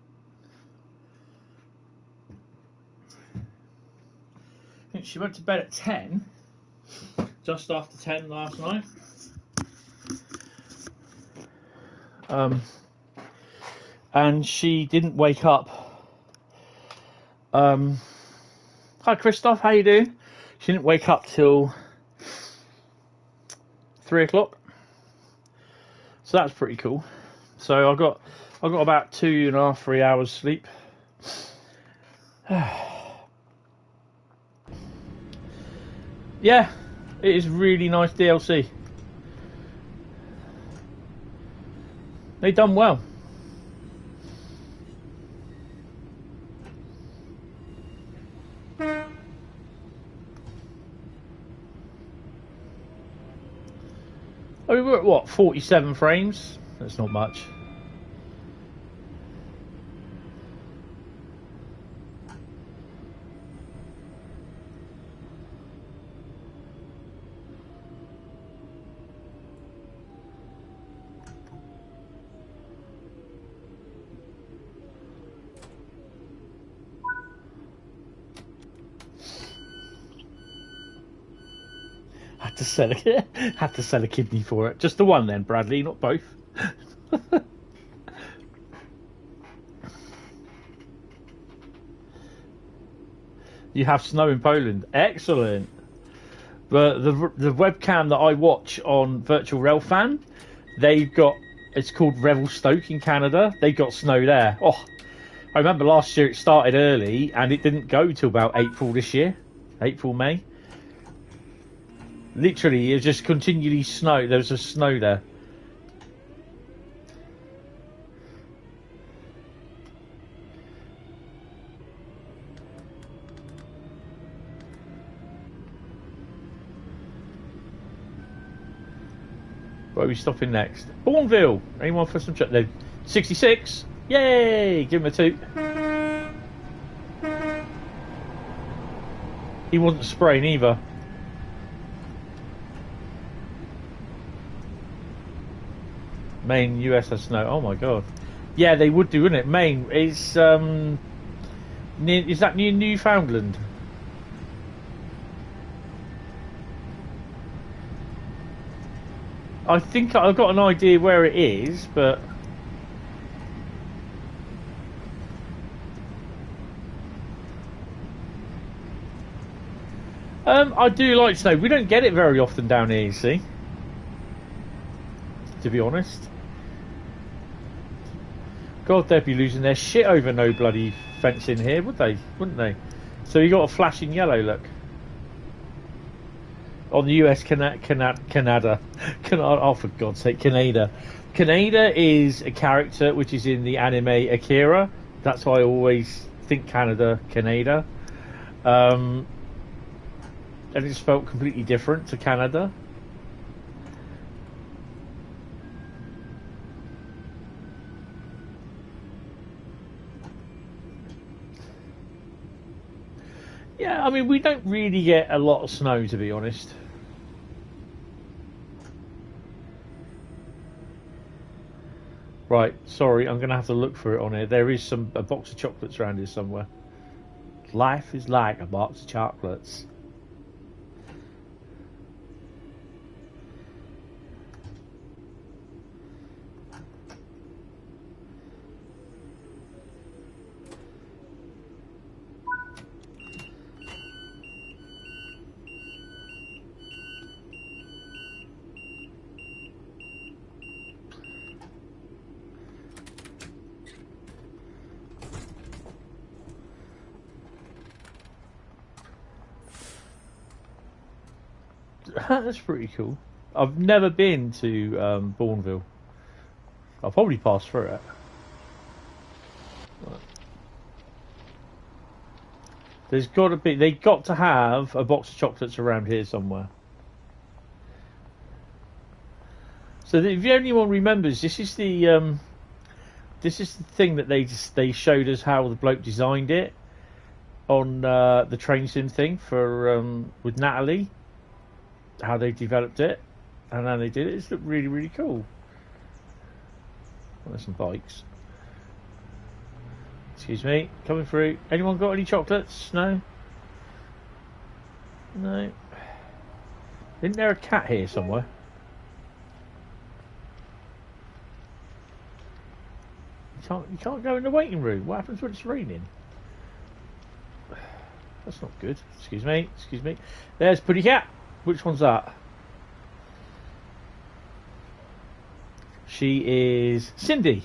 I think she went to bed at 10, just after 10 last night. And she didn't wake up. Hi Christoph, how you doing? She didn't wake up till 3 o'clock. So that's pretty cool. So I got about 2.5, 3 hours sleep. Yeah, it is really nice DLC. They done well. I mean, we're at what, 47 frames? That's not much. Had to sell a kidney for it. Just the one then, Bradley, not both. You have snow in Poland. Excellent. But the webcam that I watch on Virtual Railfan, they've got, it's called Revelstoke in Canada. They got snow there. Oh, I remember last year it started early and it didn't go till about April this year. April, May. Literally, it just continually snow. There was a snow there. Where are we stopping next? Bourneville. Anyone for some chat? There. 66. Yay! Give him a toot. He wasn't spraying either. Maine, US has snow. Oh my god. Yeah, they would do, wouldn't it? Maine is near, is that near Newfoundland? I think I've got an idea where it is, but I do like snow. We don't get it very often down here, you see. To be honest. God, they'd be losing their shit over no bloody fence in here, would they? Wouldn't they? So you got a flashing yellow, look. On the US Canada. Oh, for God's sake, Canada. Canada is a character which is in the anime Akira. That's why I always think Canada. And it's spelled completely different to Canada. Yeah, I mean, we don't really get a lot of snow, to be honest. Right, sorry, I'm going to have to look for it on here. There is a box of chocolates around here somewhere. Life is like a box of chocolates. That's pretty cool. I've never been to Bourneville. I'll probably pass through it. There's got to be. They got to have a box of chocolates around here somewhere. So if anyone remembers, this is the thing that they showed us how the bloke designed it on the train sim thing for with Natalie. How they developed it and how they did it. It's looked really, really cool. there's some bikes. Excuse me, coming through. Anyone got any chocolates? No? No. Isn't there a cat here somewhere? You can't go in the waiting room. What happens when it's raining? That's not good. Excuse me, excuse me. There's Putty Cat. Which one's that? She is Cindy.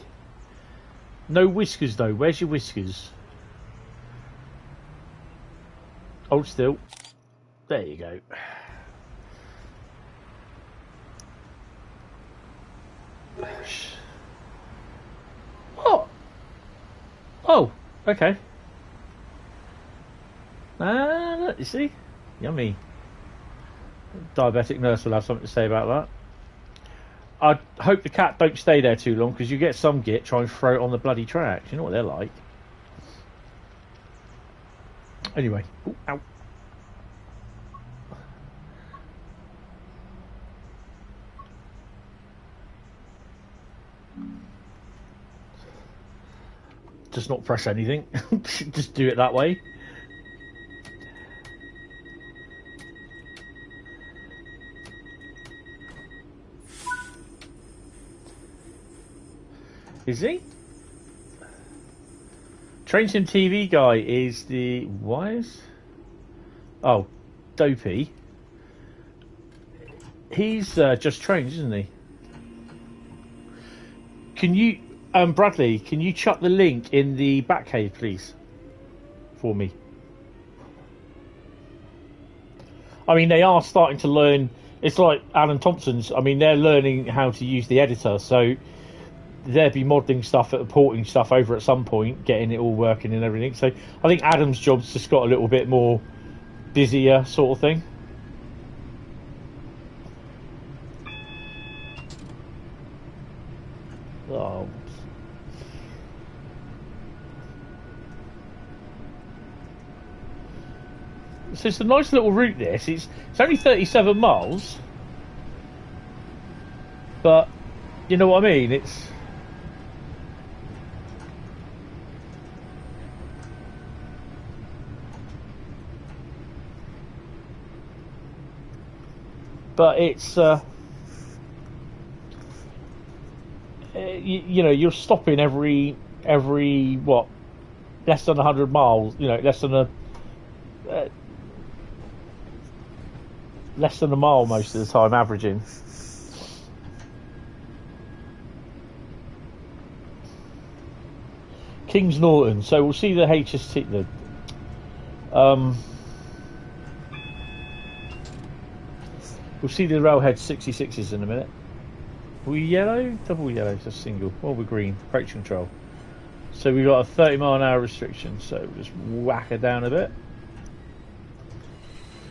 No whiskers though. Where's your whiskers? Hold still. There you go. What? Oh, okay. Look, you see? Yummy. Diabetic nurse will have something to say about that. I hope the cat don't stay there too long, because you get some git try and throw it on the bloody tracks. You know what they're like. Anyway. Ooh, ow. Just not press anything. Just do it that way. Is he? Train Sim TV guy is the wires? Oh, Dopey. He's just trains, isn't he? Can you, Bradley? Can you chuck the link in the Batcave, please, for me? I mean, they are starting to learn. It's like Alan Thompson's. I mean, they're learning how to use the editor, so they'll be modding stuff and porting stuff over at some point, getting it all working and everything. So I think Adam's job's just got a little bit more busier, sort of thing. Oh. So it's a nice little route. This it's only 37 miles, but you know what I mean. It's you know, you're stopping every what, less than 100 miles. You know, less than a mile most of the time, averaging. Kings Norton. So we'll see the HST. We'll see the Railhead 66s in a minute. We yellow, double yellow, just single. Or we're green, approach control. So we've got a 30-mile-an-hour restriction, so we'll just whack her down a bit.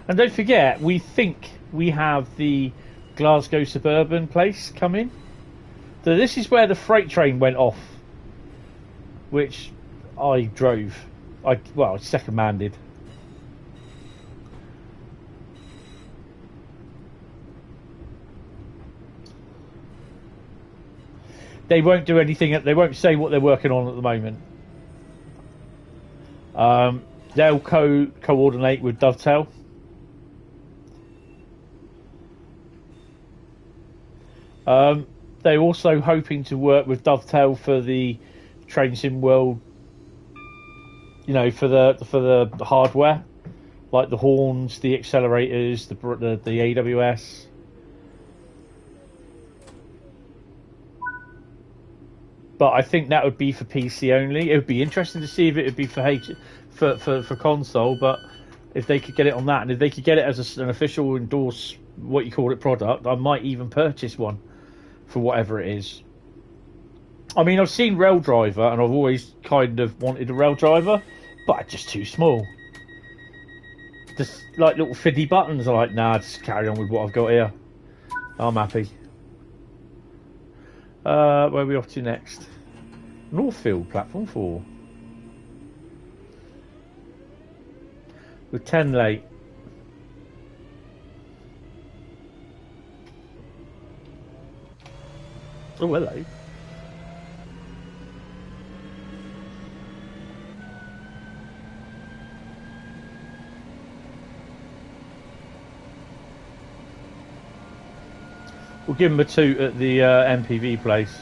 And don't forget, we think we have the Glasgow Suburban place coming. So this is where the freight train went off, which I drove. I second-handed. They won't do anything. They won't say what they're working on at the moment. They'll coordinate with Dovetail. They're also hoping to work with Dovetail for the Train Sim World. You know, for the hardware, like the horns, the accelerators, the AWS. But I think that would be for PC only. It would be interesting to see if it would be for console. But if they could get it on that, and if they could get it as an official endorsed, what you call it, product, I might even purchase one for whatever it is. I mean, I've seen Rail Driver, and I've always kind of wanted a Rail Driver, but it's just too small. Just like little fiddly buttons. I'm like, nah, just carry on with what I've got here. I'm happy. Where are we off to next? Northfield, platform 4. We're 10 late. Oh, hello. We'll give him a toot at the MPV place.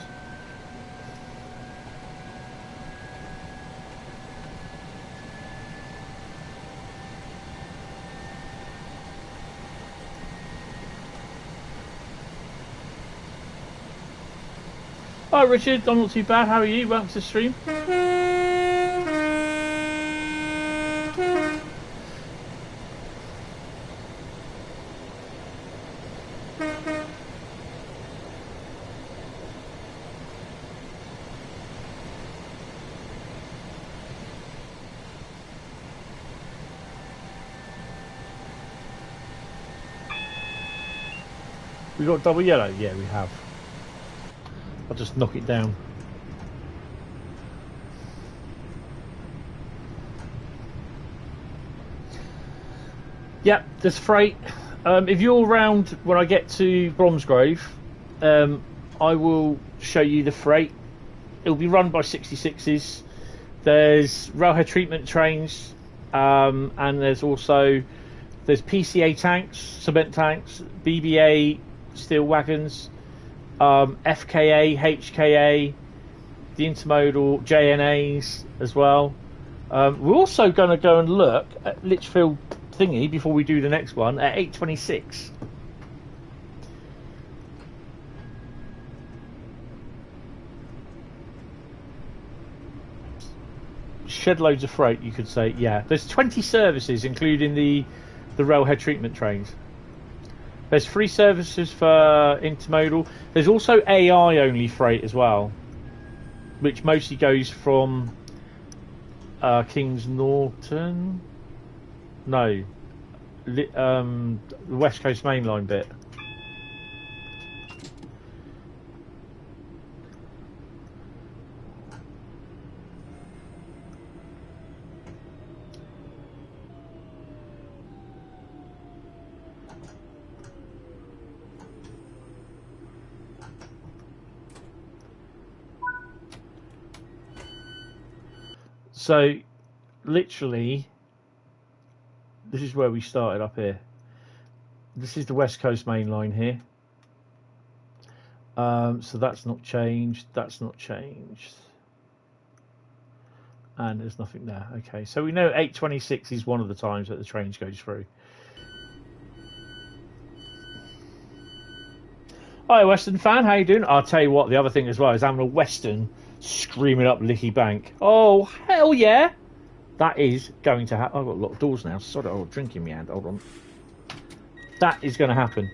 Hi Richard, I'm not too bad. How are you? Welcome to the stream. We got double yellow? Yeah, we have. I'll just knock it down. Yep, there's freight. If you're around when I get to Bromsgrove, I will show you the freight. It'll be run by 66s. There's railhead treatment trains, and there's PCA tanks, cement tanks, BBA steel wagons, FKA, HKA, the intermodal JNAs as well. We're also going to go and look at Lichfield thingy before we do the next one at 826. Shed loads of freight, you could say. Yeah, there's 20 services including the railhead treatment trains. There's 3 services for intermodal. There's also AI only freight as well, which mostly goes from Kings Norton. No, the West Coast Main Line bit. So, literally, this is where we started up here. This is the West Coast Main Line here. So that's not changed. That's not changed. And there's nothing there. Okay, so we know 826 is one of the times that the trains goes through. Hi, Western fan. How you doing? I'll tell you what. The other thing as well is having a Western screaming up Licky Bank. Oh, hell yeah. That is going to happen. I've got a lot of doors now. Sorry, I'll drink in my hand. Hold on. That is going to happen.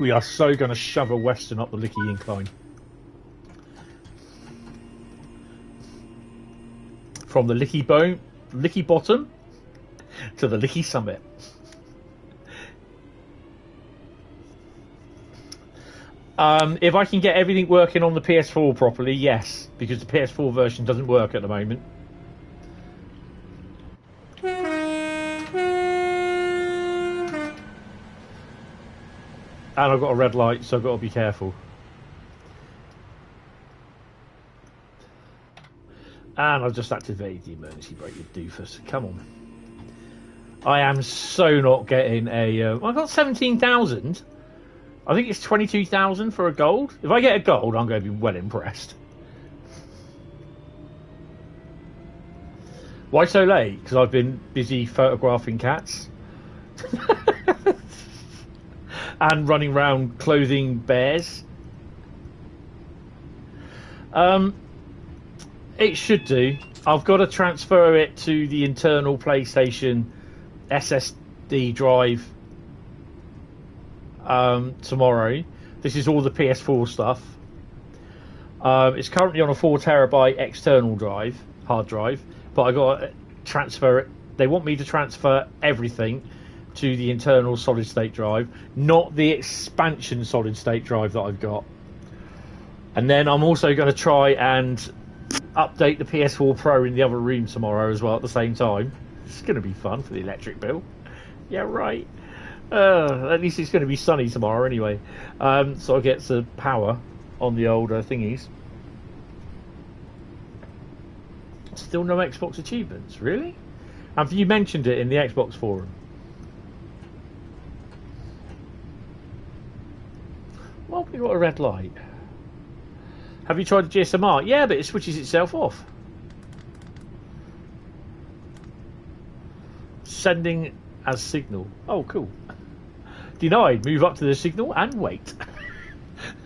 We are so going to shove a Western up the Licky incline. From the Licky bottom to the Licky summit. If I can get everything working on the PS4 properly, yes, because the PS4 version doesn't work at the moment. And I've got a red light, so I've got to be careful. And I've just activated the emergency brake, you doofus. Come on. I am so not getting a... I got 17,000. I think it's 22,000 for a gold. If I get a gold, I'm going to be well impressed. Why so late? Because I've been busy photographing cats. And running around clothing bears. It should do. I've got to transfer it to the internal PlayStation SSD drive tomorrow. This is all the PS4 stuff. It's currently on a 4TB external drive, hard drive, but I got to transfer it. They want me to transfer everything to the internal solid state drive, not the expansion solid state drive that I've got. And then I'm also going to try and update the PS4 Pro in the other room tomorrow as well at the same time. It's going to be fun for the electric bill. Yeah, right. At least it's going to be sunny tomorrow anyway. So I get some power on the old thingies. Still no Xbox achievements, really? Have you mentioned it in the Xbox forum? You got a red light. Have you tried the GSMR? Yeah, but it switches itself off. Sending as signal. Oh, cool. Denied. Move up to the signal and wait.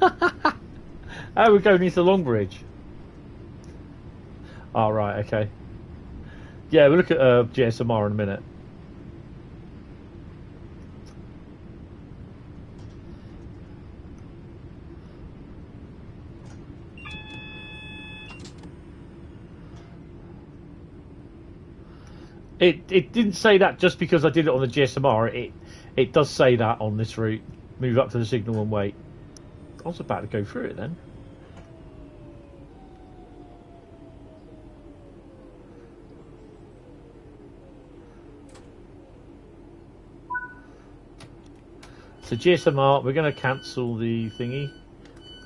Oh, we're going into Long Bridge. Oh, right, okay. Yeah, we'll look at GSMR in a minute. It didn't say that just because I did it on the GSMR. It does say that on this route. Move up to the signal and wait. I was about to go through it then. So GSMR, we're going to cancel the thingy.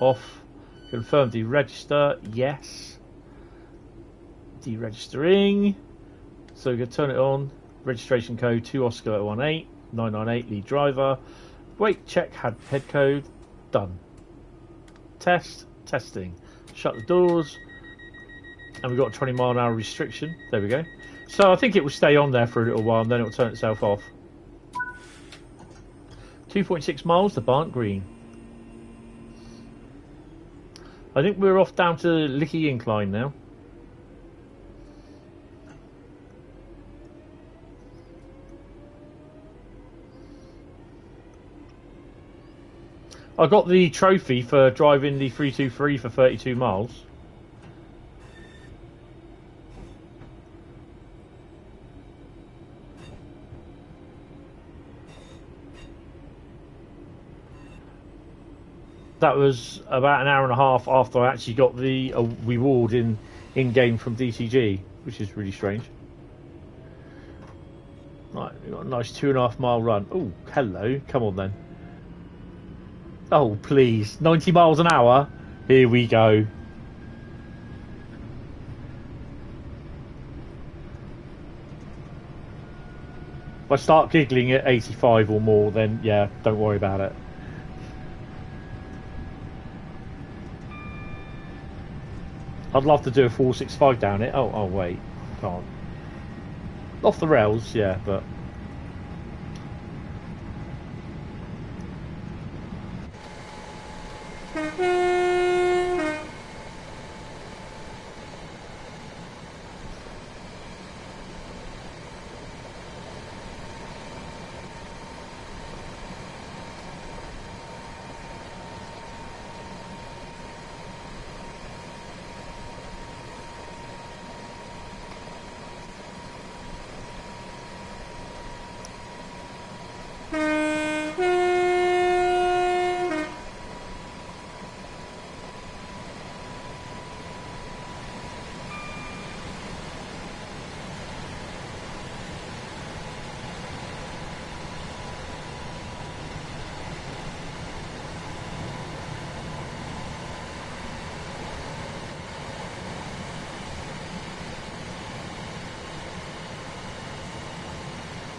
Off. Confirm deregister. Yes. Deregistering. So we're going to turn it on. Registration code 2 Oscar 018 998 lead driver. Wait, check head code. Done. Testing. Shut the doors. And we've got a 20 mile an hour restriction. There we go. So I think it will stay on there for a little while and then it will turn itself off. 2.6 miles to Barnt Green. I think we're off down to Licky incline now. I got the trophy for driving the 323 for 32 miles. That was about an hour and a half after I actually got the reward in game from DCG, which is really strange. Right, we've got a nice 2.5 mile run. Oh, hello. Come on then. Oh, please. 90 miles an hour. Here we go. If I start giggling at 85 or more, then yeah, don't worry about it. I'd love to do a 465 down it. Oh wait. Can't. Off the rails, yeah, but...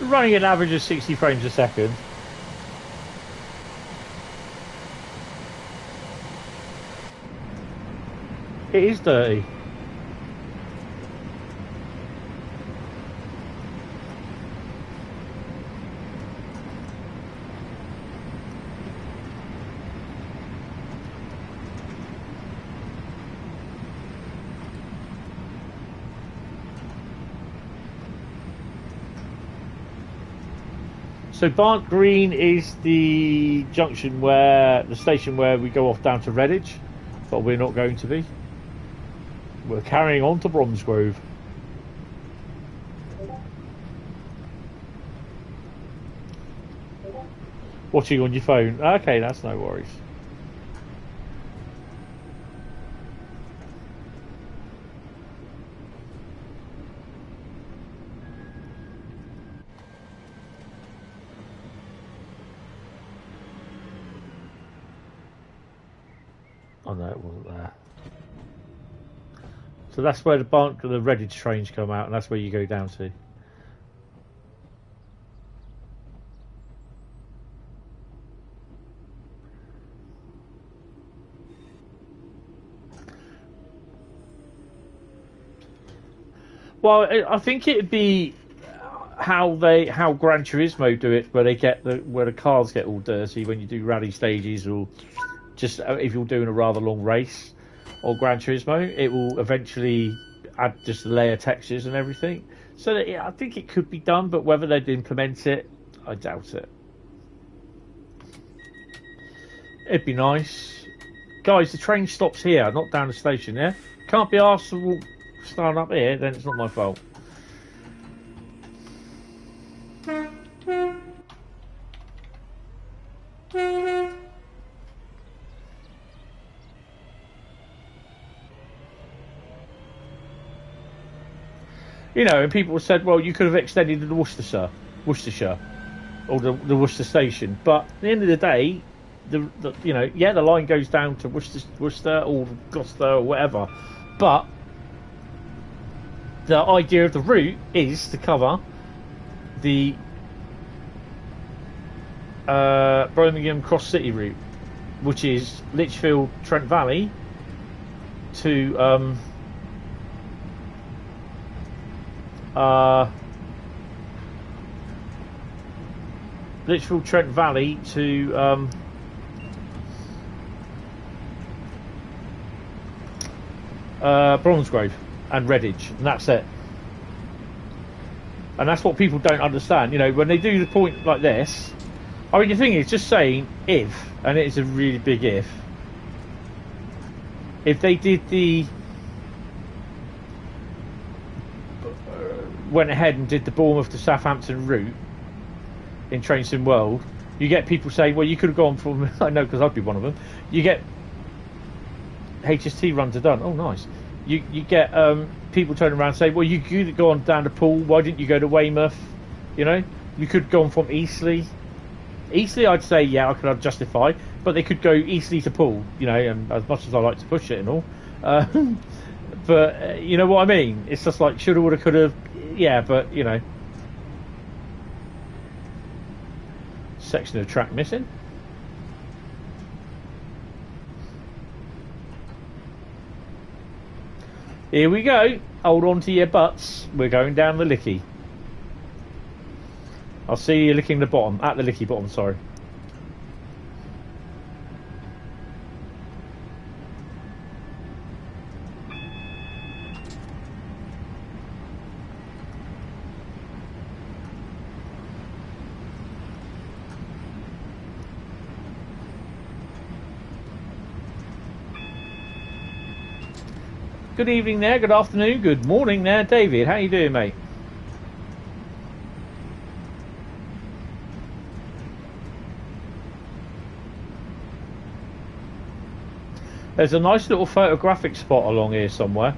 running an average of 60 frames a second. It is dirty. So Barnt Green is the junction where, the station where we go off down to Redditch, but we're not going to be. We're carrying on to Bromsgrove. Watching on your phone. Okay, that's no worries. Oh no, it wasn't there. So that's where the Redditch trains come out, and that's where you go down to. Well, I think it'd be how Gran Turismo do it, where the cars get all dirty when you do rally stages, or just if you're doing a rather long race. Or Gran Turismo, it will eventually add just layer textures and everything. So that, I think it could be done, but whether they'd implement it, I doubt it. It'd be nice. Guys, the train stops here, not down the station, yeah? Can't be asked to start up here, then it's not my fault. You know, and people said, well, you could have extended to Worcestershire, or the Worcester station. But at the end of the day, the line goes down to Worcester or Gloucester or whatever. But the idea of the route is to cover the Birmingham Cross City route, which is Lichfield, Trent Valley to Lichfield, Trent Valley to Bromsgrove and Redditch, and that's it. And that's what people don't understand. You know, when they do the point like this, I mean, the thing is, just saying if, and it is a really big if they did went ahead and did the Bournemouth to Southampton route in Train Sim World, you get people saying, well, you could have gone from, I know because I'd be one of them, you get HST runs are done, oh nice, you get people turning around and say, well, you could have gone down to Poole, why didn't you go to Weymouth? You know, you could have gone from Eastleigh, I'd say, yeah, I could have justified, but they could go Eastleigh to Poole, you know, and as much as I like to push it and all, but you know what I mean, it's just like shoulda, woulda, coulda. Yeah, but, you know, section of track missing. Here we go. Hold on to your butts. We're going down the Licky. I'll see you licking the bottom. At the Licky bottom, sorry. Good evening there, good afternoon, good morning there, David. How you doing, mate? There's a nice little photographic spot along here somewhere.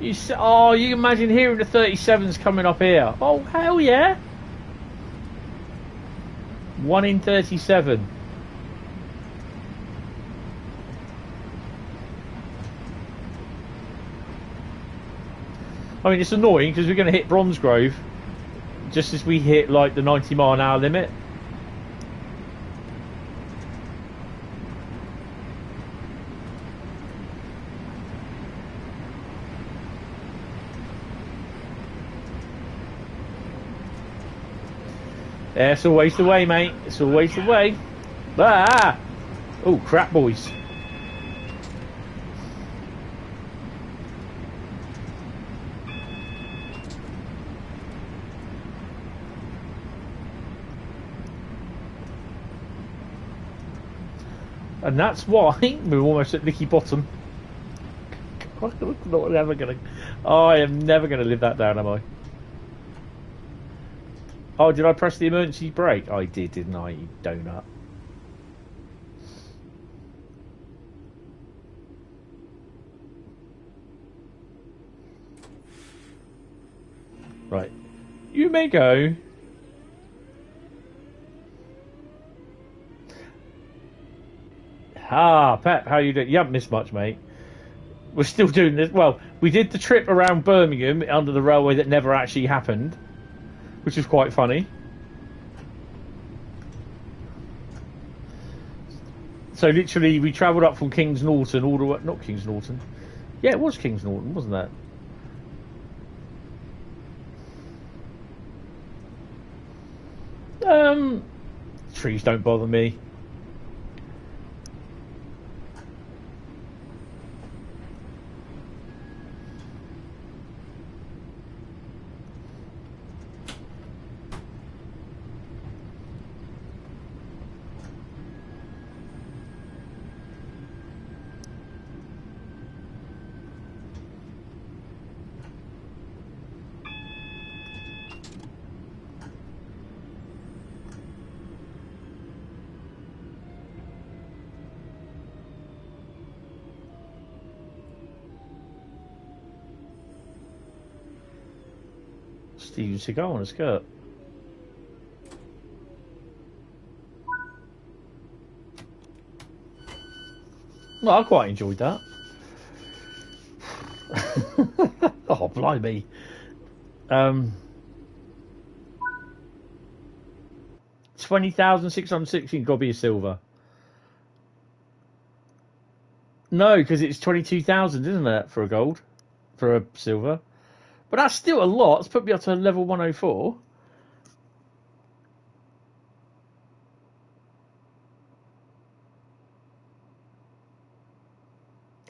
You imagine hearing the 37s coming up here. Oh, hell yeah. 1 in 37. I mean, it's annoying because we're going to hit Bromsgrove just as we hit like the 90-mile-an-hour limit. Yeah, it's always the way, mate. It's always the way. Ah! Oh, crap, boys. And that's why we're almost at Licky Bottom. I am never gonna live that down, am I? Oh, did I press the emergency brake? I did, didn't I, you donut? Right. You may go. Ah, Pep, how you doing? You haven't missed much, mate. We're still doing this. Well, we did the trip around Birmingham under the railway that never actually happened, which was quite funny. So literally, we travelled up from Kings Norton all the way. Not Kings Norton. Yeah, it was Kings Norton, wasn't that? Trees don't bother me. Steven Seagal on a skirt. Well, I quite enjoyed that. Oh, blimey. 20,616 got to be a silver. No, because it's 22,000, isn't it, for a gold? For a silver. But that's still a lot. It's put me up to level 104.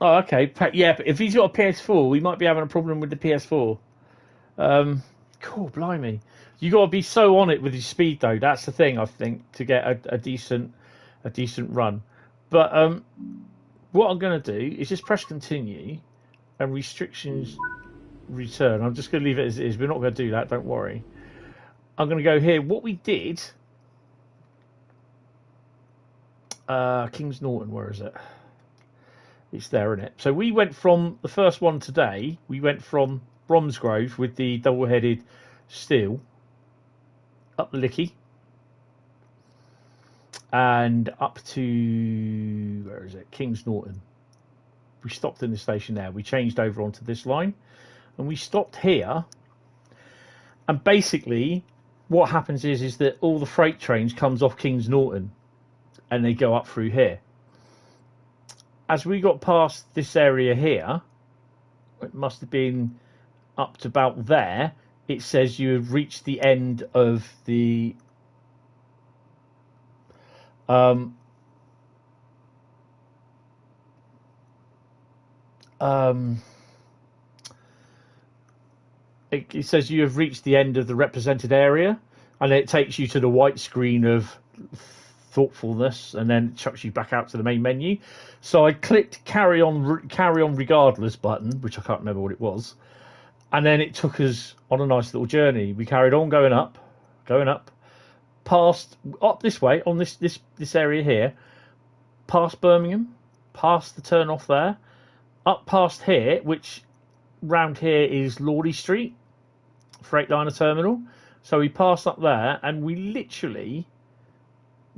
Oh, okay. Yeah, but if he's got a PS4, we might be having a problem with the PS4. Cool, blimey. You got to be so on it with your speed, though. That's the thing, I think, to get a decent run. But what I'm going to do is just press continue and restrictions return. I'm just going to leave it as it is. We're not going to do that, don't worry. I'm going to go here. What we did, Kings Norton, where is it? It's there, isn't it? So we went from the first one today, we went from Bromsgrove with the double-headed steel up the Licky and up to, where is it? Kings Norton. We stopped in the station there. We changed over onto this line. And we stopped here, and basically what happens is that all the freight trains comes off Kings Norton, and they go up through here. As we got past this area here, it must have been up to about there, it says you have reached the end of the it says you have reached the end of the represented area, and it takes you to the white screen of thoughtfulness, and then chucks you back out to the main menu. So I clicked carry on regardless button, which I can't remember what it was, and then it took us on a nice little journey. We carried on going up, past up this way on this area here, past Birmingham, past the turn off there, up past here, which round here is Lawley Street, Freightliner Terminal. So we passed up there, and we literally,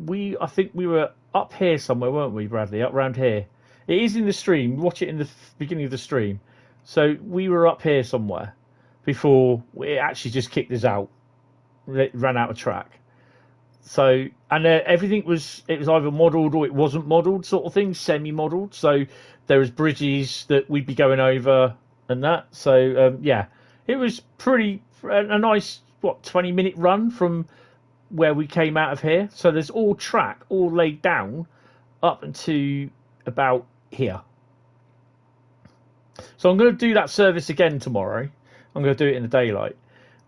I think we were up here somewhere, weren't we, Bradley? Up round here. It is in the stream. Watch it in the beginning of the stream. So we were up here somewhere before it actually just kicked us out. It ran out of track. So, and everything was, it was either modelled or it wasn't modelled, sort of thing, semi-modelled. So there was bridges that we'd be going over and that. So yeah, it was pretty a nice 20-minute run from where we came out of here. So there's all track, all laid down up into about here. So I'm going to do that service again tomorrow. I'm going to do it in the daylight.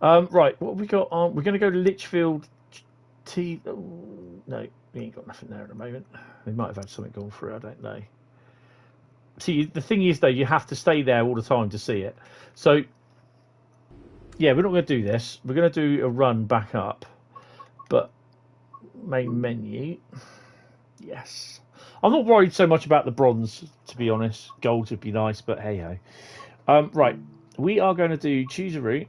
Right, what have we got on? We're going to go to Lichfield. No, we ain't got nothing there at the moment. They might have had something going through, I don't know. See, the thing is, though, you have to stay there all the time to see it. So, yeah, we're not going to do this. We're going to do a run back up. But, main menu. Yes. I'm not worried so much about the bronze, to be honest. Gold would be nice, but hey-ho. Right, we are going to do choose a route.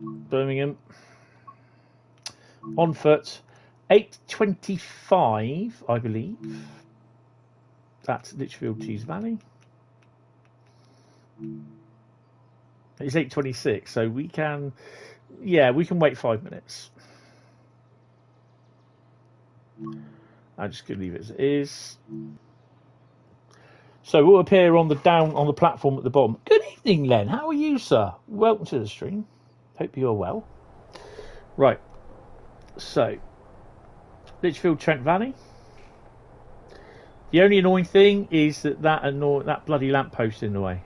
Birmingham. On foot. 8:25, I believe. That's Lichfield Tees Valley. It's 8:26, so we can, yeah, we can wait 5 minutes. I'm just going to leave it as it is. So we'll appear on the platform at the bottom. Good evening, Len. How are you, sir? Welcome to the stream. Hope you're well. Right. So, Lichfield, Trent Valley. The only annoying thing is that bloody lamppost in the way.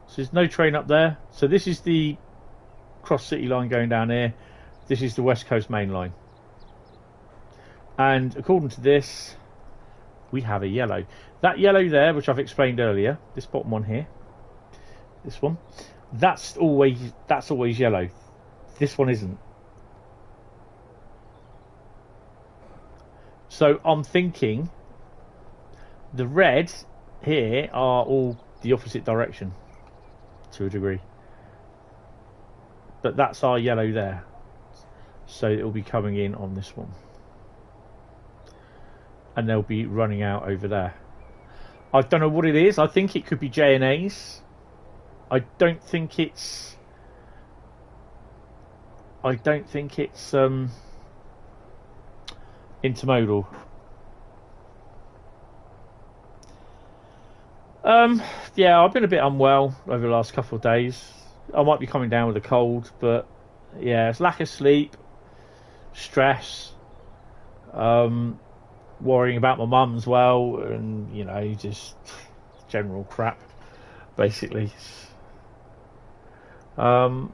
So there's no train up there. So this is the Cross City line going down here. This is the West Coast main line. And according to this, we have a yellow. That yellow there, which I've explained earlier, this bottom one here, this one, that's always yellow. This one isn't. So I'm thinking the red here are all the opposite direction to a degree. But that's our yellow there. So it'll be coming in on this one. And they'll be running out over there. I don't know what it is. I think it could be J&A's. I don't think it's intermodal. Yeah, I've been a bit unwell over the last couple of days. I might be coming down with a cold, but yeah, it's lack of sleep, stress, worrying about my mum as well, and you know, just general crap, basically. Yeah,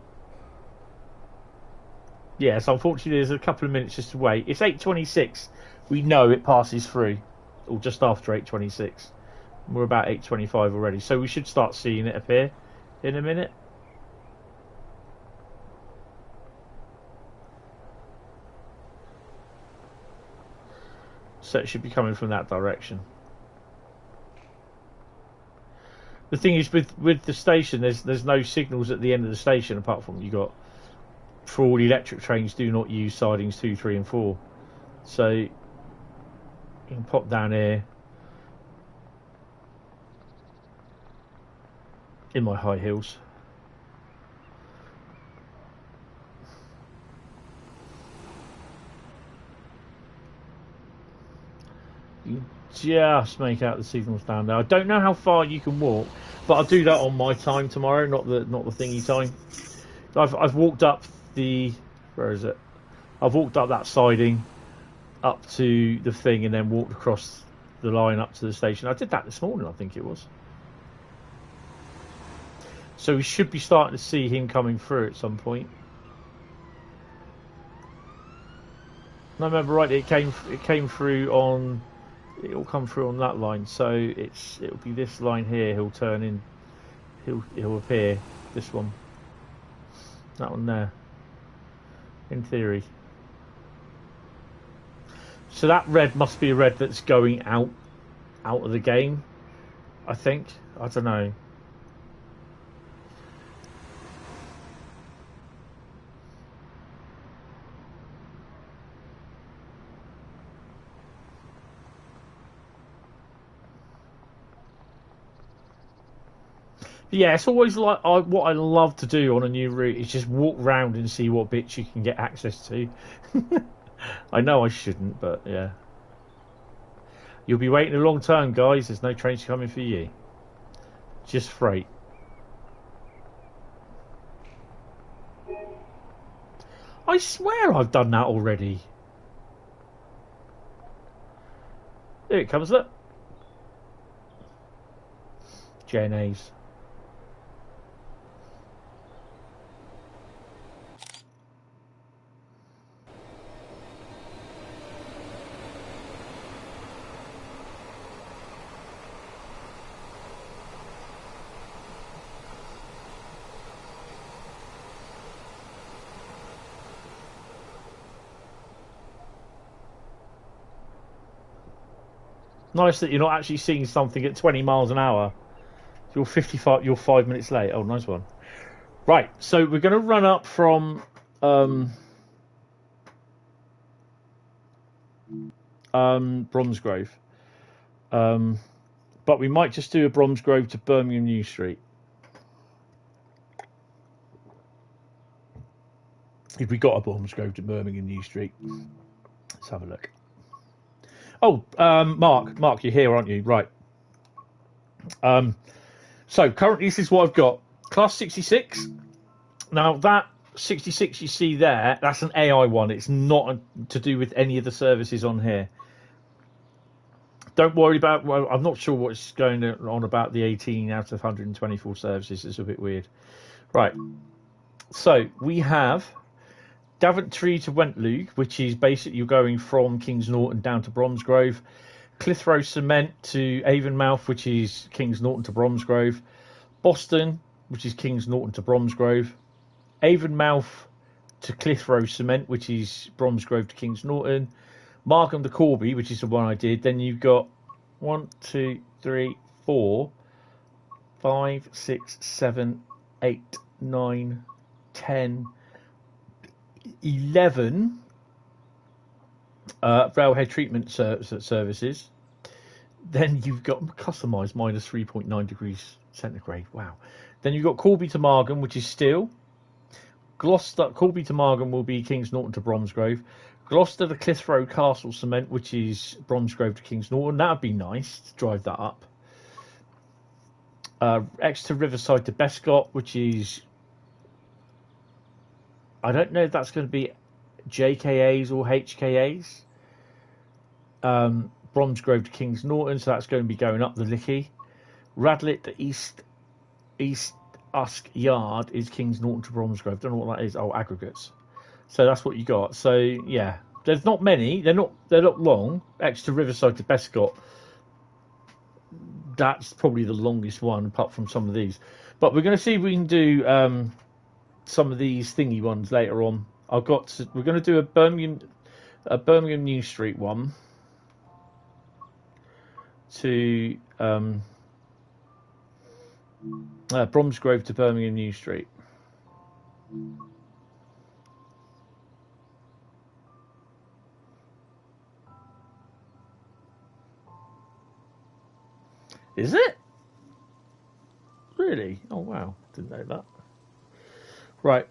so unfortunately there's a couple of minutes just to wait. It's 8:26. We know it passes through, or just after 8:26. We're about 8:25 already, so we should start seeing it appear in a minute. So it should be coming from that direction. The thing is, with the station, there's no signals at the end of the station apart from you got, for all electric trains do not use sidings 2, 3 and 4. So you can pop down here in my high heels. You just make out the signals down there. I don't know how far you can walk, but I'll do that on my time tomorrow, not the thingy time. I've walked up the, where is it? I've walked up that siding up to the thing and then walked across the line up to the station. I did that this morning, I think it was. So we should be starting to see him coming through at some point. And I remember rightly, it came through on, it'll come through on that line. So it'll be this line here. He'll turn in. He'll appear. This one. That one there. In theory. So that red must be a red that's going out of the game, I think. I don't know. Yeah, it's always like what I love to do on a new route is just walk round and see what bits you can get access to. I know I shouldn't, but yeah. You'll be waiting a long time, guys. There's no trains coming for you. Just freight. I swear I've done that already. Here it comes, look. J&A's. Nice that you're not actually seeing something at 20 miles an hour. You're 5 minutes late. Oh, nice one. Right, so we're going to run up from Bromsgrove. But we might just do a Bromsgrove to Birmingham New Street. If we got a Bromsgrove to Birmingham New Street. Let's have a look. Oh, Mark, you're here, aren't you? Right. So currently this is what I've got. Class 66. Now that 66 you see there, that's an AI one. It's not to do with any of the services on here. Don't worry about, well, I'm not sure what's going on about the 18 out of 124 services. It's a bit weird. Right. So we have Daventry to Wentloog, which is basically you're going from Kings Norton down to Bromsgrove. Clitheroe Cement to Avonmouth, which is Kings Norton to Bromsgrove. Boston, which is Kings Norton to Bromsgrove. Avonmouth to Clitheroe Cement, which is Bromsgrove to Kings Norton. Markham to Corby, which is the one I did. Then you've got 1, 2, 3, 4, 5, 6, 7, 8, 9, 10, 11 railhead treatment services. Then you've got customised minus 3.9 degrees centigrade. Wow. Then you've got Corby to Margam, which is steel. Gloucester, Corby to Margam will be Kings Norton to Bromsgrove. Gloucester to Clitheroe Castle Cement, which is Bromsgrove to Kings Norton. That would be nice to drive that up. Exeter Riverside to Bescott, which is, I don't know if that's going to be JKAs or HKAs. Bromsgrove to Kings Norton, so that's going to be going up the Licky. Radlett to East Usk Yard is Kings Norton to Bromsgrove. Don't know what that is. Oh, aggregates. So that's what you got. So yeah, there's not many. They're not long. Exeter Riverside to Bescott. That's probably the longest one, apart from some of these. But we're going to see if we can do some of these thingy ones later on. We're going to do a Birmingham New Street one to Bromsgrove to Birmingham New Street. Is it? Really? Oh wow, didn't know that. Right.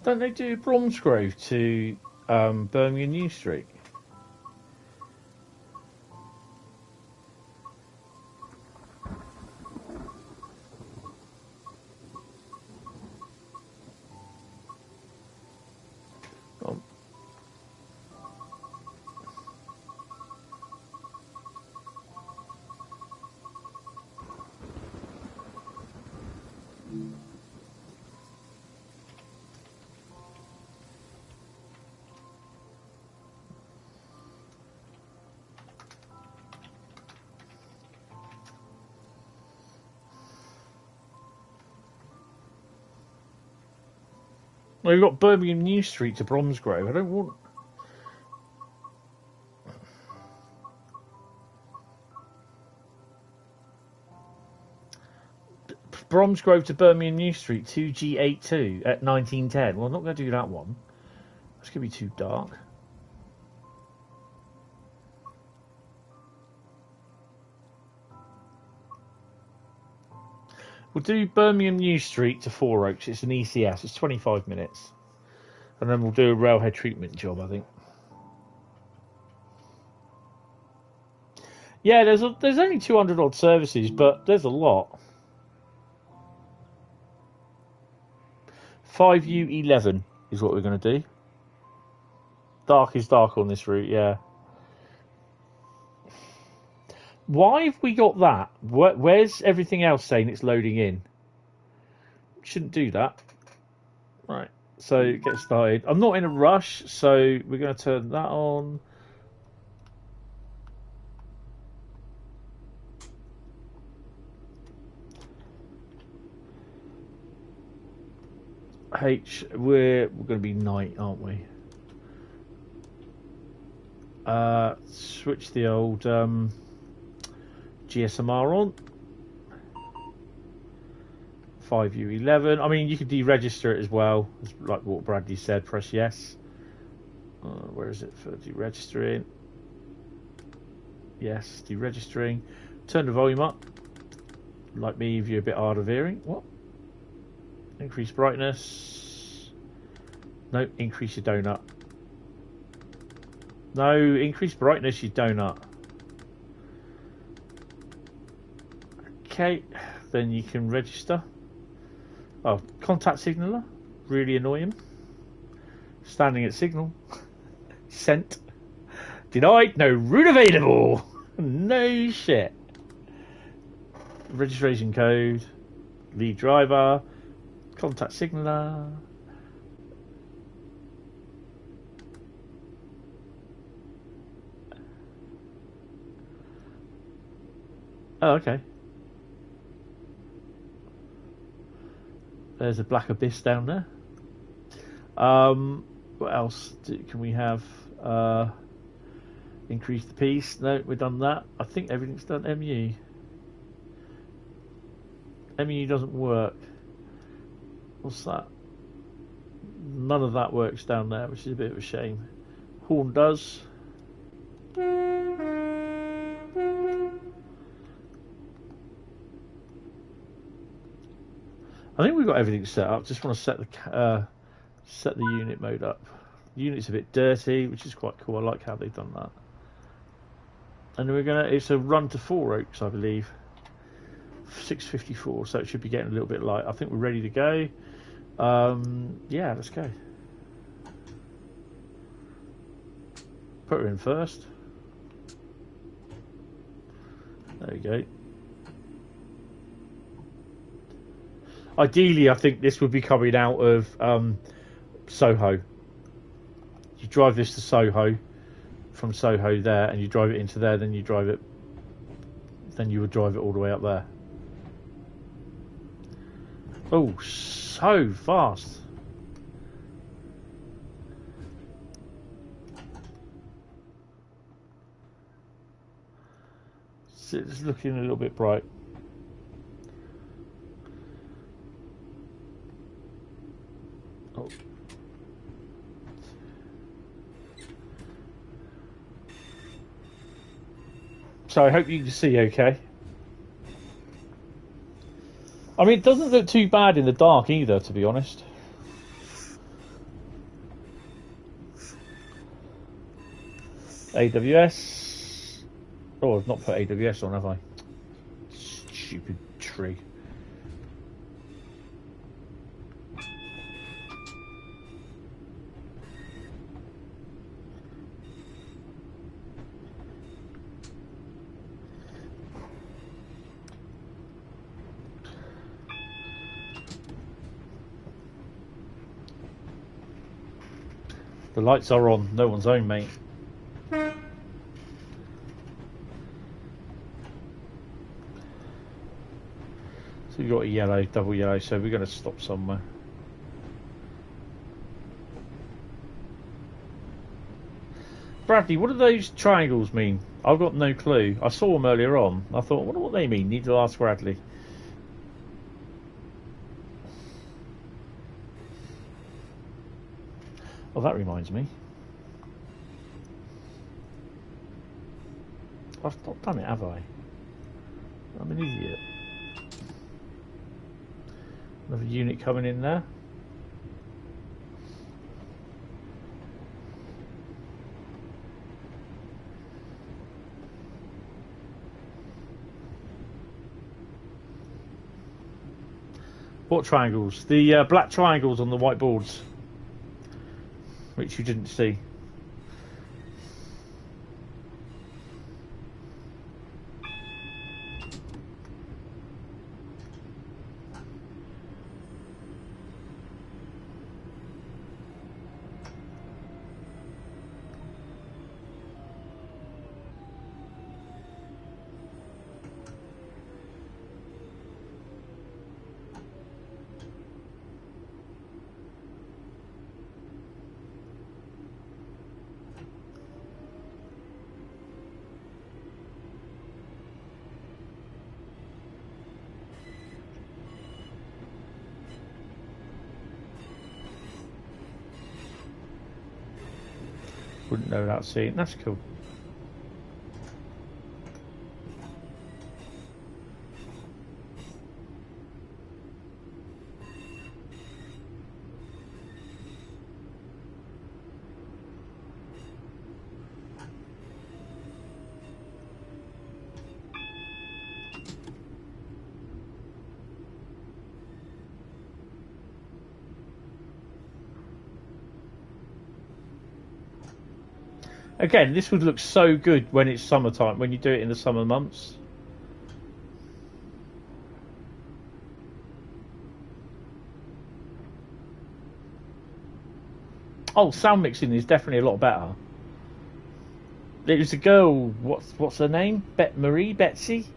Don't they do Bromsgrove to Birmingham New Street? Well, we've got Birmingham New Street to Bromsgrove. I don't want... Bromsgrove to Birmingham New Street, 2G82 at 1910. Well, I'm not going to do that one. That's going to be too dark. We'll do Birmingham New Street to Four Oaks. It's an ECS. It's 25 minutes. And then we'll do a railhead treatment job, I think. Yeah, there's only 200 odd services, but there's a lot. 5U11 is what we're going to do. Dark is dark on this route, yeah. Why have we got that? Where's everything else saying it's loading in? Shouldn't do that. Right, so get started. I'm not in a rush, so we're going to turn that on. We're going to be night, aren't we? Switch the old GSMR on. 5U11. I mean, you could deregister it as well, like what Bradley said. Press yes. Where is it for deregistering? Yes, deregistering. Turn the volume up. Like me, if you're a bit hard of hearing. What? Increase brightness. No, increase your donut. No, increase brightness, you donut. Okay, then you can register. Oh, contact signaler. Really annoying. Standing at signal. Sent. Denied. No route available. No shit. Registration code. Lead driver. Contact signaler. Oh, okay. There's a black abyss down there. What else can we have? Increase the piece. No, we've done that. I think everything's done. MU. MU doesn't work. What's that? None of that works down there, which is a bit of a shame. Horn does. I think we've got everything set up. Just want to set the unit mode up. The unit's a bit dirty, which is quite cool. I like how they've done that. And we're gonna. It's a run to 4 Oaks, I believe. 6:54, so it should be getting a little bit light. I think we're ready to go. Yeah, let's go. Put her in first. There we go. Ideally, I think this would be coming out of Soho. You drive this to Soho, from Soho there, and you drive it into there, then you drive it. Then you would drive it all the way up there. Oh, so fast! It's looking a little bit bright. Oh. So I hope you can see okay. I mean, it doesn't look too bad in the dark either, to be honest. AWS. Oh, I've not put AWS on, have I? Stupid tree. The lights are on. No one's home, mate. So we've got a yellow, double yellow, so we're going to stop somewhere. Bradley, what do those triangles mean? I've got no clue. I saw them earlier on. I thought, I wonder what they mean. Need to ask Bradley. Oh, that reminds me. I've not done it, have I? I'm an idiot. Another unit coming in there. What triangles? The black triangles on the white boards, which you didn't see. Wouldn't know without seeing. That's cool. Again, this would look so good when it's summertime, when you do it in the summer months. Oh, sound mixing is definitely a lot better. It was a girl, what's her name? Betsy?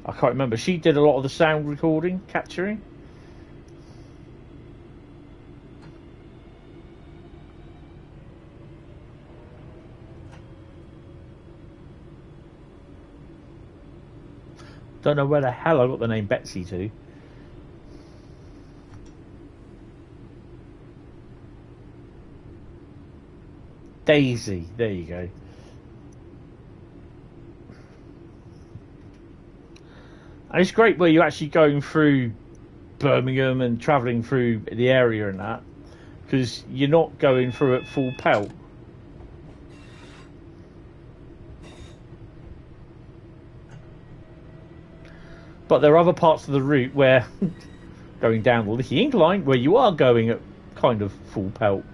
I can't remember. She did a lot of the sound recording, capturing. Don't know where the hell I got the name Betsy to. Daisy, there you go. And it's great where you're actually going through Birmingham and travelling through the area and that, because you're not going through at full pelt. But there are other parts of the route where, going down the Licky incline, where you are going at kind of full pelt.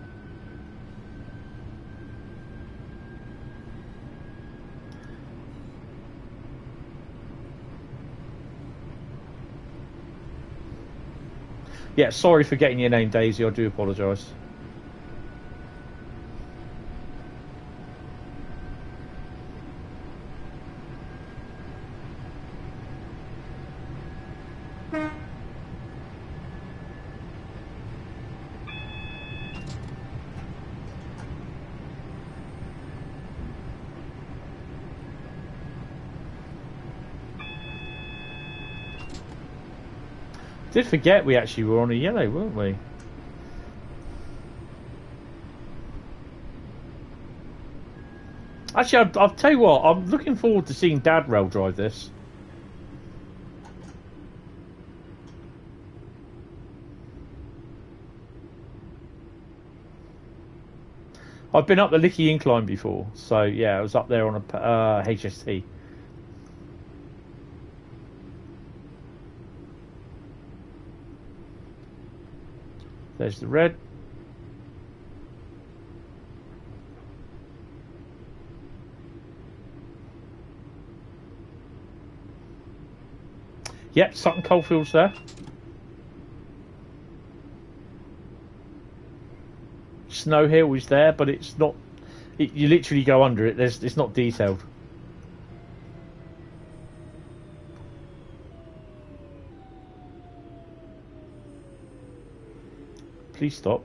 Yeah, sorry for getting your name, Daisy. I do apologise. Did forget we actually were on a yellow, weren't we? Actually, I'll tell you what, I'm looking forward to seeing Dad rail drive this. I've been up the Licky incline before, so yeah, I was up there on a HST. There's the red. Yep, Sutton Coalfields there. Snow Hill is there, but it's not. You literally go under it. It's not detailed. Please stop.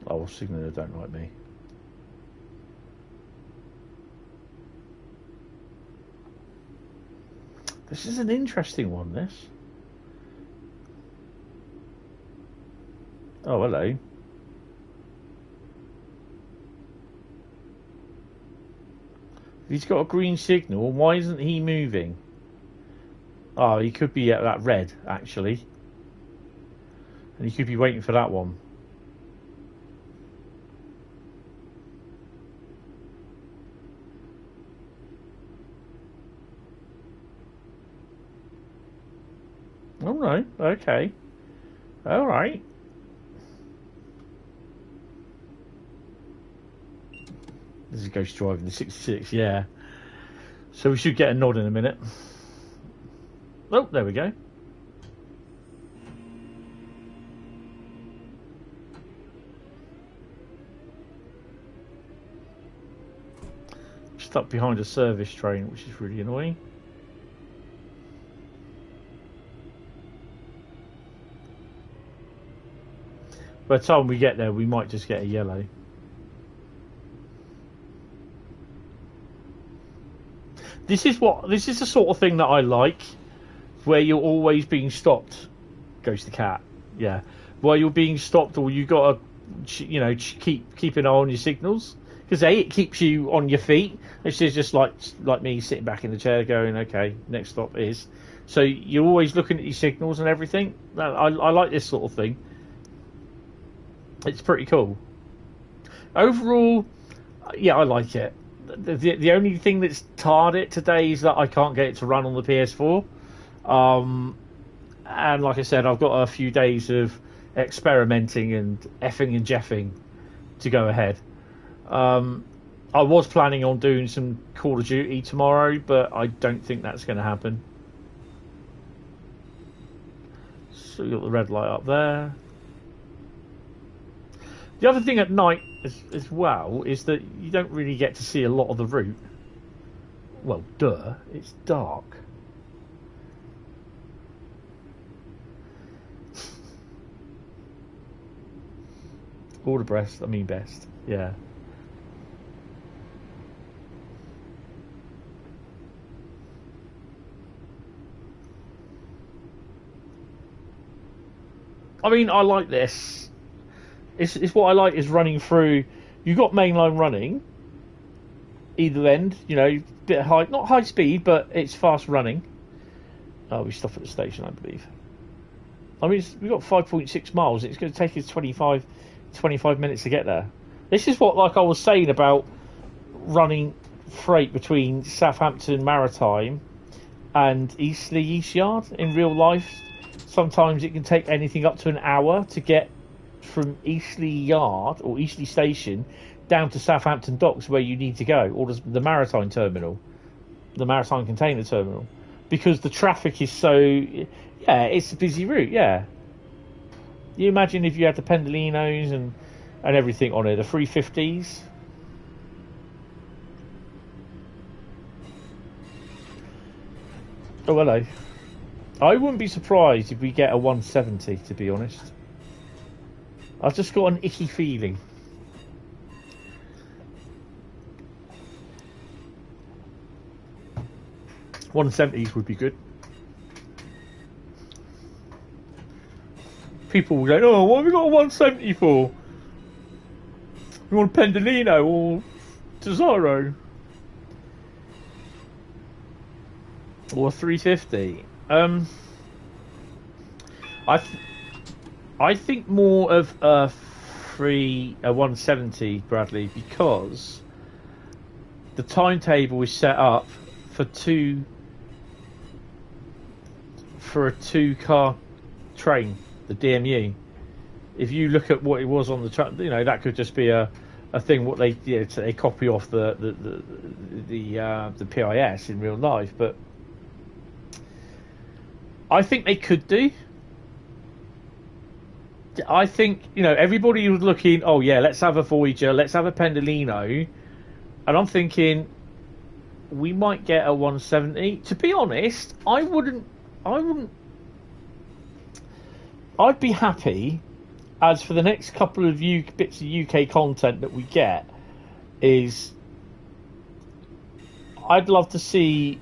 Oh, signaler don't like me. This is an interesting one, this. Oh, hello. He's got a green signal. Why isn't he moving? Oh, he could be at that red, actually. And he could be waiting for that one. Oh no, okay. Alright. This is Ghost driving the 66, yeah. So we should get a nod in a minute. Oh, there we go. Stuck behind a service train, which is really annoying. By the time we get there, we might just get a yellow. This is the sort of thing that I like, where you're always being stopped. Goes the cat. Yeah, while you're being stopped, or you got to, keep an eye on your signals, because it keeps you on your feet. This is just like me sitting back in the chair, going, okay, next stop is. So you're always looking at your signals and everything. I like this sort of thing. It's pretty cool. Overall, yeah, I like it. The only thing that's tarred it today is that I can't get it to run on the PS4. And like I said, I've got a few days of experimenting and effing and jeffing to go ahead. I was planning on doing some Call of Duty tomorrow, but I don't think that's going to happen. So we've got the red light up there. The other thing at night as well is that you don't really get to see a lot of the route. Well, duh, it's dark. All abreast, I mean best, yeah. I mean, I like this. It's what I like is running through. You've got mainline running, either end, bit of high, not high speed, but it's fast running. Oh, we stop at the station, I believe. I mean, we've got 5.6 miles. It's going to take us 25 minutes to get there. This is what, like I was saying about running freight between Southampton Maritime and East Yard in real life. Sometimes it can take anything up to an hour to get from Eastleigh Yard or Eastleigh Station down to Southampton Docks, where you need to go, or the Maritime Terminal, the Maritime Container Terminal, because the traffic is so... Yeah, it's a busy route, yeah. You imagine if you had the Pendolinos and everything on it, the 350s. Oh, hello. I wouldn't be surprised if we get a 170, to be honest. I've just got an icky feeling. $170s would be good. People will go, oh, what have we got a 170 for? We want a Pendolino or Tesoro. Or a 350. I think more of a 170, Bradley, because the timetable is set up for a two-car train, the DMU. If you look at what it was on the track, that could just be a thing what they copy off the PIS in real life, but I think they could do. I think, everybody was looking, oh yeah, let's have a Voyager, let's have a Pendolino, and I'm thinking we might get a 170. To be honest, I'd be happy, as for the next couple of bits of UK content that we get, is I'd love to see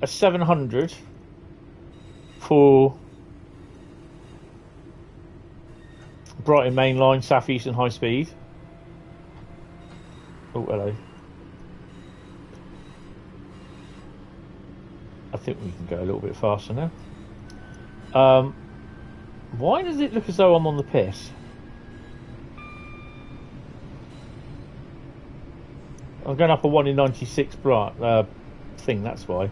a 700 for Brighton Mainline, Southeastern High Speed. Oh, hello. I think we can go a little bit faster now. Why does it look as though I'm on the piss? I'm going up a 1 in 96 thing, that's why.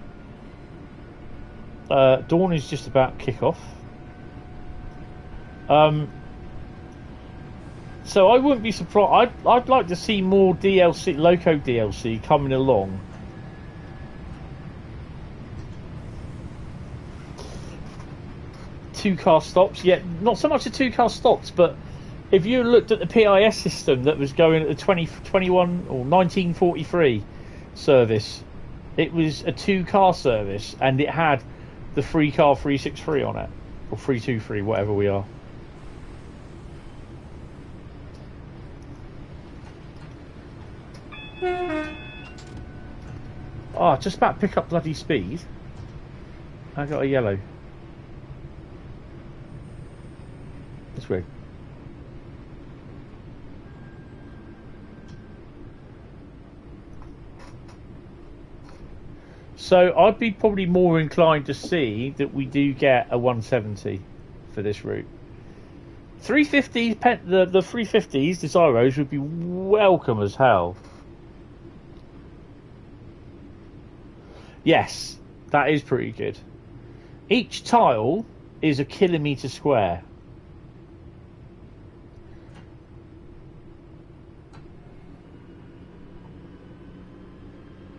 Dawn is just about kick off. So I wouldn't be surprised. I'd like to see more DLC, Loco DLC coming along. Two-car stops, yet not so much the two-car stops, but if you looked at the PIS system that was going at the 2021 or 1943 service, it was a two-car service, and it had the free-car 363 on it, or 323, whatever we are. Oh, just about to pick up bloody speed. I got a yellow. That's weird. So I'd be probably more inclined to see that we do get a 170 for this route. 350s, the 350s, the Zyros would be welcome as hell. Yes, that is pretty good. Each tile is a kilometre square.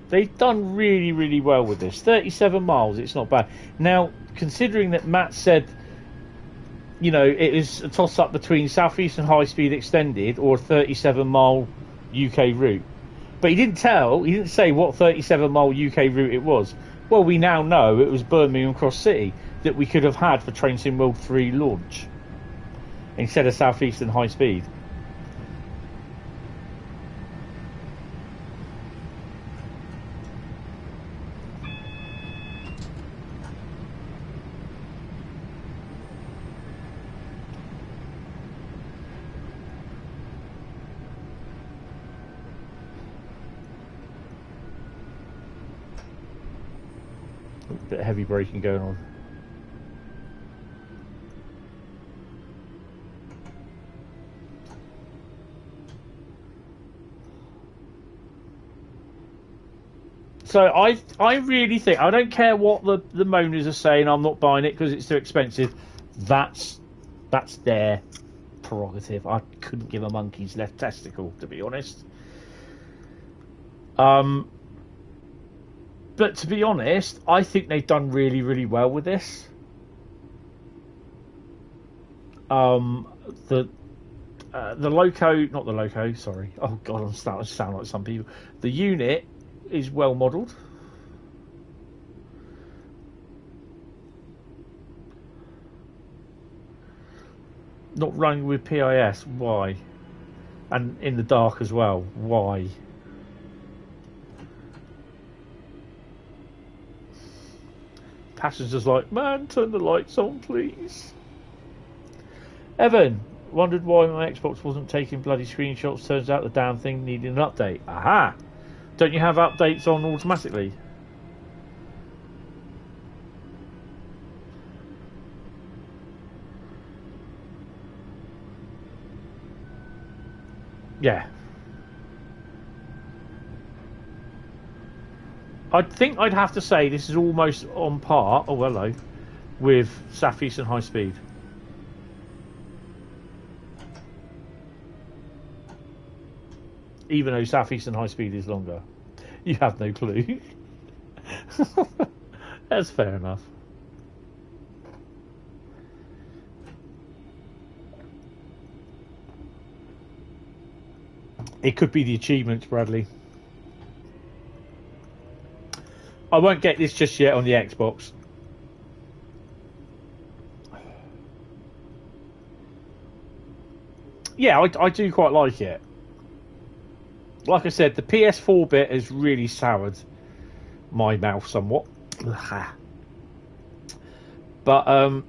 They've done really, really well with this. 37 miles, it's not bad. Now, considering that Matt said, you know, it is a toss-up between Southeastern Highspeed Extended or a 37-mile UK route. But he didn't say what 37-mile UK route it was. Well, we now know it was Birmingham Cross City that we could have had for Train Sim World 3 launch instead of Southeastern Highspeed. Bit of heavy braking going on. So I really think, I don't care what the moaners are saying, I'm not buying it because it's too expensive. That's their prerogative. I couldn't give a monkey's left testicle, to be honest. But to be honest, I think they've done really, really well with this. The loco, not the loco, sorry. Oh God, I'm starting to sound like some people. The unit is well modelled. Not running with PIS, why? And in the dark as well, why? Passengers like, man, turn the lights on, please. Evan wondered why my Xbox wasn't taking bloody screenshots. Turns out the damn thing needed an update. Aha! Don't you have updates on automatically? Yeah. I think I'd have to say this is almost on par, oh hello, with Southeastern Highspeed. Even though Southeastern Highspeed is longer. You have no clue. That's fair enough. It could be the achievements, Bradley. I won't get this just yet on the Xbox. Yeah, I do quite like it. Like I said, the PS4 bit has really soured my mouth somewhat. But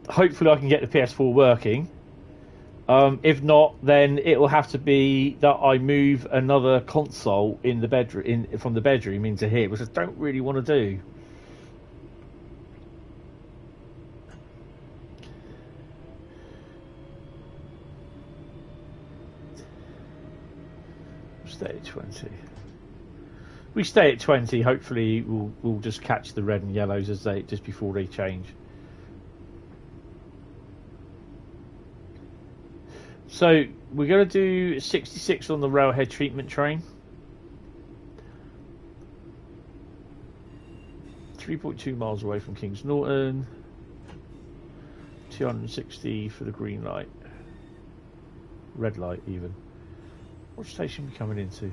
hopefully I can get the PS4 working. If not, then it will have to be that I move another console in the bedroom, from the bedroom into here, which I don't really want to do. Stay at 20. We stay at 20. Hopefully, we'll just catch the red and yellows as they just before they change. So we're going to do 66 on the railhead treatment train. 3.2 miles away from Kings Norton. 260 for the green light. Red light even. What station are we coming into?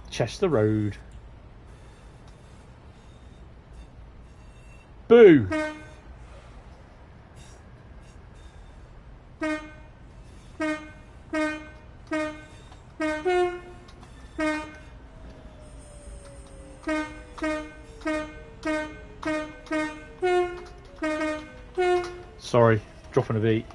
Chester Road. Boo! Sorry, dropping a beat.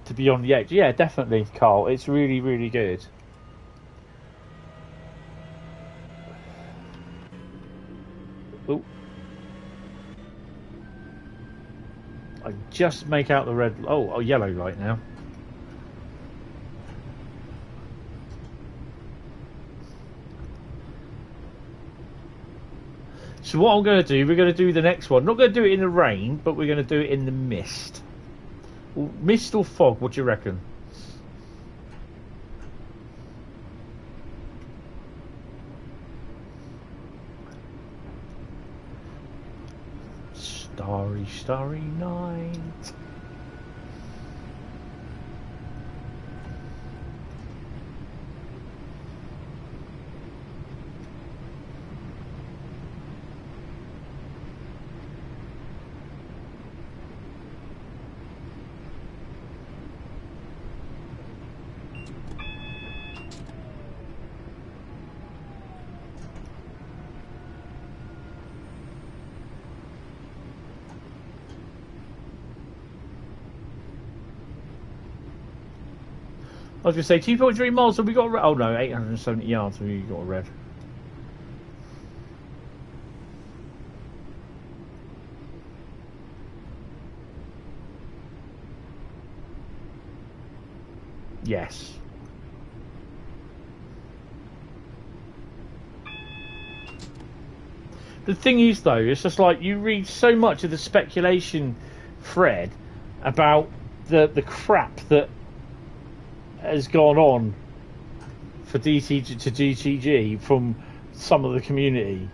To be on the edge, yeah, definitely, Carl. It's really, really good. Oh, I just make out the red. Oh, yellow light now. So what I'm going to do, we're going to do the next one. Not going to do it in the rain, but we're going to do it in the mist. Mist or fog, what do you reckon? Starry, starry night. I was going to say 2.3 miles, so we got a red. Oh no, 870 yards, so we got a red. Yes. The thing is, though, it's just like you read so much of the speculation thread about the crap that has gone on for DT to DTG from some of the community.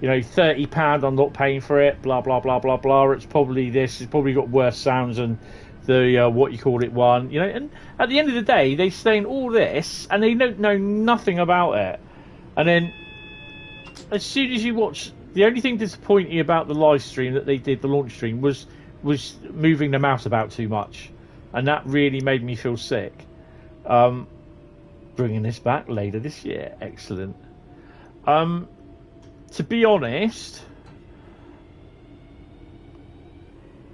You know, £30, I'm not paying for it, blah, blah, blah, blah, blah. It's probably this, it's probably got worse sounds than the, what you called it one. You know, and at the end of the day, they're saying all this, and they don't know nothing about it. And then, as soon as you watch, the only thing disappointing about the live stream that they did, the launch stream, was moving the mouse about too much. And that really made me feel sick. Bringing this back later this year. Excellent. To be honest,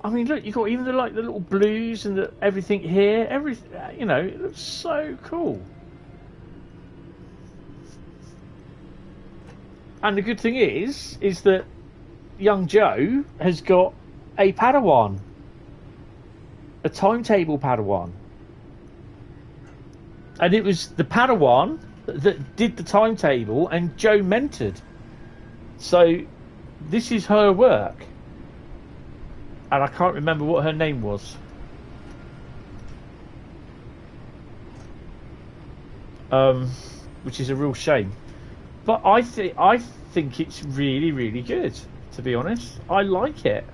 I mean, look, you got even the little blues and everything here. Everything, you know, it looks so cool. And the good thing is that young Joe has got a Padawan, a timetable Padawan. And it was the Padawan that did the timetable, and Joe mentored. So this is her work. And I can't remember what her name was. Which is a real shame. But I think it's really, really good, to be honest. I like it.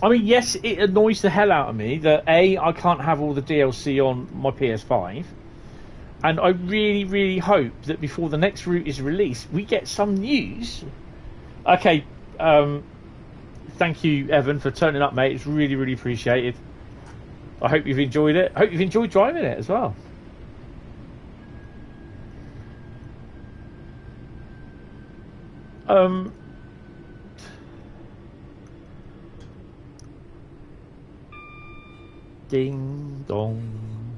I mean, yes, it annoys the hell out of me that I can't have all the DLC on my PS5, and I really, really hope that before the next route is released, we get some news. Okay, thank you, Evan, for turning up, mate. It's really, really appreciated. I hope you've enjoyed it. I hope you've enjoyed driving it as well. Ding dong.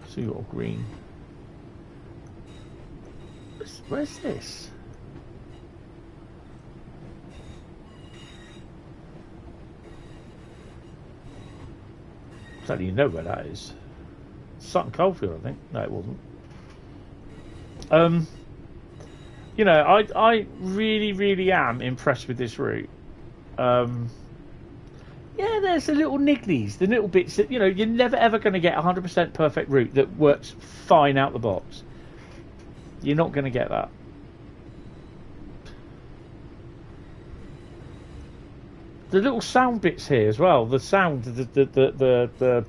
So you got green. Where's this? I don't even know where that is. Sutton Coldfield, I think. No, it wasn't. You know, I really, really am impressed with this route. Yeah, there's the little nigglies, the little bits that, you know, you're never ever going to get a 100% perfect route that works fine out the box. You're not going to get that. the little sound bits here as well. The sound, the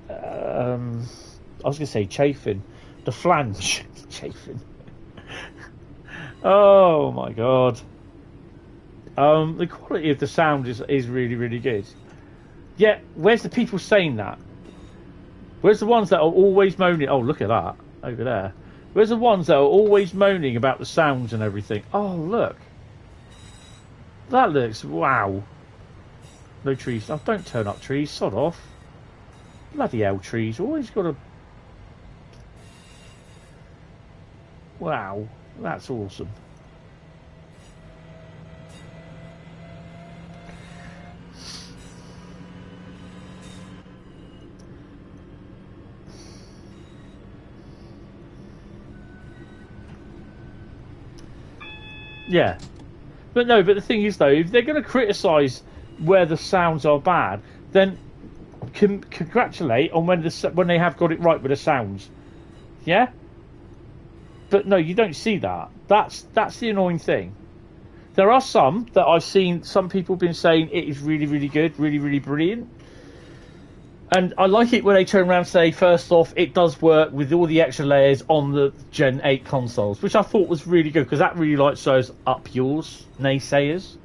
I was going to say chafing, the flange chafing. Oh my god. The quality of the sound is really, really good. Yeah, where's the people saying that? Where's the ones that are always moaning? Oh, look at that over there. Where's the ones that are always moaning about the sounds and everything? Oh, look. That looks... Wow. No trees. Oh, don't turn up trees. Sod off. Bloody hell, trees. Always got to... Wow. That's awesome. Yeah. But no, but the thing is, though, if they're going to criticise where the sounds are bad, then congratulate on when they have got it right with the sounds. Yeah? But no, you don't see that. That's the annoying thing. There are some that I've seen, some people have been saying it is really, really good, really, really brilliant. And I like it when they turn around and say, first off, it does work with all the extra layers on the Gen 8 consoles, which I thought was really good, because that really like shows up yours, naysayers.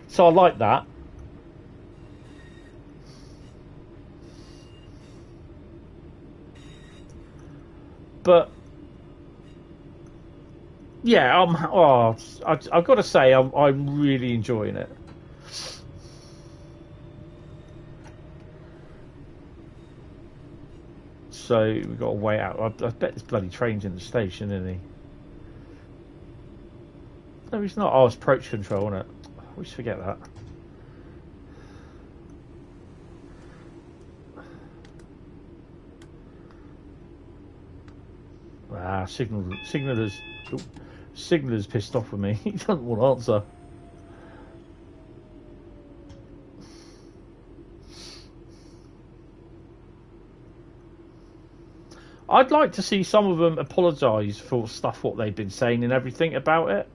So I like that. But yeah, I've got to say, I'm really enjoying it. So we've got to wait out. I bet this bloody train's in the station, isn't he? No, he's not. Oh, it's approach control, isn't it? I always forget that. Ah, signaler's pissed off with me. He doesn't want to answer. I'd like to see some of them apologise for stuff what they've been saying and everything about it.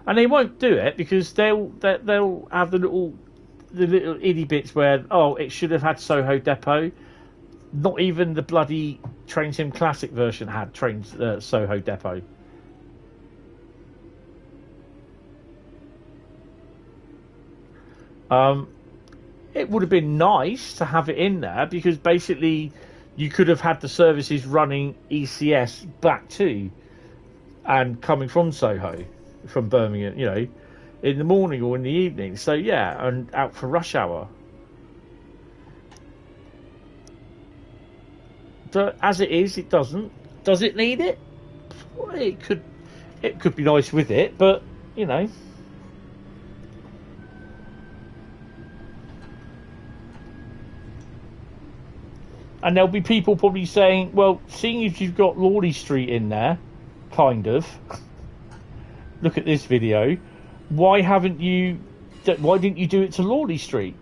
And they won't do it because they'll have the little itty bits where, oh, it should have had Soho Depot. Not even the bloody Train Sim Classic version had Soho Depot. It would have been nice to have it in there, because basically you could have had the services running ECS back to and coming from Soho, from Birmingham, you know, in the morning or in the evening. So yeah, and out for rush hour. But as it is, it doesn't. Does it need it? Well, it could be nice with it, but you know. And there'll be people probably saying, well, seeing as you've got Lawley Street in there, kind of, look at this video, why didn't you do it to Lawley Street?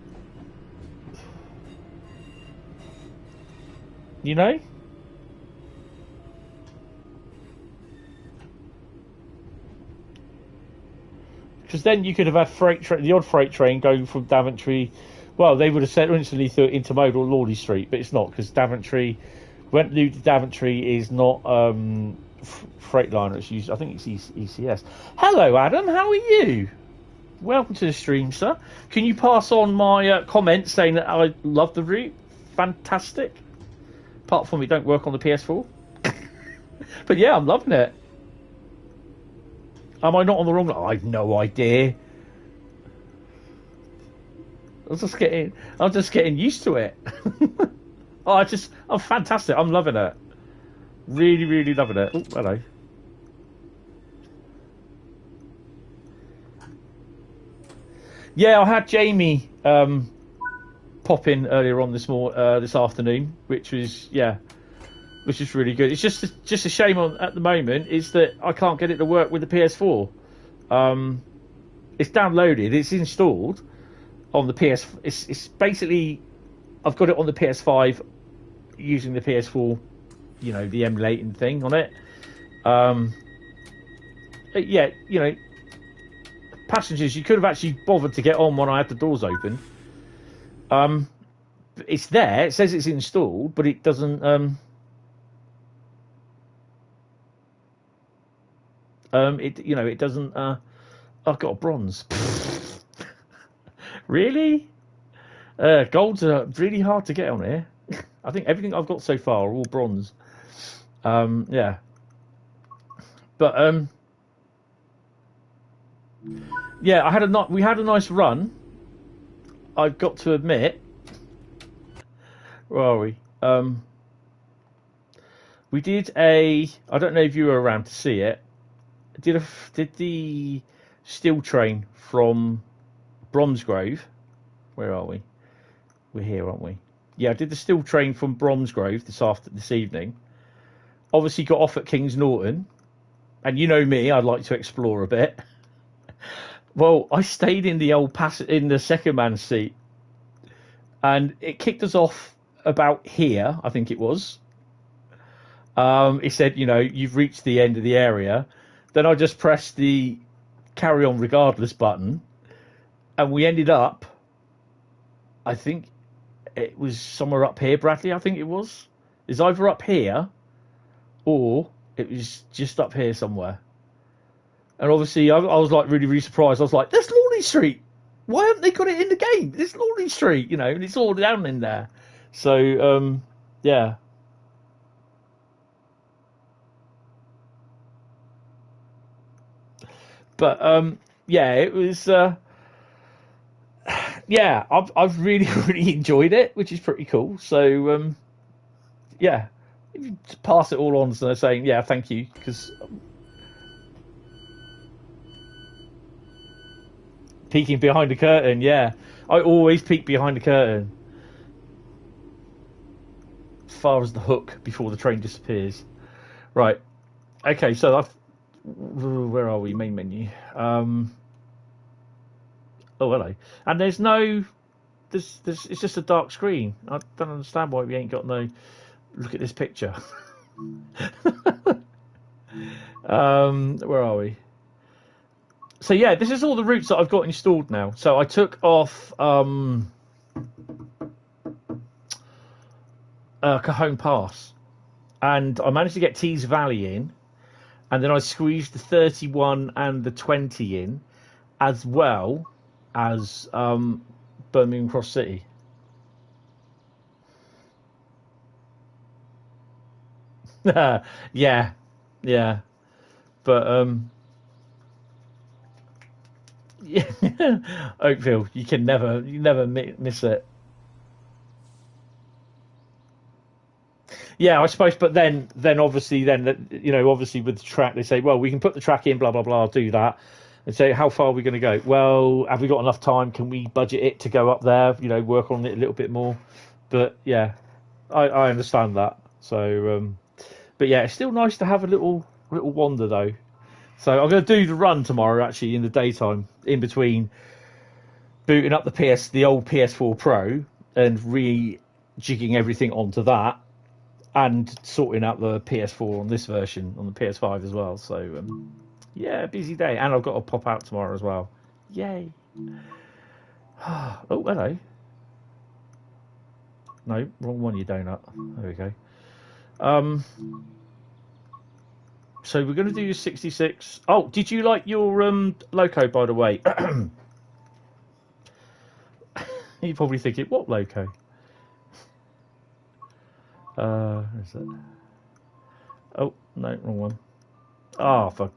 You know? Because then you could have had the odd freight train going from Daventry. Well, they would have said instantly through intermodal Lawley Street, but it's not, because Daventry, went new to Daventry is not Freightliner. It's used, I think it's ECS. Hello, Adam. How are you? Welcome to the stream, sir. Can you pass on my comments saying that I love the route? Fantastic. Apart from it don't work on the PS4. But yeah, I'm loving it. Am I not on the wrong line? I've no idea. I'm just getting used to it. I'm fantastic. I'm loving it. Really, really loving it. Oh, hello. Yeah, I had Jamie pop in earlier on this afternoon, which was really good. It's just a shame at the moment is that I can't get it to work with the PS4. It's downloaded, it's installed on the PS. It's basically, I've got it on the PS5 using the PS4, you know, the emulating thing on it. yeah, you know, passengers, you could have actually bothered to get on when I had the doors open. It's there. It says it's installed, but it doesn't. It doesn't. I've got a bronze. Really? Golds are really hard to get on here. I think everything I've got so far are all bronze. Yeah. But yeah, we had a nice run. I've got to admit. Where are we? We did I don't know if you were around to see it. Did the steel train from Bromsgrove? Where are we? We're here, aren't we? Yeah, I did the steel train from Bromsgrove this evening. Obviously got off at Kings Norton, and you know me, I'd like to explore a bit. Well, I stayed in the in the second man seat, and it kicked us off about here, I think it was. It said, you've reached the end of the area. Then I just pressed the carry on regardless button, and we ended up, I think it was somewhere up here, Bradley, I think it was. It's either up here or it was just up here somewhere. And obviously I was like really, really surprised. I was like, that's Lawley Street. Why haven't they got it in the game? It's Lawley Street, and it's all down in there. So, yeah. But, yeah, it was... yeah, I've really, really enjoyed it, which is pretty cool. So, yeah, if you pass it all on, so saying, yeah, thank you, because peeking behind the curtain, yeah, I always peek behind the curtain, as far as the hook before the train disappears. Right, okay, so where are we? Main menu. Oh, hello. And there's no... It's just a dark screen. I don't understand why we ain't got no... Look at this picture. Where are we? So, yeah, this is all the routes that I've got installed now. So I took off Cajon Pass. And I managed to get Tees Valley in. And then I squeezed the 31 and the 20 in, as well as Birmingham Cross City. yeah. But yeah. Oakville, you never miss it. Yeah, I suppose, but then obviously obviously with the track they say, well, we can put the track in, blah blah blah, do that. And say, how far are we going to go? Well, have we got enough time? Can we budget it to go up there? Work on it a little bit more. But yeah, I understand that. So, but yeah, it's still nice to have a little wander though. So I'm going to do the run tomorrow actually in the daytime, in between booting up the old PS4 Pro and rejigging everything onto that, and sorting out the PS4 on this version on the PS5 as well. So. Yeah, busy day. And I've got to pop out tomorrow as well. Yay. Oh, hello. No, wrong one, you donut. There we go. So we're going to do your 66. Oh, did you like your loco, by the way? You're probably thinking, what loco? Is it? Oh, no, wrong one. Oh, fuck.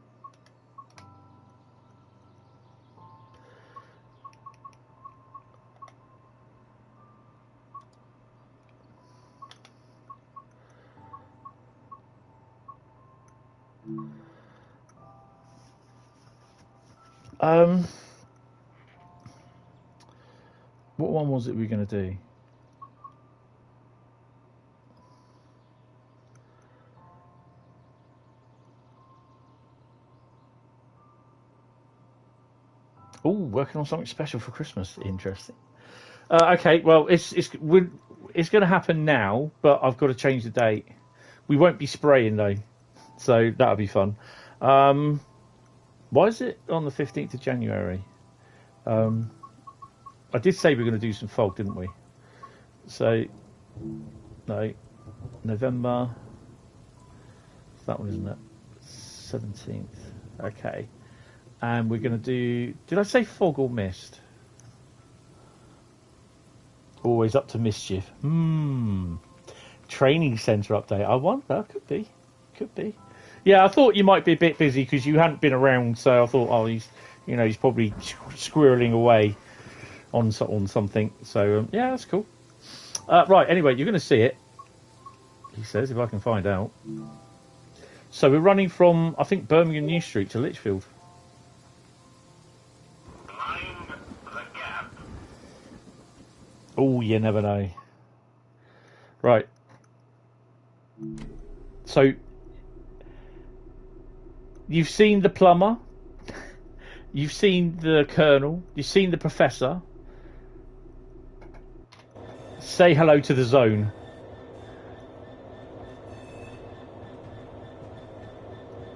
What one was it we were going to do? Oh, working on something special for Christmas. Interesting. Okay, well, it's going to happen now, but I've got to change the date. We won't be spraying though, so that'll be fun. Why is it on the 15th of January? I did say we were going to do some fog, didn't we? So, no, November. It's that one, isn't it? 17th. Okay. And we're going to do... Did I say fog or mist? Always up to mischief. Training centre update. I wonder. Could be. Could be. Yeah, I thought you might be a bit busy because you hadn't been around, so I thought, oh, he's probably squirreling away on something. So, yeah, that's cool. Right, anyway, you're going to see it, he says, if I can find out. So we're running from, I think, Birmingham New Street to Lichfield. Mind the gap. Oh, you never know. Right. So, you've seen the plumber, you've seen the colonel, you've seen the professor. Say hello to the zone.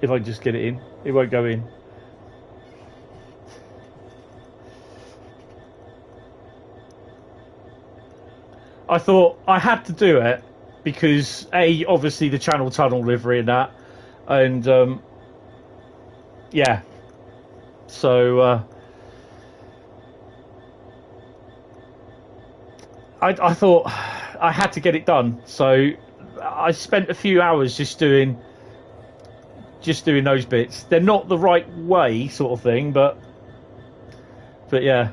If I just get it in, it won't go in. I thought I had to do it because obviously the Channel Tunnel livery and that, and yeah. So I thought I had to get it done. So I spent a few hours just doing those bits. They're not the right way, sort of thing, but yeah.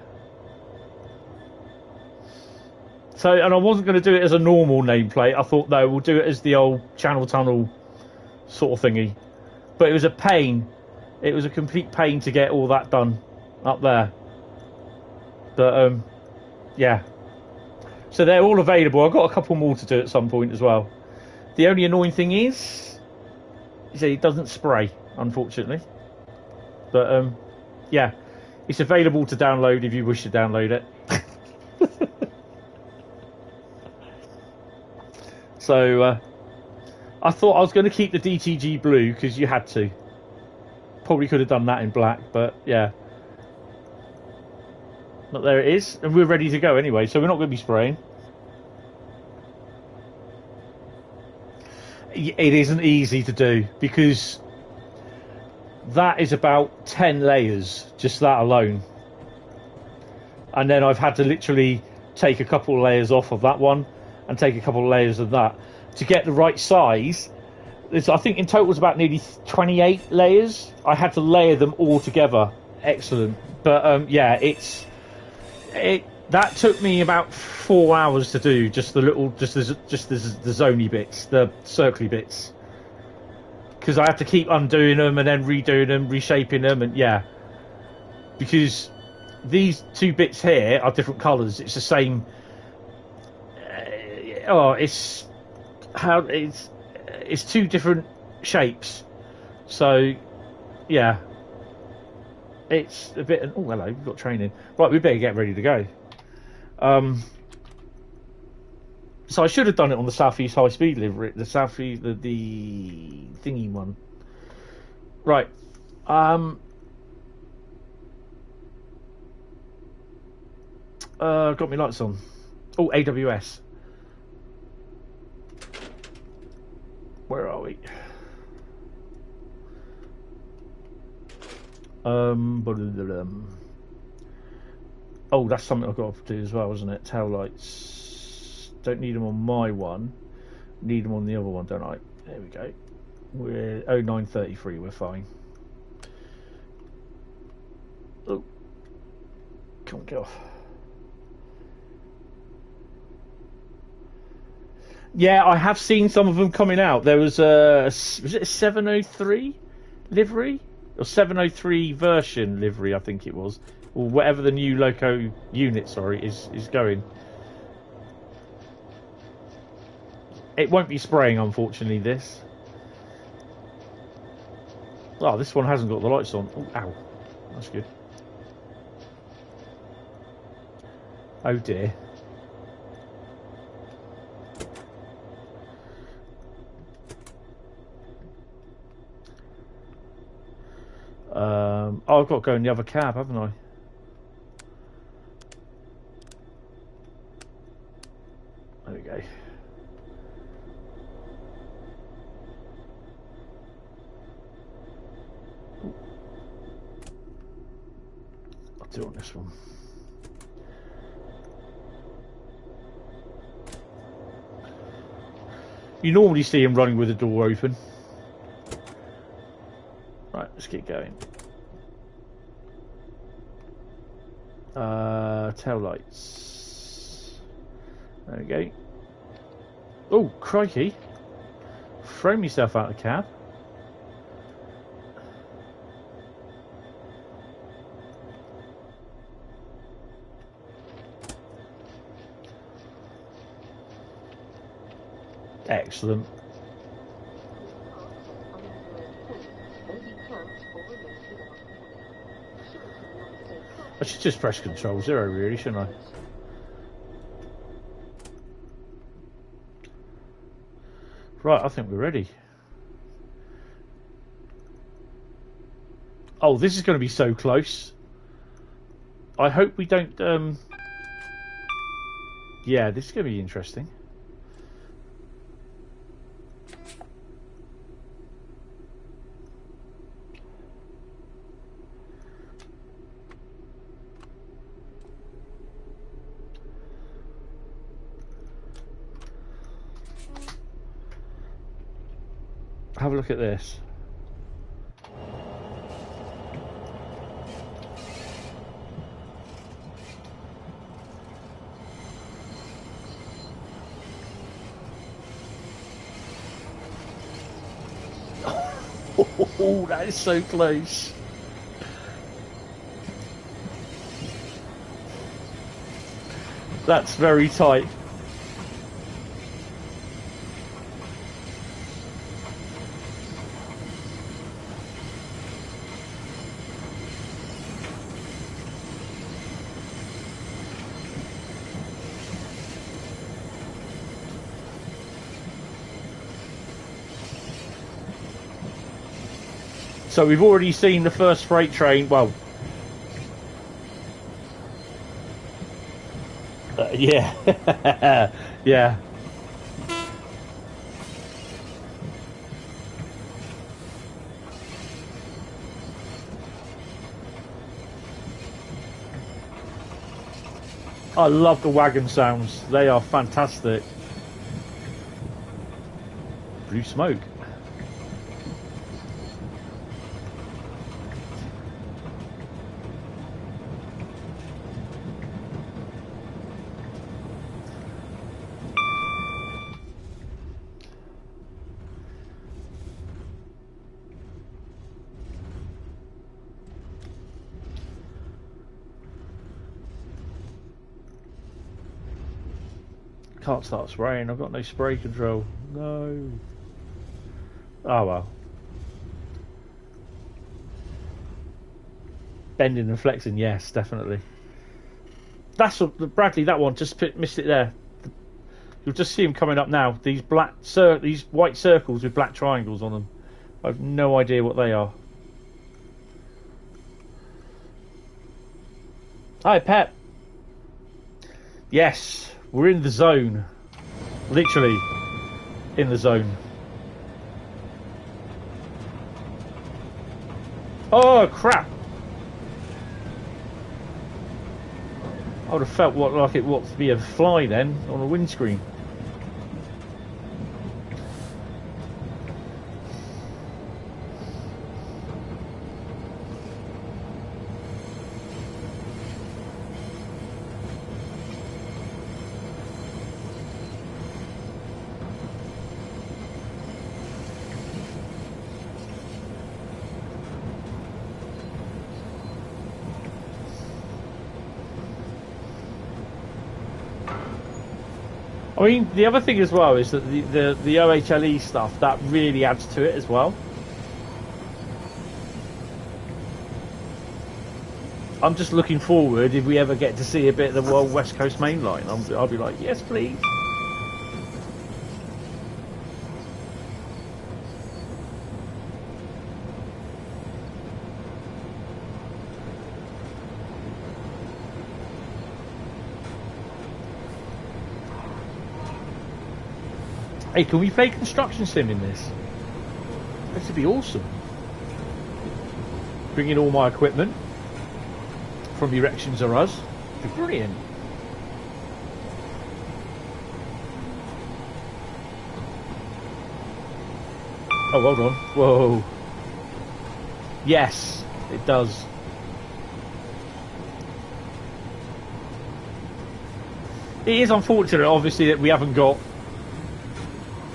So, and I wasn't going to do it as a normal nameplate. I thought, no, we'll do it as the old Channel Tunnel sort of thingy. But it was a pain. It was a complete pain to get all that done up there. But, yeah. So they're all available. I've got a couple more to do at some point as well. The only annoying thing is it doesn't spray, unfortunately. But, yeah. It's available to download if you wish to download it. So, I thought I was going to keep the DTG blue because you had to. Probably could have done that in black, but yeah. But there it is, and we're ready to go anyway, so we're not going to be spraying. It isn't easy to do because that is about 10 layers, just that alone. And then I've had to literally take a couple of layers off of that one and take a couple of layers of that to get the right size. I think in total it's about nearly 28 layers. I had to layer them all together. Excellent. But yeah, that took me about 4 hours to do. Just the zoney bits, the circly bits, because I had to keep undoing them and then redoing them, reshaping them, and yeah, because these two bits here are different colours. It's the same. It's two different shapes, so yeah, it's a bit. Oh, hello, we've got training. Right, we better get ready to go. So I should have done it on the Southeast Highspeed livery, the Southeast, the thingy one. Right. Got my lights on. Oh, AWS. Where are we? Oh, that's something I've got to do as well, isn't it? Tail lights. Don't need them on my one. Need them on the other one, don't I? There we go. We're 0933. We're fine. Oh, come on, get off. Yeah, I have seen some of them coming out. There was it a 703 livery? Or 703 version livery, I think it was. Or whatever the new loco unit, is going. It won't be spraying, unfortunately, this. Oh, this one hasn't got the lights on. Oh, ow. That's good. Oh, dear. Oh, I've got to go in the other cab, haven't I? There we go. I'll do it on this one. You normally see him running with the door open. Right, let's get going. Tail lights. There we go. Oh, crikey. Throw myself out of the cab. Excellent. I should just press Control 0 really, shouldn't I? Right, I think we're ready. Oh, this is going to be so close. I hope we don't... Yeah, this is going to be interesting. Have a look at this. Oh, that is so close. That's very tight. So we've already seen the first freight train. Well, yeah, yeah. I love the wagon sounds. They are fantastic. Blue smoke. Can't start spraying. I've got no spray control. No. Oh well. Bending and flexing, yes, definitely. That's what, Bradley. That one just missed it there. You'll just see him coming up now. These these white circles with black triangles on them. I have no idea what they are. Hi, Pep. Yes. We're in the zone. Literally in the zone. Oh crap! I would have felt like it was to be a fly then on a windscreen. I mean, the other thing as well is that the OHLE stuff, that really adds to it as well. I'm just looking forward if we ever get to see a bit of the World West Coast Main Line. I'll be like, yes, please. Hey, can we play construction sim in this? This would be awesome. Bring in all my equipment from Erections Are Us. It'd be brilliant. Oh, hold on. Whoa. Yes, it does. It is unfortunate, obviously, that we haven't got.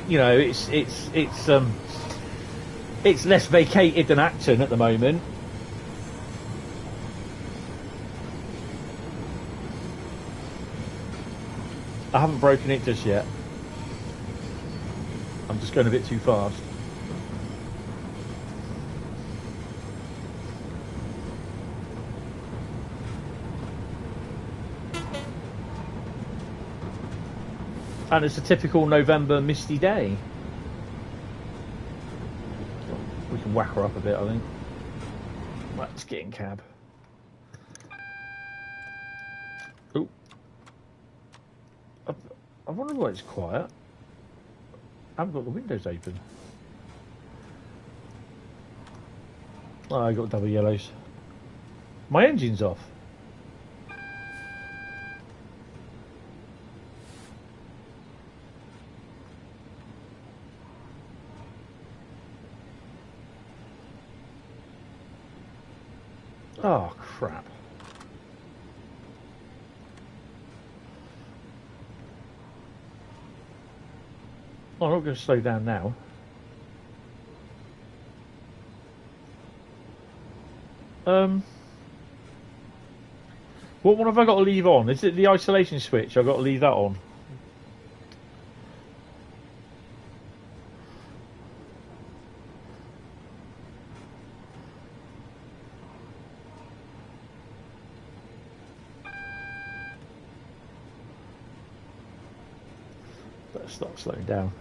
You know, it's less vacated than Acton at the moment. I haven't broken it just yet. I'm just going a bit too fast. And it's a typical November misty day. We can whack her up a bit, I think. Let's get in cab. Oh. I wonder why it's quiet. I haven't got the windows open. Oh, I got double yellows. My engine's off. Oh, crap. Oh, I'm not going to slow down now. What one have I got to leave on? Is it the isolation switch? I've got to leave that on. Better start slowing down.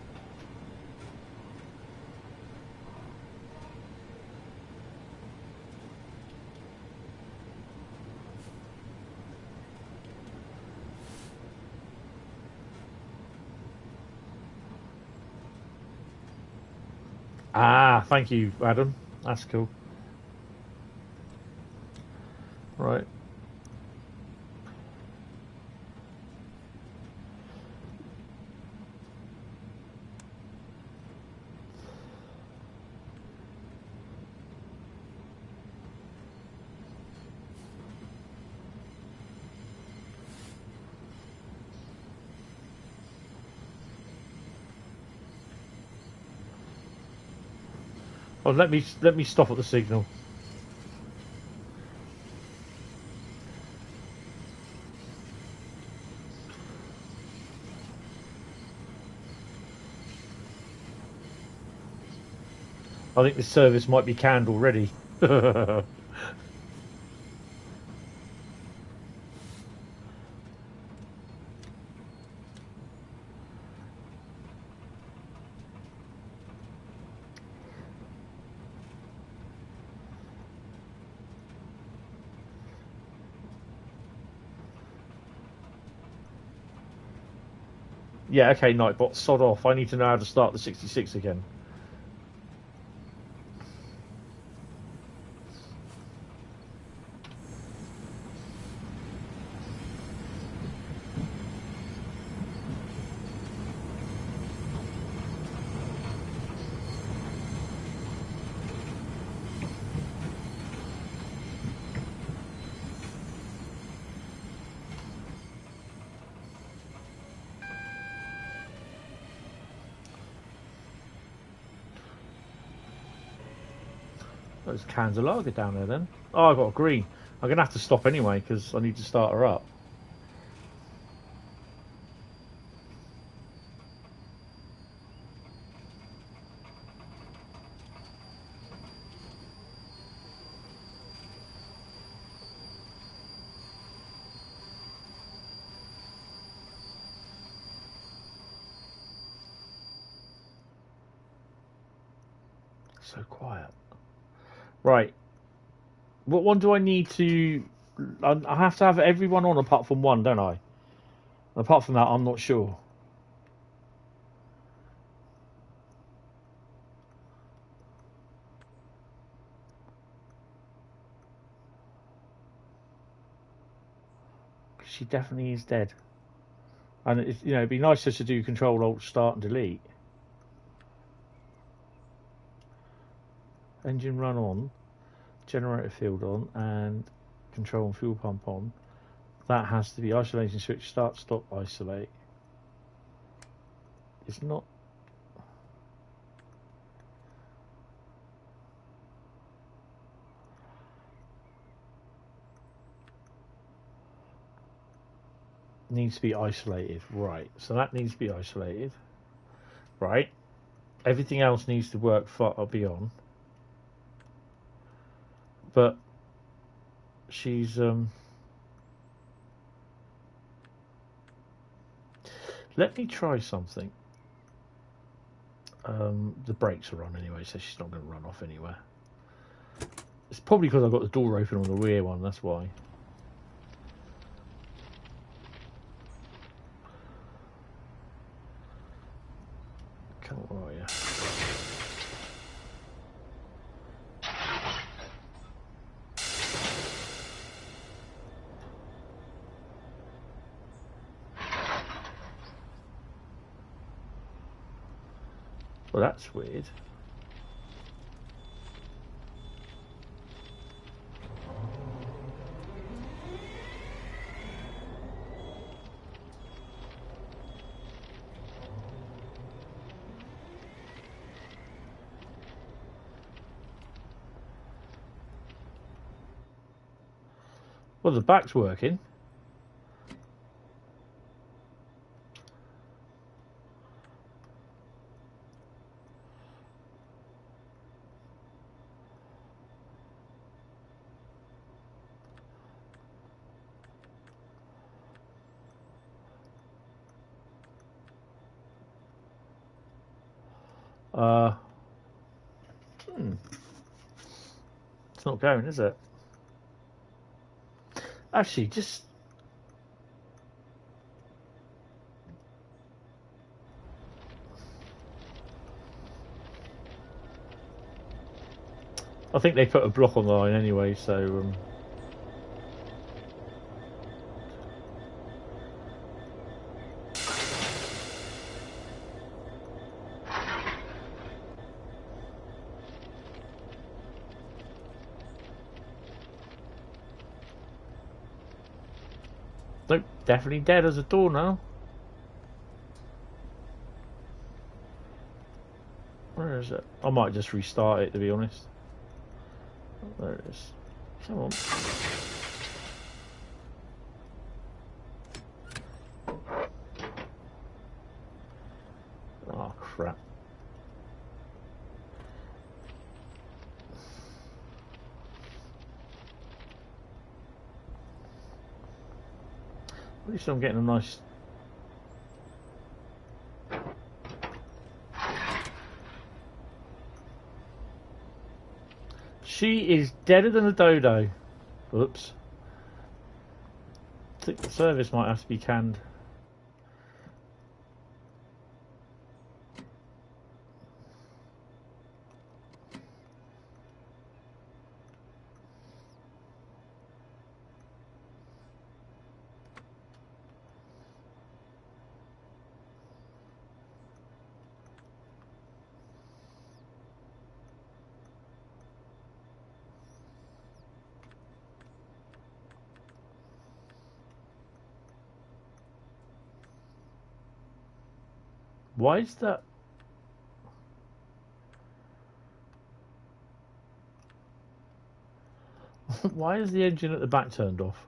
Ah, thank you, Adam. That's cool. Right. Oh, let me stop at the signal. I think the service might be canned already. Yeah, okay, Nightbot, sod off. I need to know how to start the 66 again. There's cans of lager down there then. Oh, I got a green. I'm going to have to stop anyway because I need to start her up. So quiet. Right. What one do I need to... I have to have everyone on apart from one, don't I? Apart from that, I'm not sure. She definitely is dead. And it's, you know, it'd be nicer to do Control Alt Start and Delete. Engine run on, generator field on, and control and fuel pump on. That has to be isolation switch, start, stop, isolate. It's not. Needs to be isolated, right? So that needs to be isolated, right? Everything else needs to work far beyond. But she's let me try something. The brakes are on anyway, so she's not going to run off anywhere. It's probably because I've got the door open on the rear one, that's why. Come on, where are you? Well, that's weird. Well, the back's working. It's not going, is it? Actually, just I think they put a block on the line anyway, so nope, definitely dead as a door now. Where is it? I might just restart it, to be honest. Oh, there it is. Come on. Oh, crap. At least I'm getting a nice... She is deader than a dodo. Oops. I think the service might have to be canned. Why is that? Why is the engine at the back turned off?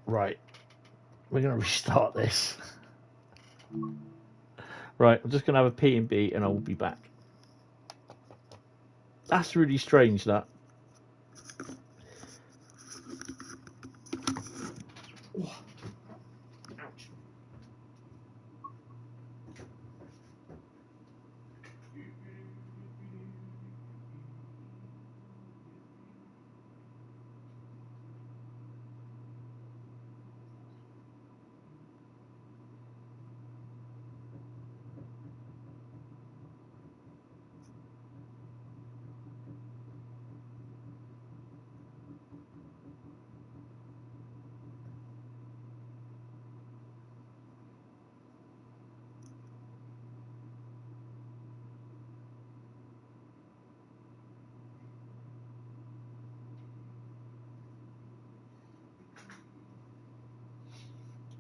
Right. We're going to restart this. Right, I'm just going to have a P&B and I will be back. That's really strange, that. Ouch.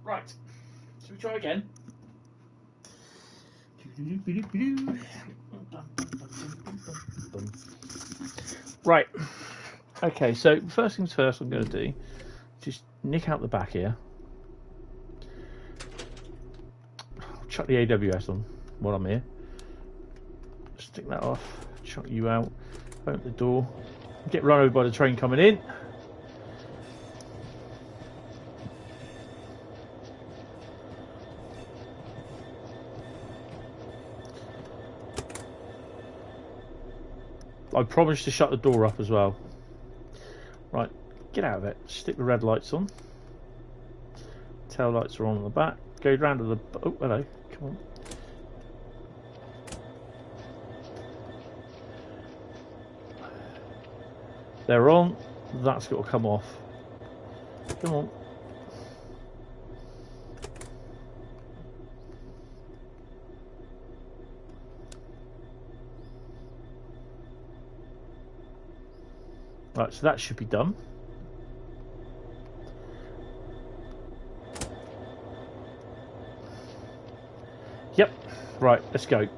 Right. Shall we try again? Right. Okay, so first things first I'm going to do, just nick out the back here. Chuck the AWS on while I'm here. Stick that off. Chuck you out. Open the door. Get run over by the train coming in. I promised to shut the door up as well. Right, get out of it. Stick the red lights on. Tail lights are on the back. Go round to the... Oh, hello. Come on. They're on. That's got to come off. Come on. Right, so that should be done. Yep. Right, let's go.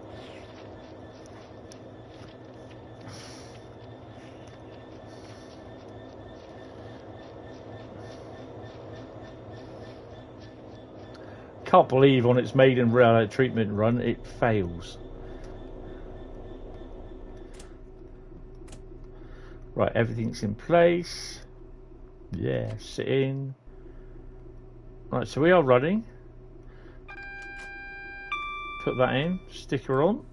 Can't believe on its maiden rail treatment run it fails. Right, everything's in place. Yeah, sit in. Right, so we are running. Put that in. Sticker on.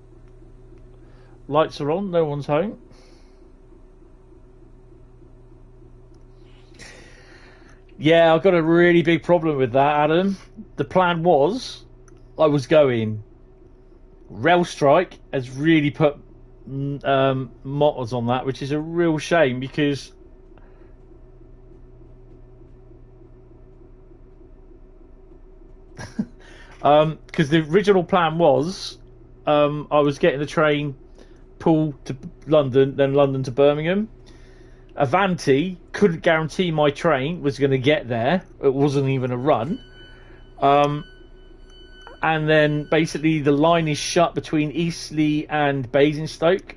Lights are on. No one's home. Yeah, I've got a really big problem with that, Adam. The plan was I was going. Rail strike has really put motors on that, which is a real shame because the original plan was I was getting the train Poole to London, then London to Birmingham. Avanti couldn't guarantee my train was going to get there. It wasn't even a run. And then basically the line is shut between Eastleigh and Basingstoke.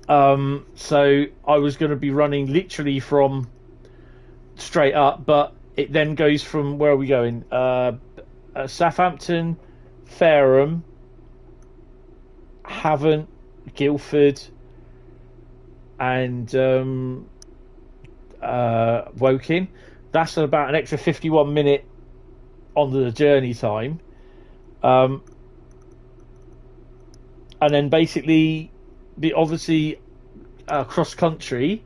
So I was going to be running literally from straight up, but it then goes from, where are we going? Southampton, Fareham, Havant, Guildford, and Woking. That's about an extra 51 minute on the journey time. And then basically, obviously, cross country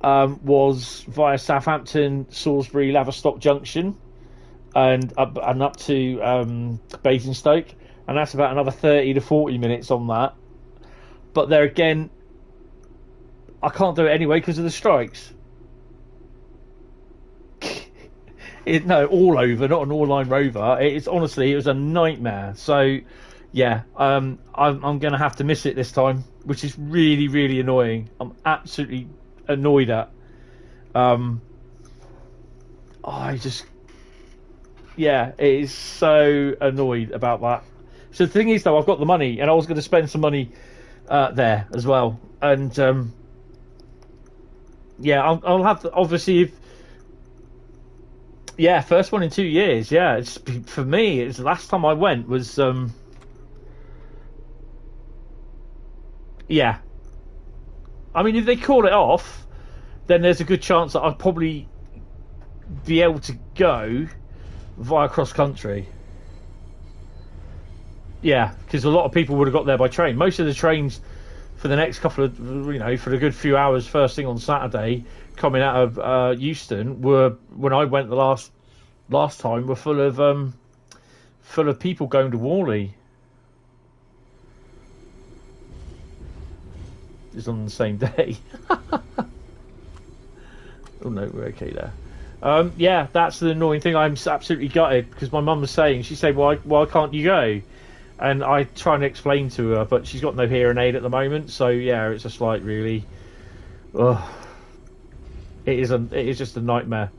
was via Southampton, Salisbury, Laverstock Junction, and up to Basingstoke. And that's about another 30 to 40 minutes on that. But there again, I can't do it anyway because of the strikes. No, all over, not an all-line rover. It's honestly, it was a nightmare. So, yeah, I'm going to have to miss it this time, which is really, really annoying. I'm absolutely annoyed at. Yeah, it is so annoyed about that. So the thing is, though, I've got the money, and I was going to spend some money there as well. And yeah, I'll have to, obviously, if. Yeah, first one in 2 years. Yeah, it's, for me, it's the last time I went was yeah. I mean, if they call it off, then there's a good chance that I'd probably be able to go via cross country. Yeah, because a lot of people would have got there by train. Most of the trains for the next couple of, for a good few hours first thing on Saturday coming out of Euston were, when I went the last time, were full of people going to Whalley. It's on the same day. Oh no, we're okay there. Yeah, that's the annoying thing. I'm absolutely gutted because my mum was saying, she said, why can't you go? And I try and explain to her, but she's got no hearing aid at the moment, so yeah, it's just like really, ugh. It is just a nightmare.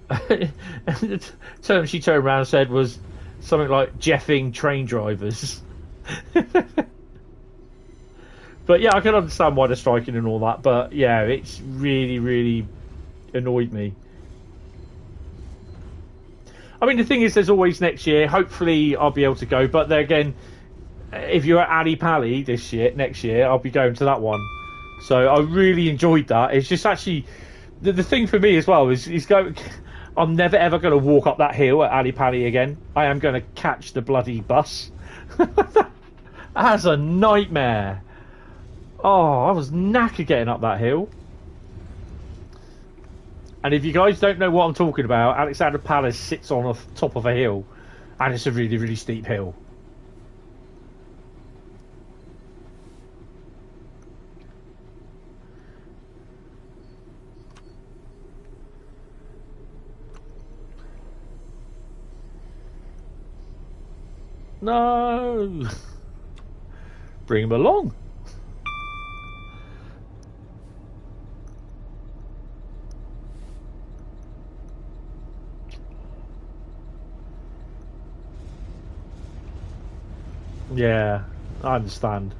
And the term she turned around and said was something like "jeffing train drivers." But yeah, I can understand why they're striking and all that. But yeah, it's really, really annoyed me. I mean, the thing is, there's always next year. Hopefully, I'll be able to go. But then again, if you're at Ali Pally next year, I'll be going to that one. So I really enjoyed that. It's just actually the thing for me as well is going. I'm never ever going to walk up that hill at Ali Pally again. I am going to catch the bloody bus. That's a nightmare. Oh, I was knackered getting up that hill. And if you guys don't know what I'm talking about, Alexandra Palace sits on the top of a hill, and it's a really, really steep hill. No! Bring him along. Yeah, I understand.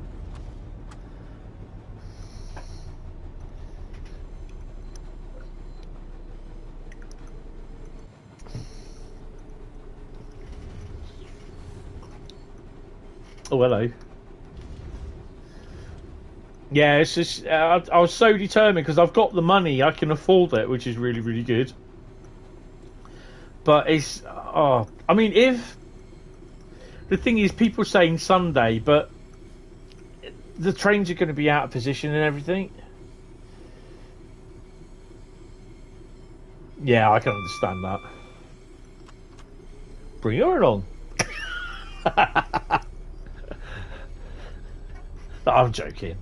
Oh, hello. Yeah, it's just I was so determined because I've got the money, I can afford it, which is really, really good. But it's I mean, if the thing is, people saying Sunday, but the trains are going to be out of position and everything. Yeah, I can understand that. Bring her along. I'm joking.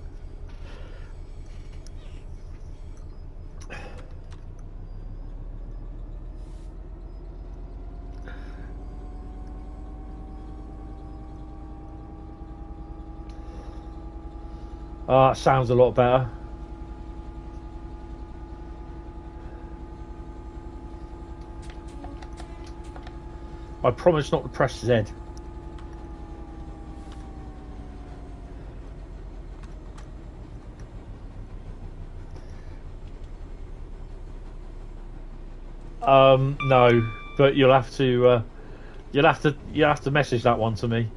It sounds a lot better. I promise not to press Z. No, but you'll have to message that one to me.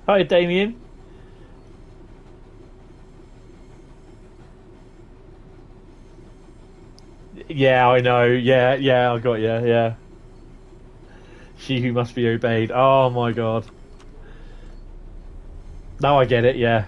Hi, Damien. Yeah, I know. Yeah, I got you. Yeah. She who must be obeyed. Oh my god. Now I get it. Yeah.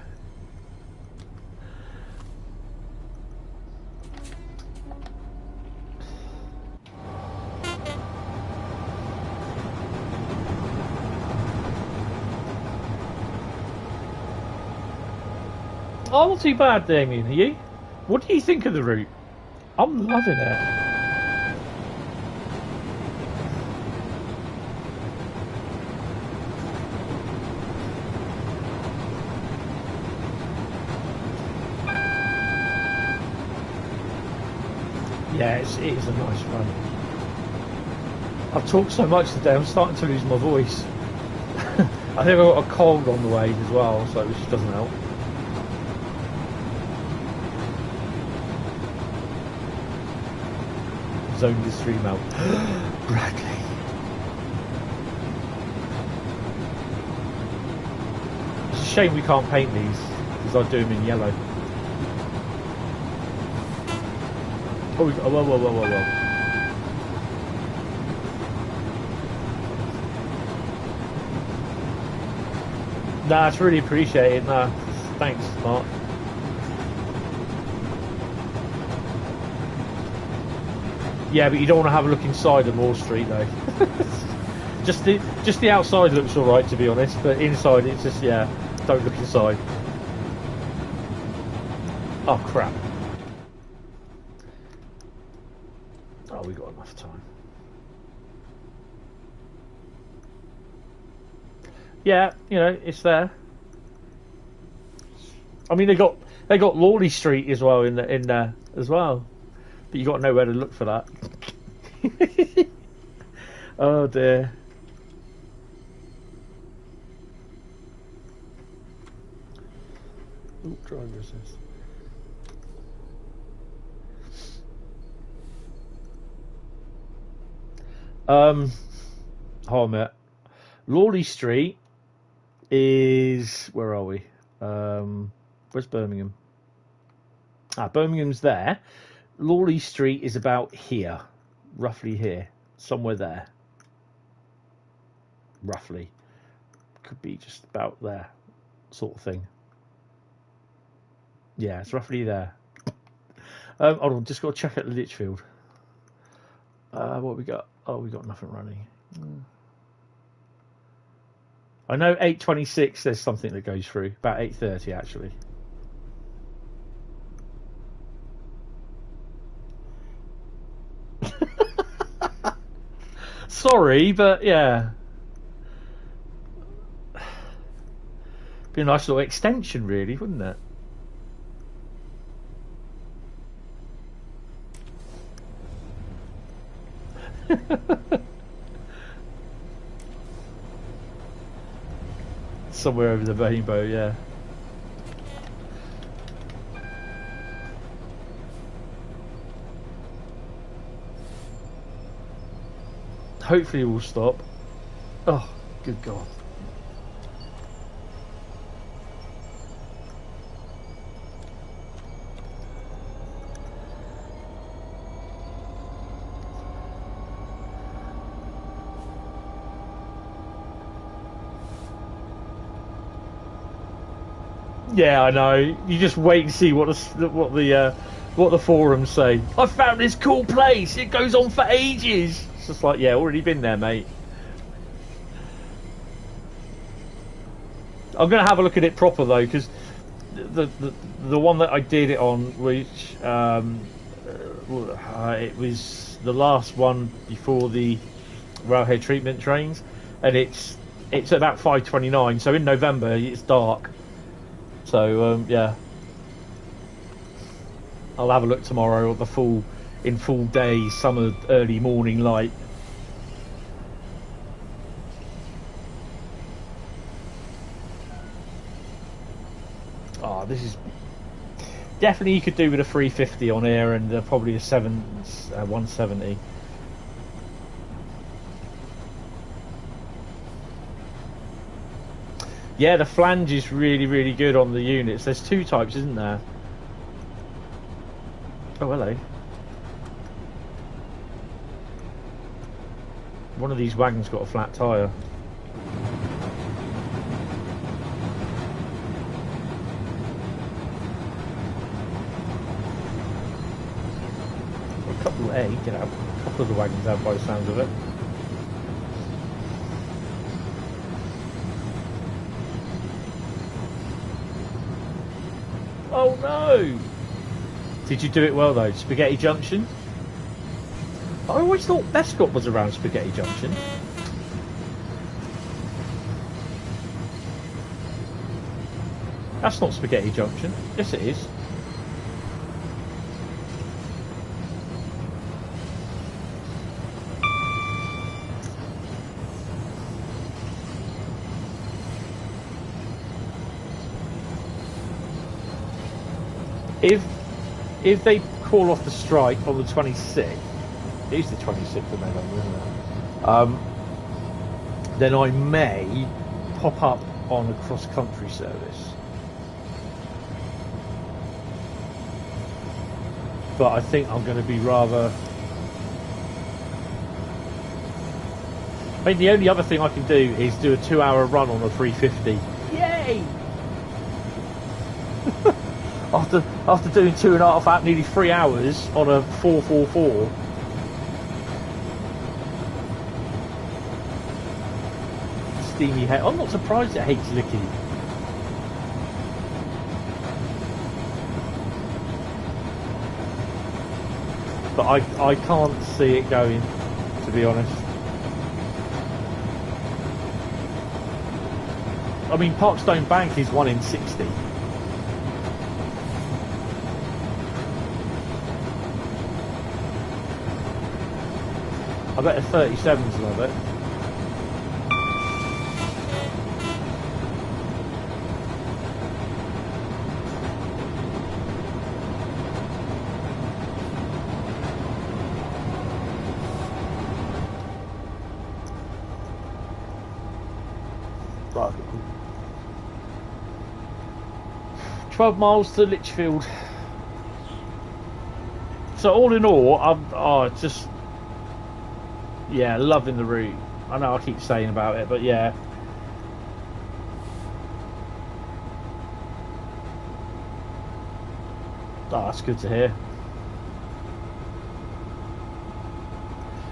Oh, not too bad, Damien. Are you? What do you think of the route? I'm loving it. Yeah, it is a nice run. I've talked so much today, I'm starting to lose my voice. I think I've got a cold on the way as well, so which doesn't help. Zone the stream out. Bradley. It's a shame we can't paint these because I'd do them in yellow. Oh, whoa. Nah, it's really appreciated. Nah, thanks, Mark. Yeah, but you don't want to have a look inside of Moore Street, though. just the outside looks all right, to be honest, but inside it's just, yeah, don't look inside. Oh crap! Oh, we got enough time. Yeah, you know, it's there. I mean, they got Lawley Street as well in there as well, but you got to know where to look for that. Oh dear. Ooh, driver assist. Oh, mate. Lawley Street is, where are we? Where's Birmingham? Birmingham's there. Lawley Street is about here, roughly here, somewhere there. Roughly, could be just about there, sort of thing. Yeah, it's roughly there. Hold on, just got to check out Lichfield. What we got? Oh, we got nothing running. I know 8:26. There's something that goes through about 8:30 actually. Sorry, but yeah. Be a nice little extension, really, wouldn't it? Somewhere over the rainbow, yeah. Hopefully it will stop. Oh, good God. Yeah, I know. You just wait and see what the forums say. I found this cool place. It goes on for ages. It's just like, yeah, already been there, mate. I'm gonna have a look at it proper though, because the one that I did it on, which it was the last one before the railhead treatment trains, and it's about 5:29. So in November it's dark. So yeah, I'll have a look tomorrow at the full day summer early morning light. Oh, this is definitely, you could do with a 350 on here and probably a 170. Yeah, the flange is really, really good on the units. There's two types, isn't there? Oh, hello. One of these wagons got a flat tyre. A couple of get out. A couple of the wagons out by the sounds of it. Oh no! Did you do it well though? Spaghetti Junction? I always thought Bescott was around Spaghetti Junction. That's not Spaghetti Junction. Yes it is. If they call off the strike on the 26th, it is the 26th of November, isn't it? Then I may pop up on a cross-country service. But I think I'm going to be rather... I mean, the only other thing I can do is do a 2-hour run on a 350. Yay! After doing 2.5 nearly 3 hours on a 444. Steamy head. I'm not surprised it hates Licky. But I can't see it going, to be honest. I mean, Parkstone Bank is 1 in 60. I bet the 37s love it. Right. 12 miles to Lichfield. So all in all, I'm just, yeah, loving the route. I know I keep saying about it, but yeah. Oh, that's good to hear.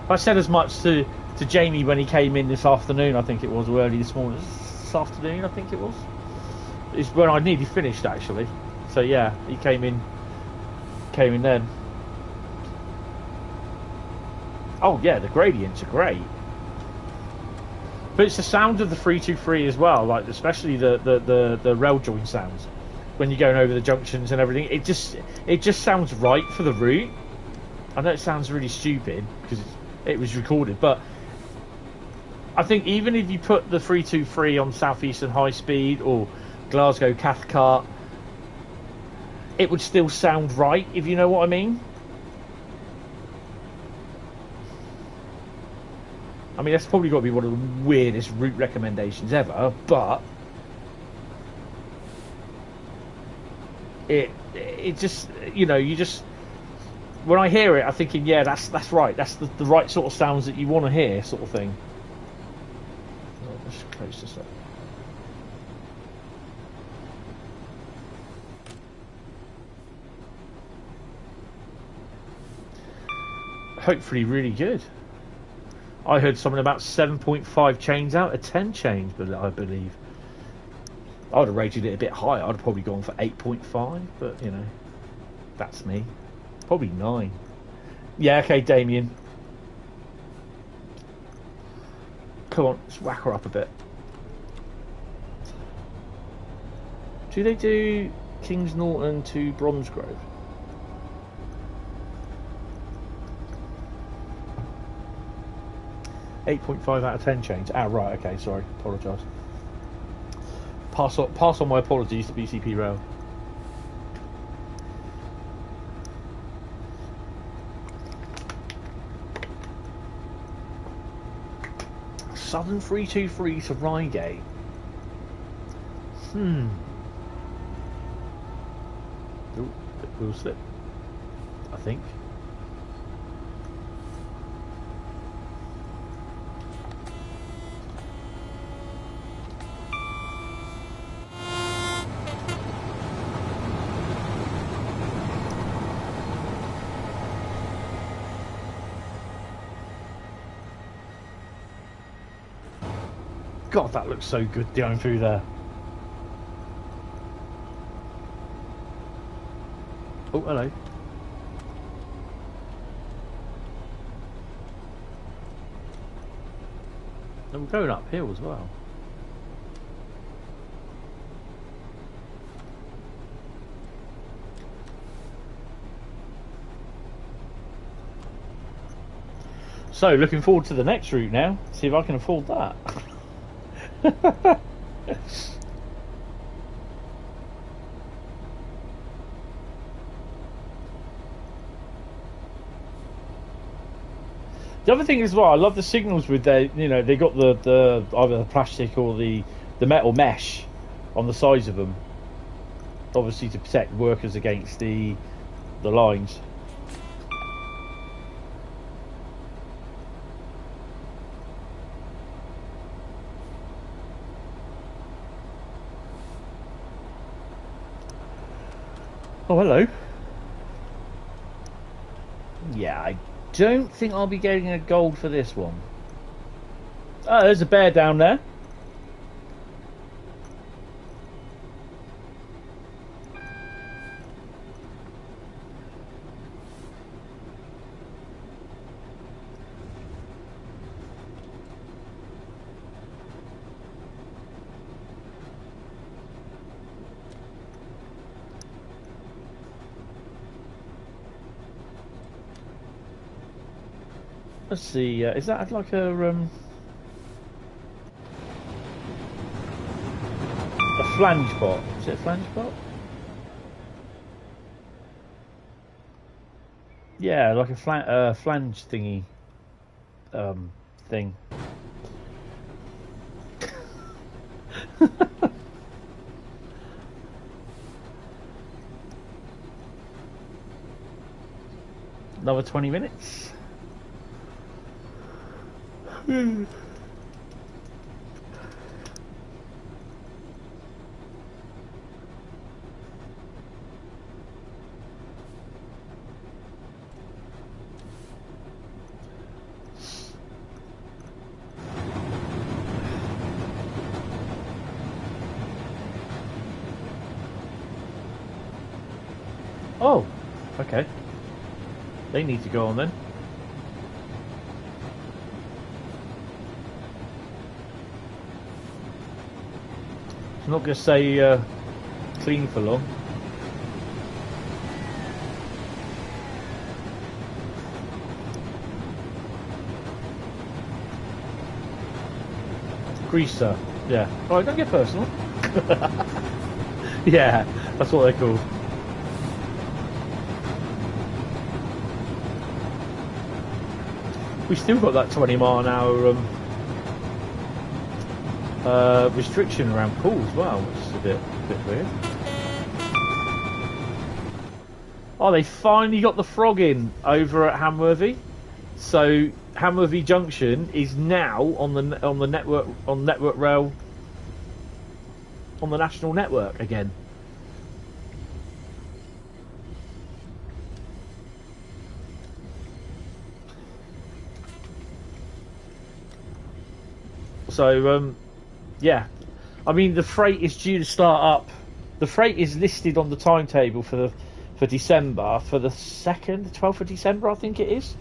I said as much to Jamie when he came in this afternoon, I think it was, or early this morning. This afternoon, I think it was. It's when I nearly finished, actually. So yeah, he came in then. Oh yeah, the gradients are great. But it's the sound of the 323 as well, like especially the rail joint sounds when you're going over the junctions and everything. It just sounds right for the route. I know it sounds really stupid because it was recorded, but I think even if you put the 323 on Southeastern Highspeed or Glasgow Cathcart, it would still sound right, if you know what I mean. I mean, that's probably got to be one of the weirdest route recommendations ever, but it just, you know, you just, when I hear it, I'm thinking, yeah, that's right, that's the right sort of sounds that you want to hear, sort of thing. Oh, let's close this up. Hopefully really good. I heard something about 7.5 chains out of 10 chains, but I believe I would have rated it a bit higher. I'd have probably gone for 8.5, but you know, that's me. Probably 9. Yeah, okay, Damien. Come on, let's whack her up a bit. Do they do Kings Norton to Bromsgrove? .5 out of 10 chains. Ah, right, okay, sorry, apologise. Pass on my apologies to BCP Rail. Southern 323 to Reigate. Ooh, bit wheel slip, I think. God, that looks so good going through there. Oh, hello. And we're going uphill as well. So, looking forward to the next route now. See if I can afford that. The other thing as well, I love the signals with their, you know, they got the either the plastic or the metal mesh on the sides of them, obviously to protect workers against the lines. Oh, hello. Yeah, I don't think I'll be getting a gold for this one. Oh, there's a bear down there. Let's see. Is that like a flange bot? Is it a flange bot? Yeah, like a flange thingy thing. Another 20 minutes. Oh, okay. They need to go on then. I'm not going to say clean for long. Riesa, yeah. Oh, don't get personal. Yeah, that's what they're called. We still got that 20-mile-an-hour restriction around Poole as well, which is a bit weird. Oh, they finally got the frog in over at Hamworthy. So Hamworthy Junction is now on the network rail on the national network again. So, yeah, I mean the freight is due to start up. The freight is listed on the timetable for December, for the 12th of December, I think it is.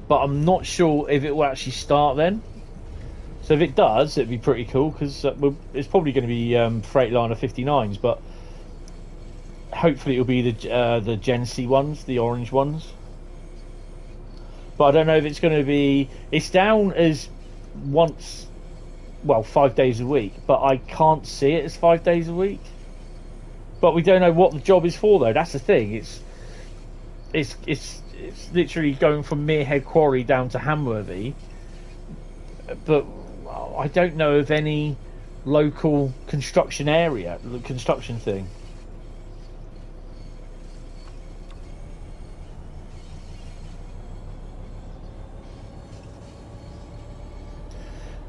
But I'm not sure if it will actually start then. So if it does, it'd be pretty cool because it's probably going to be Freightliner 59s, but hopefully it'll be the Gen C ones, the orange ones. But I don't know if it's going to be... It's down as 5 days a week, but I can't see it as 5 days a week. But we don't know what the job is for, though. That's the thing. It's literally going from Merehead Quarry down to Hamworthy. But I don't know of any local construction area, the construction thing.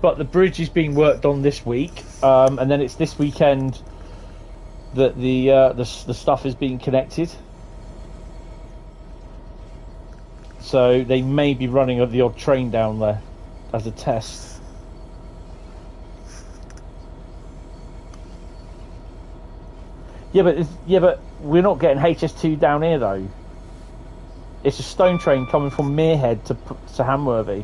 But the bridge is being worked on this week, and then it's this weekend that the stuff is being connected. So they may be running the odd train down there as a test. Yeah, but we're not getting HS2 down here though. It's a stone train coming from Merehead to Hamworthy.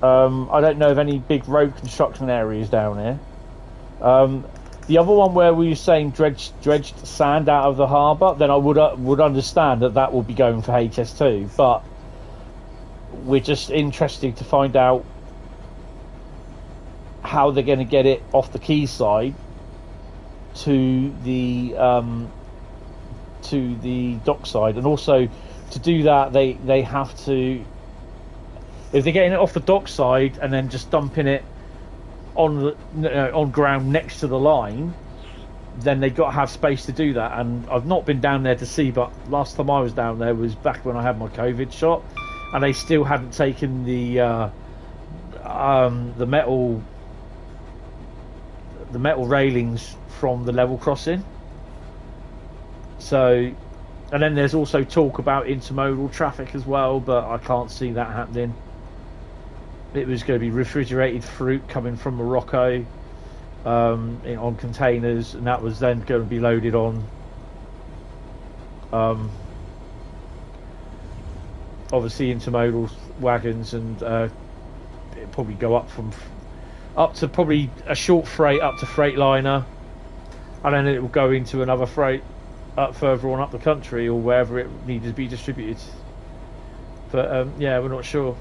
I don't know of any big road construction areas down here. The other one where we were saying dredged sand out of the harbour, then I would understand that will be going for HS2. But we're just interested to find out how they're going to get it off the quayside to the dockside, and also to do that they have to. If they're getting it off the dockside and then just dumping it on ground next to the line, then they've got to have space to do that. And I've not been down there to see, but last time I was down there was back when I had my COVID shot, and they still hadn't taken the metal railings from the level crossing. So, and then there's also talk about intermodal traffic as well, but I can't see that happening. It was going to be refrigerated fruit coming from Morocco on containers, and that was then going to be loaded on obviously intermodal wagons, and it'd probably go up to probably a short freight up to Freightliner, and then it will go into another freight up further on up the country or wherever it needed to be distributed. But yeah, we're not sure.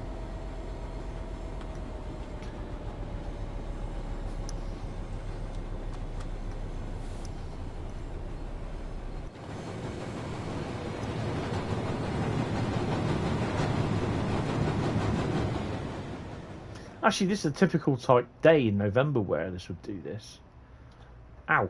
Actually, this is a typical type day in November where this would do this. Ow.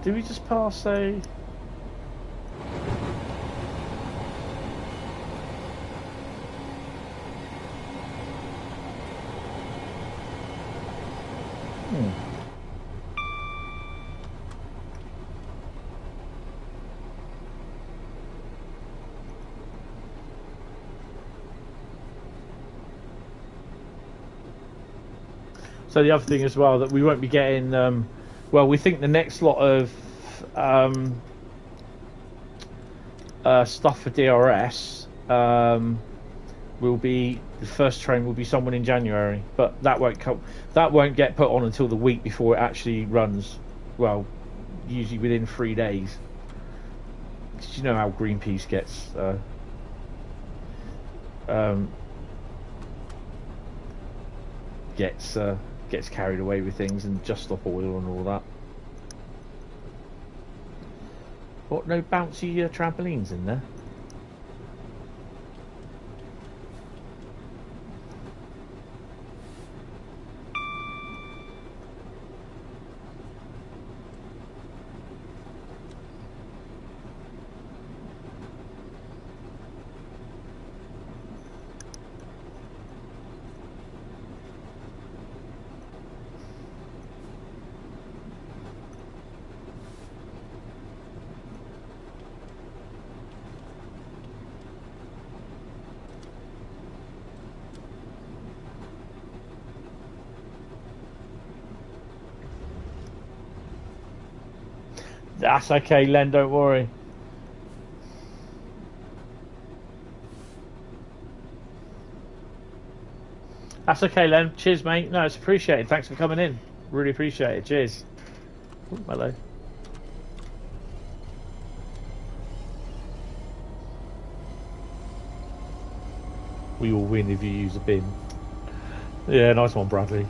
Did we just pass a... So the other thing as well that we won't be getting, well, we think the next lot of stuff for DRS will be, the first train will be someone in January, but that won't come. That won't get put on until the week before it actually runs. Well, usually within 3 days. 'Cause you know how Greenpeace gets. Gets carried away with things and just stop oil and all that. What? No bouncy trampolines in there? That's okay, Len, don't worry. That's okay, Len. Cheers, mate. No, it's appreciated. Thanks for coming in. Really appreciate it. Cheers. Ooh, hello. We all win if you use a bin. Yeah, nice one, Bradley.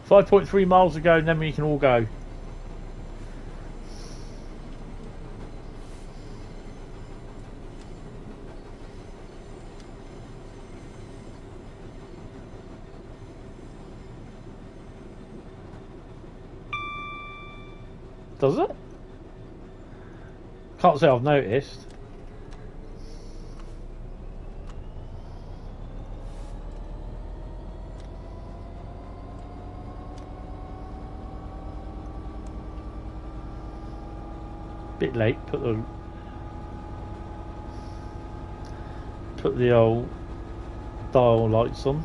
.3 miles to go, and then we can all go. Does it? Can't say I've noticed. Bit late. Put the old dial lights on.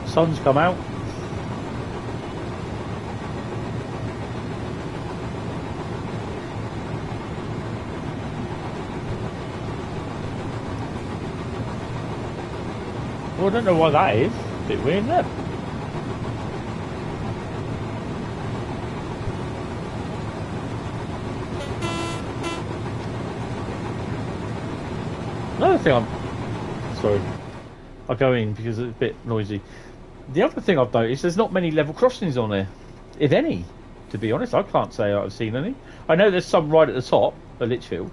Sun's come out. Well, I don't know why that is. A bit weird, isn't it? Another thing sorry, I'll go in because it's a bit noisy. The other thing I've noticed, there's not many level crossings on there, if any. To be honest, I can't say I've seen any. I know there's some right at the top at Lichfield.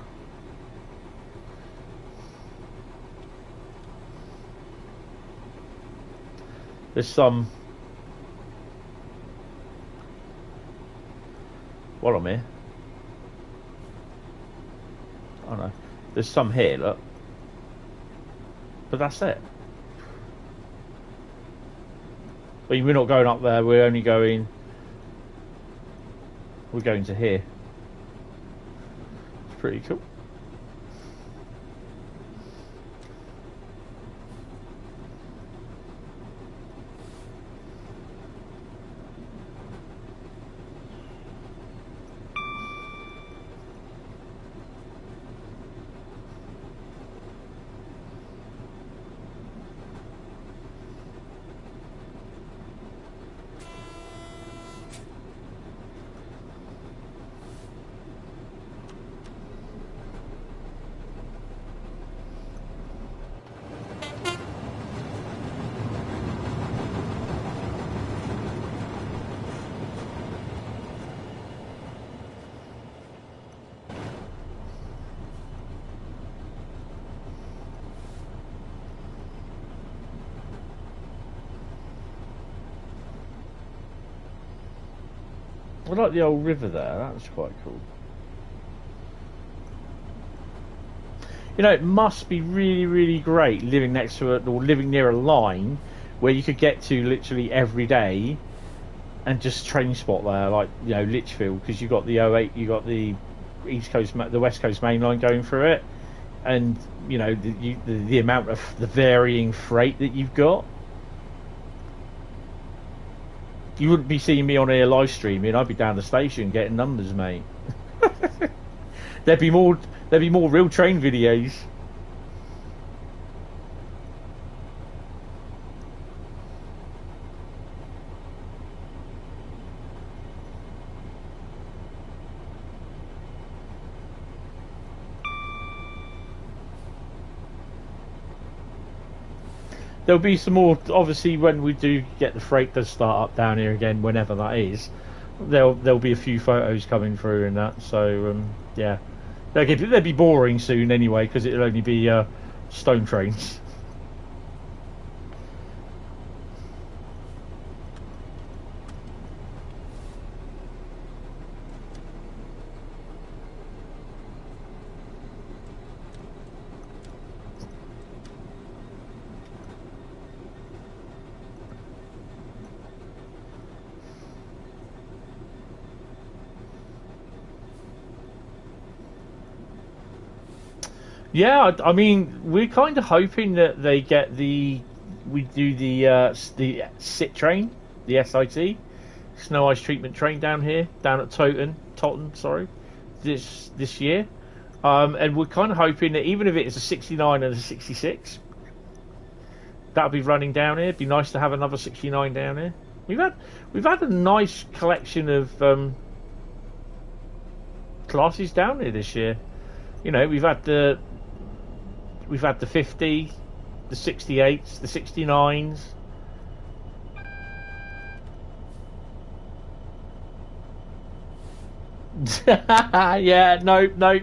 There's some. While I'm here, I don't know. There's some here, look. But that's it. But we're not going up there. We're only going. We're going to here. It's pretty cool. I like the old river there, that was quite cool. You know, it must be really, really great living next to it, or living near a line where you could get to literally every day and just train spot there, like, you know, Lichfield, because you've got the 08, you've got the East Coast, the West Coast main line going through it, and, you know, the amount of the varying freight that you've got. You wouldn't be seeing me on here live streaming. I'd be down the station getting numbers, mate. There'd be more real train videos. There'll be some more, obviously, when we do get the freight to start up down here again, whenever that is. There'll be a few photos coming through and that. So yeah, they'll be boring soon anyway, because it'll only be stone trains. Yeah, I mean, we're kind of hoping that they get we do the SIT train, the SIT, snow ice treatment train down here, down at Totton, sorry, this year, and we're kind of hoping that even if it's a 69 and a 66, that'll be running down here. It'd be nice to have another 69 down here. We've had a nice collection of classes down here this year. You know, we've had the 50, the 68s, the 69s. Yeah, no.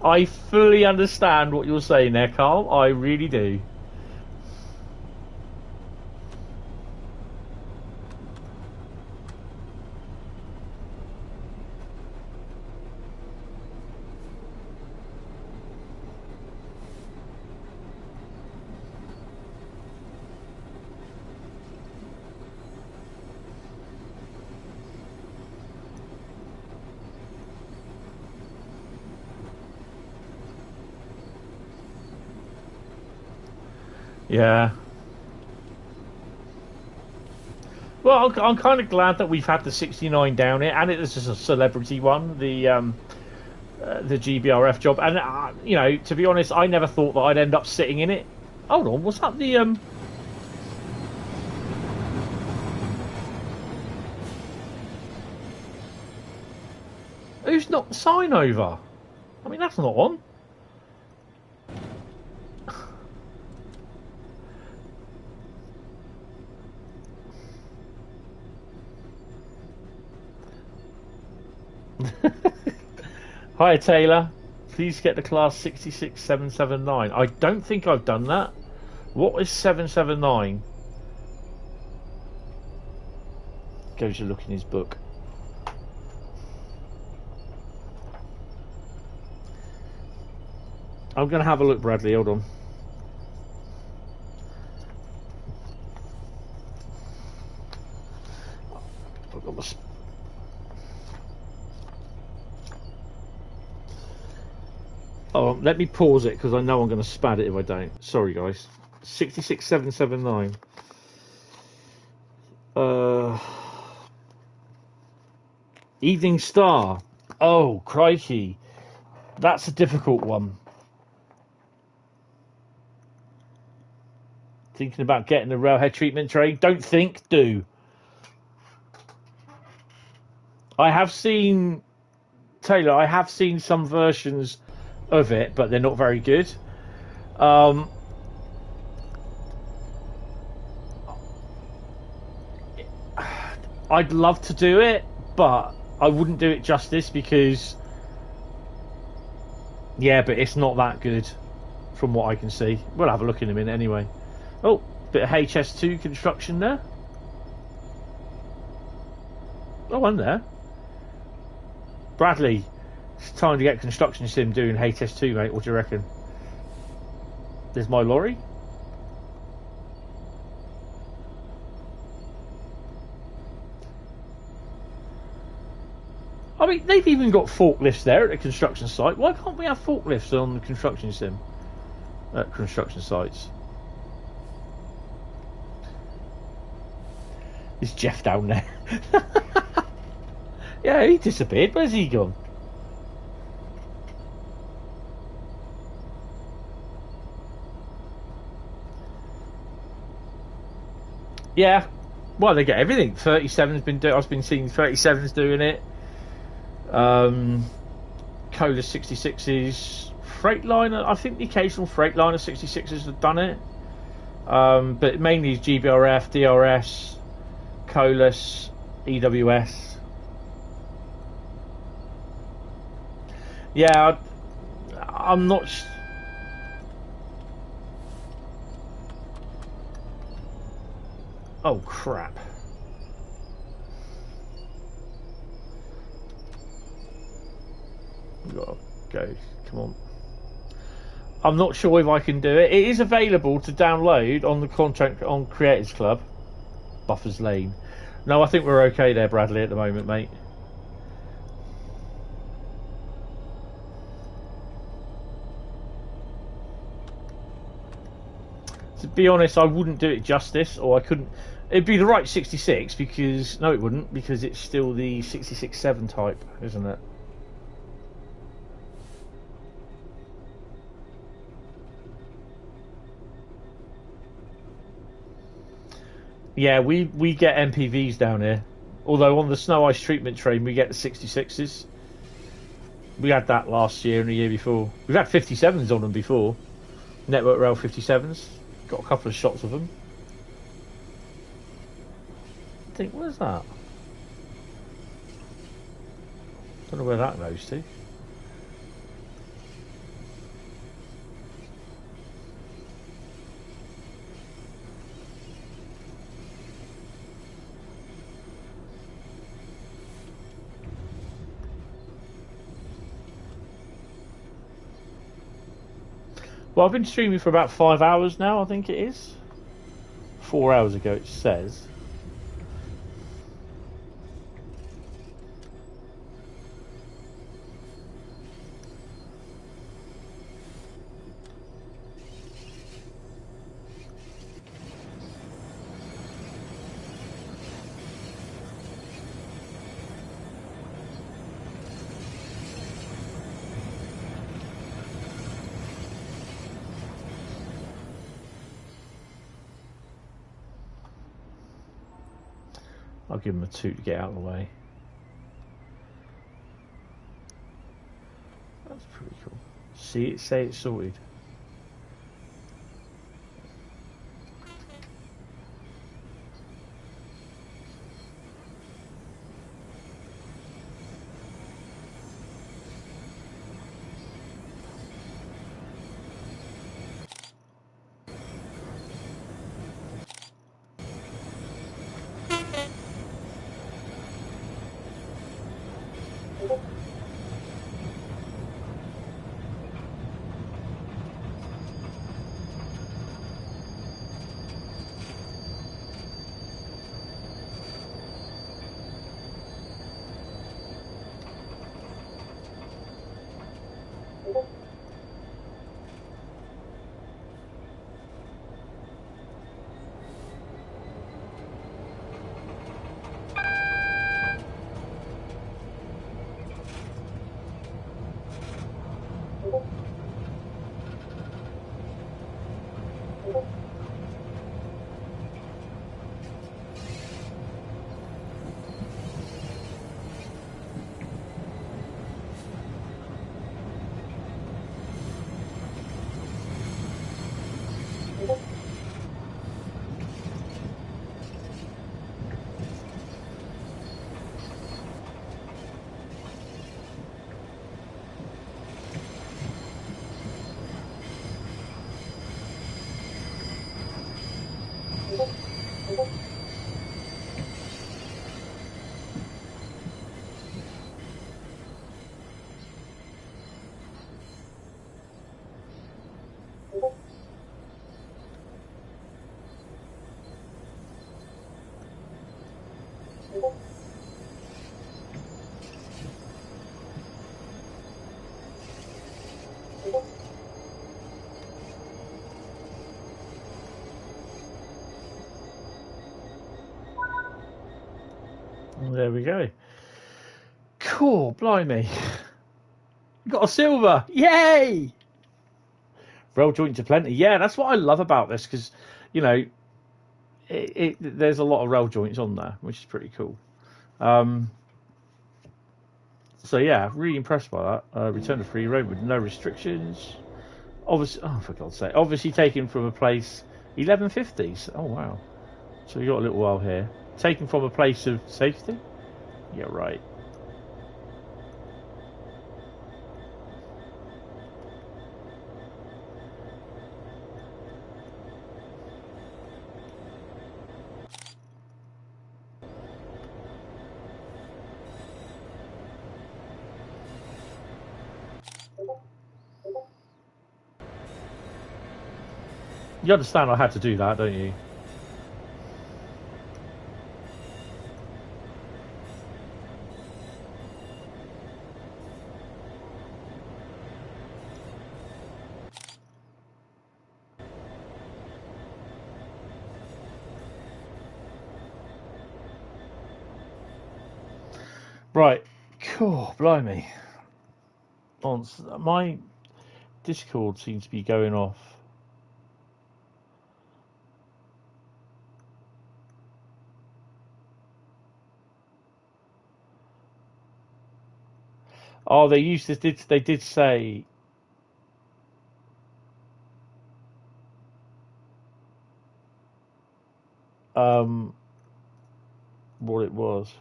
I fully understand what you're saying there, Carl. I really do. Yeah. Well, I'm kind of glad that we've had the 69 down here, and it is just a celebrity one, the GBRF job. And you know, to be honest, I never thought that I'd end up sitting in it. Hold on, what's that? Who's knocked the sign over? I mean, that's not on. Hi Taylor, please get the class 66779. I don't think I've done that. What is 779? Goes to look in his book. I'm going to have a look, Bradley, hold on. I've got my... Oh, let me pause it because I know I'm going to spad it if I don't. Sorry, guys. 66779. Evening Star. Oh, crikey. That's a difficult one. Thinking about getting the railhead treatment train? Don't think, do. I have seen... Taylor, I have seen some versions of it, but they're not very good. I'd love to do it, but I wouldn't do it justice because yeah, but it's not that good from what I can see. We'll have a look in a minute anyway. Oh, bit of HS2 construction there. Oh, and there. Bradley, it's time to get construction sim doing HS2, mate. What do you reckon? There's my lorry. I mean, they've even got forklifts there at the construction site. Why can't we have forklifts on the construction sim at construction sites? Is Jeff down there? Yeah, he disappeared. Where's he gone? Yeah, well, they get everything. 37's been doing. I've been seeing 37's doing it. Cola 66s, Freightliner. I think the occasional Freightliner 66s have done it, but mainly GBRF, DRS, Colas, EWS. Yeah, I'm not. Oh crap. We gotta go. Come on. I'm not sure if I can do it. It is available to download on the contract on Creators Club. Buffers Lane. No, I think we're okay there, Bradley, at the moment, mate. To be honest, I wouldn't do it justice, or I couldn't. It'd be the right 66 because no, it wouldn't, because it's still the 66-7 type, isn't it? Yeah, we get MPVs down here. Although on the snow ice treatment train we get the 66s. We had that last year and the year before. We've had 57s on them before. Network Rail 57s. Got a couple of shots of them. I think, where's that? Don't know where that goes to. Well, I've been streaming for about 5 hours now, I think it is. 4 hours ago, it says. I'll give him a toot to get out of the way. That's pretty cool. See it, say it's sorted. There we go. Cool, blimey. Got a silver. Yay! Roll joints aplenty. Yeah, that's what I love about this, because, you know, there's a lot of rail joints on there, which is pretty cool. So yeah, really impressed by that. Return to free roam with no restrictions. Obviously, oh, for God's sake. Obviously taken from a place 1150s. Oh wow. So we got a little while here. Taken from a place of safety? Yeah, right. You understand I had to do that, don't you? Right, cool, blimey. My Discord seems to be going off. Oh, they used to. They did say. What it was.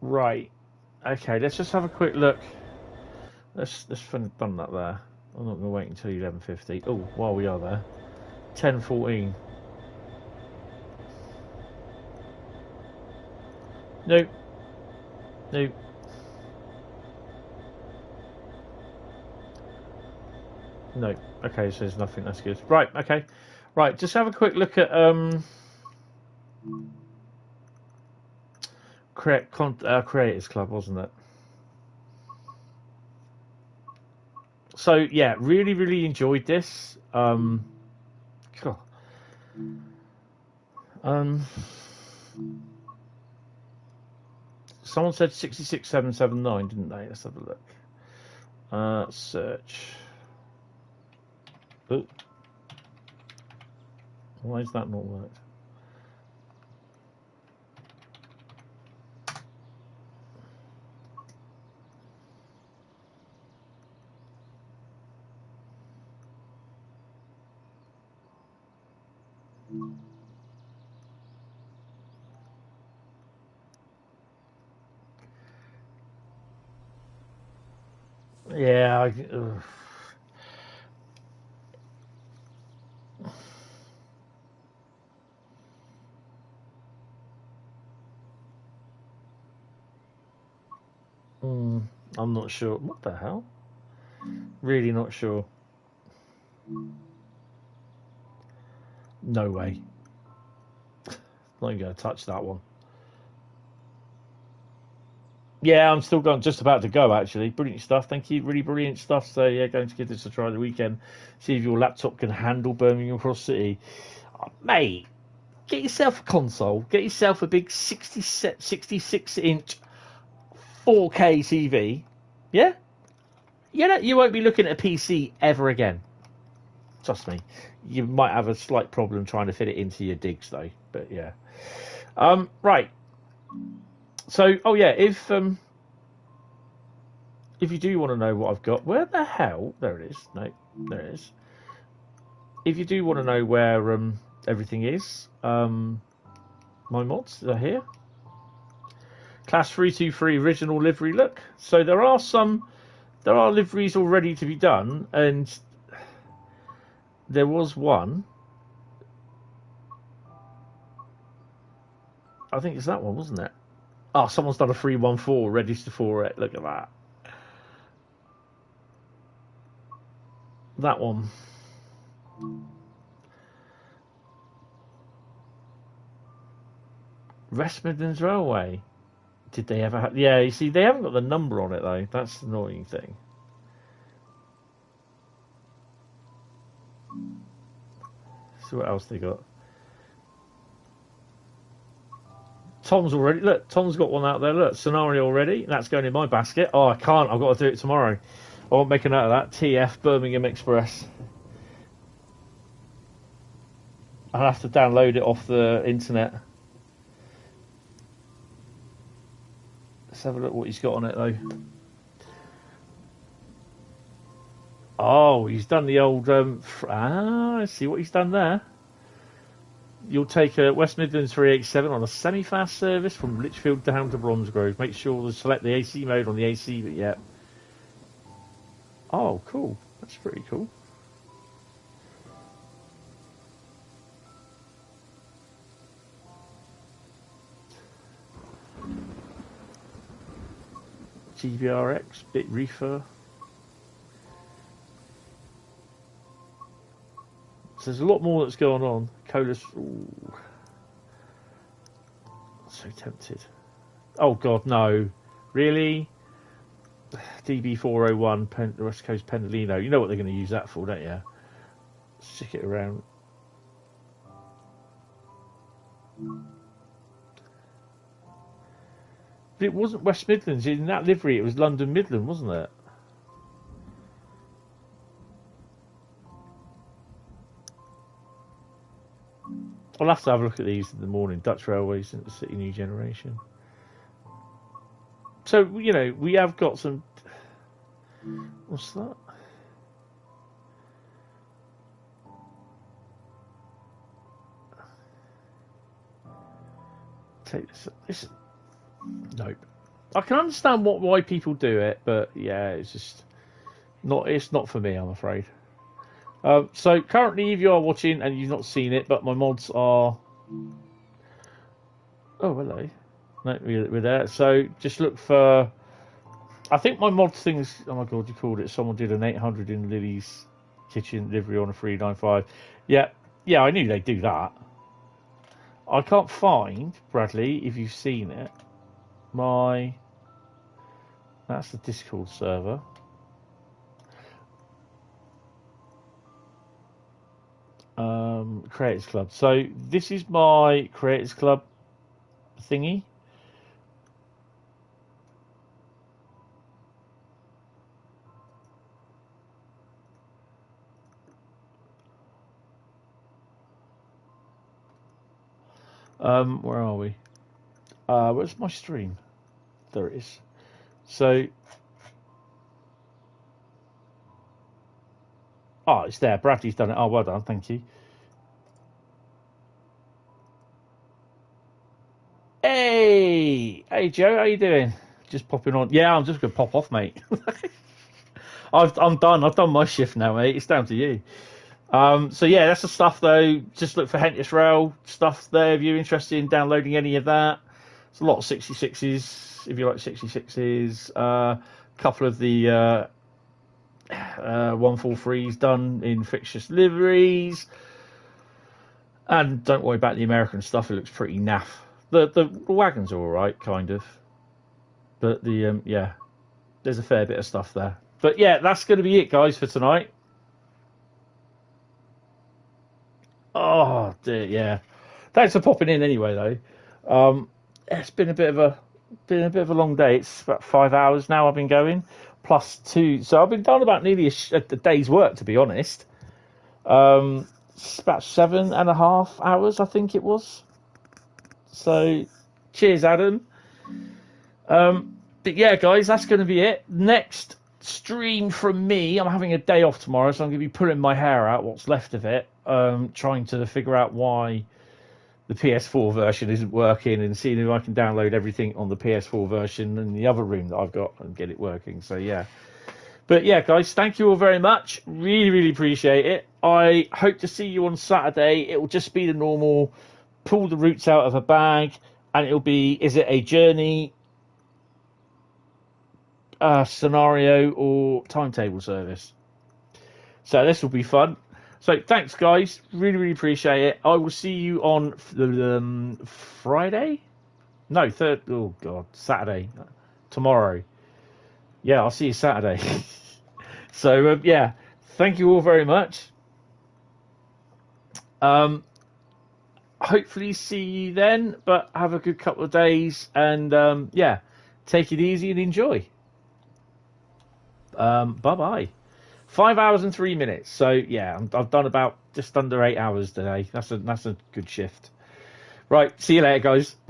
Right. Okay, let's just have a quick look. Let's done that there. I'm not going to wait until 11:50. Oh, while we are there, 10:14. Nope. Nope. No. Okay, so there's nothing. That's good. Right. Okay. Right. Just have a quick look at Creators Club, wasn't it? So yeah, really enjoyed this. Cool. Someone said 66779, didn't they? Let's have a look. Search. Oh. Why has that not worked? Yeah, I'm not sure. What the hell? Really not sure. No way. Not even going to touch that one. Yeah, I'm still going. Just about to go. Actually, brilliant stuff. Thank you. Really brilliant stuff. So yeah, going to give this a try the weekend. See if your laptop can handle Birmingham Cross City. Oh, mate, get yourself a console. Get yourself a big 66-inch 4K TV. Yeah. You won't be looking at a PC ever again. Trust me. You might have a slight problem trying to fit it into your digs though. But yeah. Right. So, oh yeah, if you do want to know what I've got, where the hell? There it is. No, there it is. If you do want to know where everything is, my mods are here. Class 323 original livery look. So there are liveries all ready to be done, and there was one. I think it's that one, wasn't it? Oh, someone's done a 314 register for it. Look at that. That one. West Midlands Railway. Did they ever have... Yeah, you see, they haven't got the number on it, though. That's the annoying thing. See what else they got. Tom's already... Look, Tom's got one out there. Look, scenario already. That's going in my basket. Oh, I can't. I've got to do it tomorrow. I won't make a note of that. TF Birmingham Express. I'll have to download it off the internet. Let's have a look what he's got on it, though. Oh, he's done the old... I see what he's done there. You'll take a West Midlands 387 on a semi-fast service from Lichfield down to Bromsgrove. Make sure to select the AC mode on the AC, but yeah. Oh, cool. That's pretty cool. GBRX, bit reefer. So there's a lot more that's going on. Colas. Ooh. So tempted. Oh god, no. Really? DB401, West Coast Pendolino. You know what they're going to use that for, don't you? Stick it around. But it wasn't West Midlands. In that livery, it was London Midland, wasn't it? I'll have to have a look at these in the morning. Dutch Railways and the City New Generation. So, you know, we have got some... What's that? Take this. Nope. I can understand why people do it, but yeah, it's just not. It's not for me, I'm afraid. So currently, if you are watching and you've not seen it, but my mods are. Oh, hello. No, we're there. So just look for. I think my mod things. Oh my god, you called it. Someone did an 800 in Lily's kitchen livery on a 395. Yeah, I knew they'd do that. I can't find, Bradley, if you've seen it, that's the Discord server. Creators Club. So this is my Creators Club thingy. Where are we? Where's my stream? There it is. So, it's there. Bradley's done it. Oh, well done. Thank you. Hey, Joe, how you doing? Just popping on. Yeah, I'm just gonna pop off, mate. I'm done. I've done my shift now, mate. It's down to you. So yeah, that's the stuff though. Just look for Hentis Rail stuff there if you're interested in downloading any of that. It's a lot of 66s if you like 66s. A couple of the 143s done in fixtures liveries. And don't worry about the American stuff. It looks pretty naff. The wagons are all right, kind of. But yeah, there's a fair bit of stuff there. But yeah, that's going to be it, guys, for tonight. Oh dear, yeah. Thanks for popping in anyway, though. It's been a bit of a long day. It's about 5 hours now I've been going, plus 2. So I've been done about nearly a day's work, to be honest. It's about 7.5 hours, I think it was. So, cheers, Adam. But yeah, guys, that's going to be it. Next stream from me. I'm having a day off tomorrow, so I'm going to be pulling my hair out, what's left of it, trying to figure out why the PS4 version isn't working and seeing if I can download everything on the PS4 version in the other room that I've got and get it working. So, yeah. But yeah, guys, thank you all very much. Really, really appreciate it. I hope to see you on Saturday. It will just be the normal pull the roots out of a bag, and it'll be, is it a journey, scenario, or timetable service? So this will be fun. So thanks, guys. Really, really appreciate it. I will see you on Friday? No, Saturday. Tomorrow. Yeah, I'll see you Saturday. So, yeah, thank you all very much. Hopefully see you then, but have a good couple of days, and yeah, take it easy and enjoy. Bye-bye. 5 hours and 3 minutes. So, yeah, I've done about just under 8 hours today. That's a good shift. Right, see you later, guys. Bye.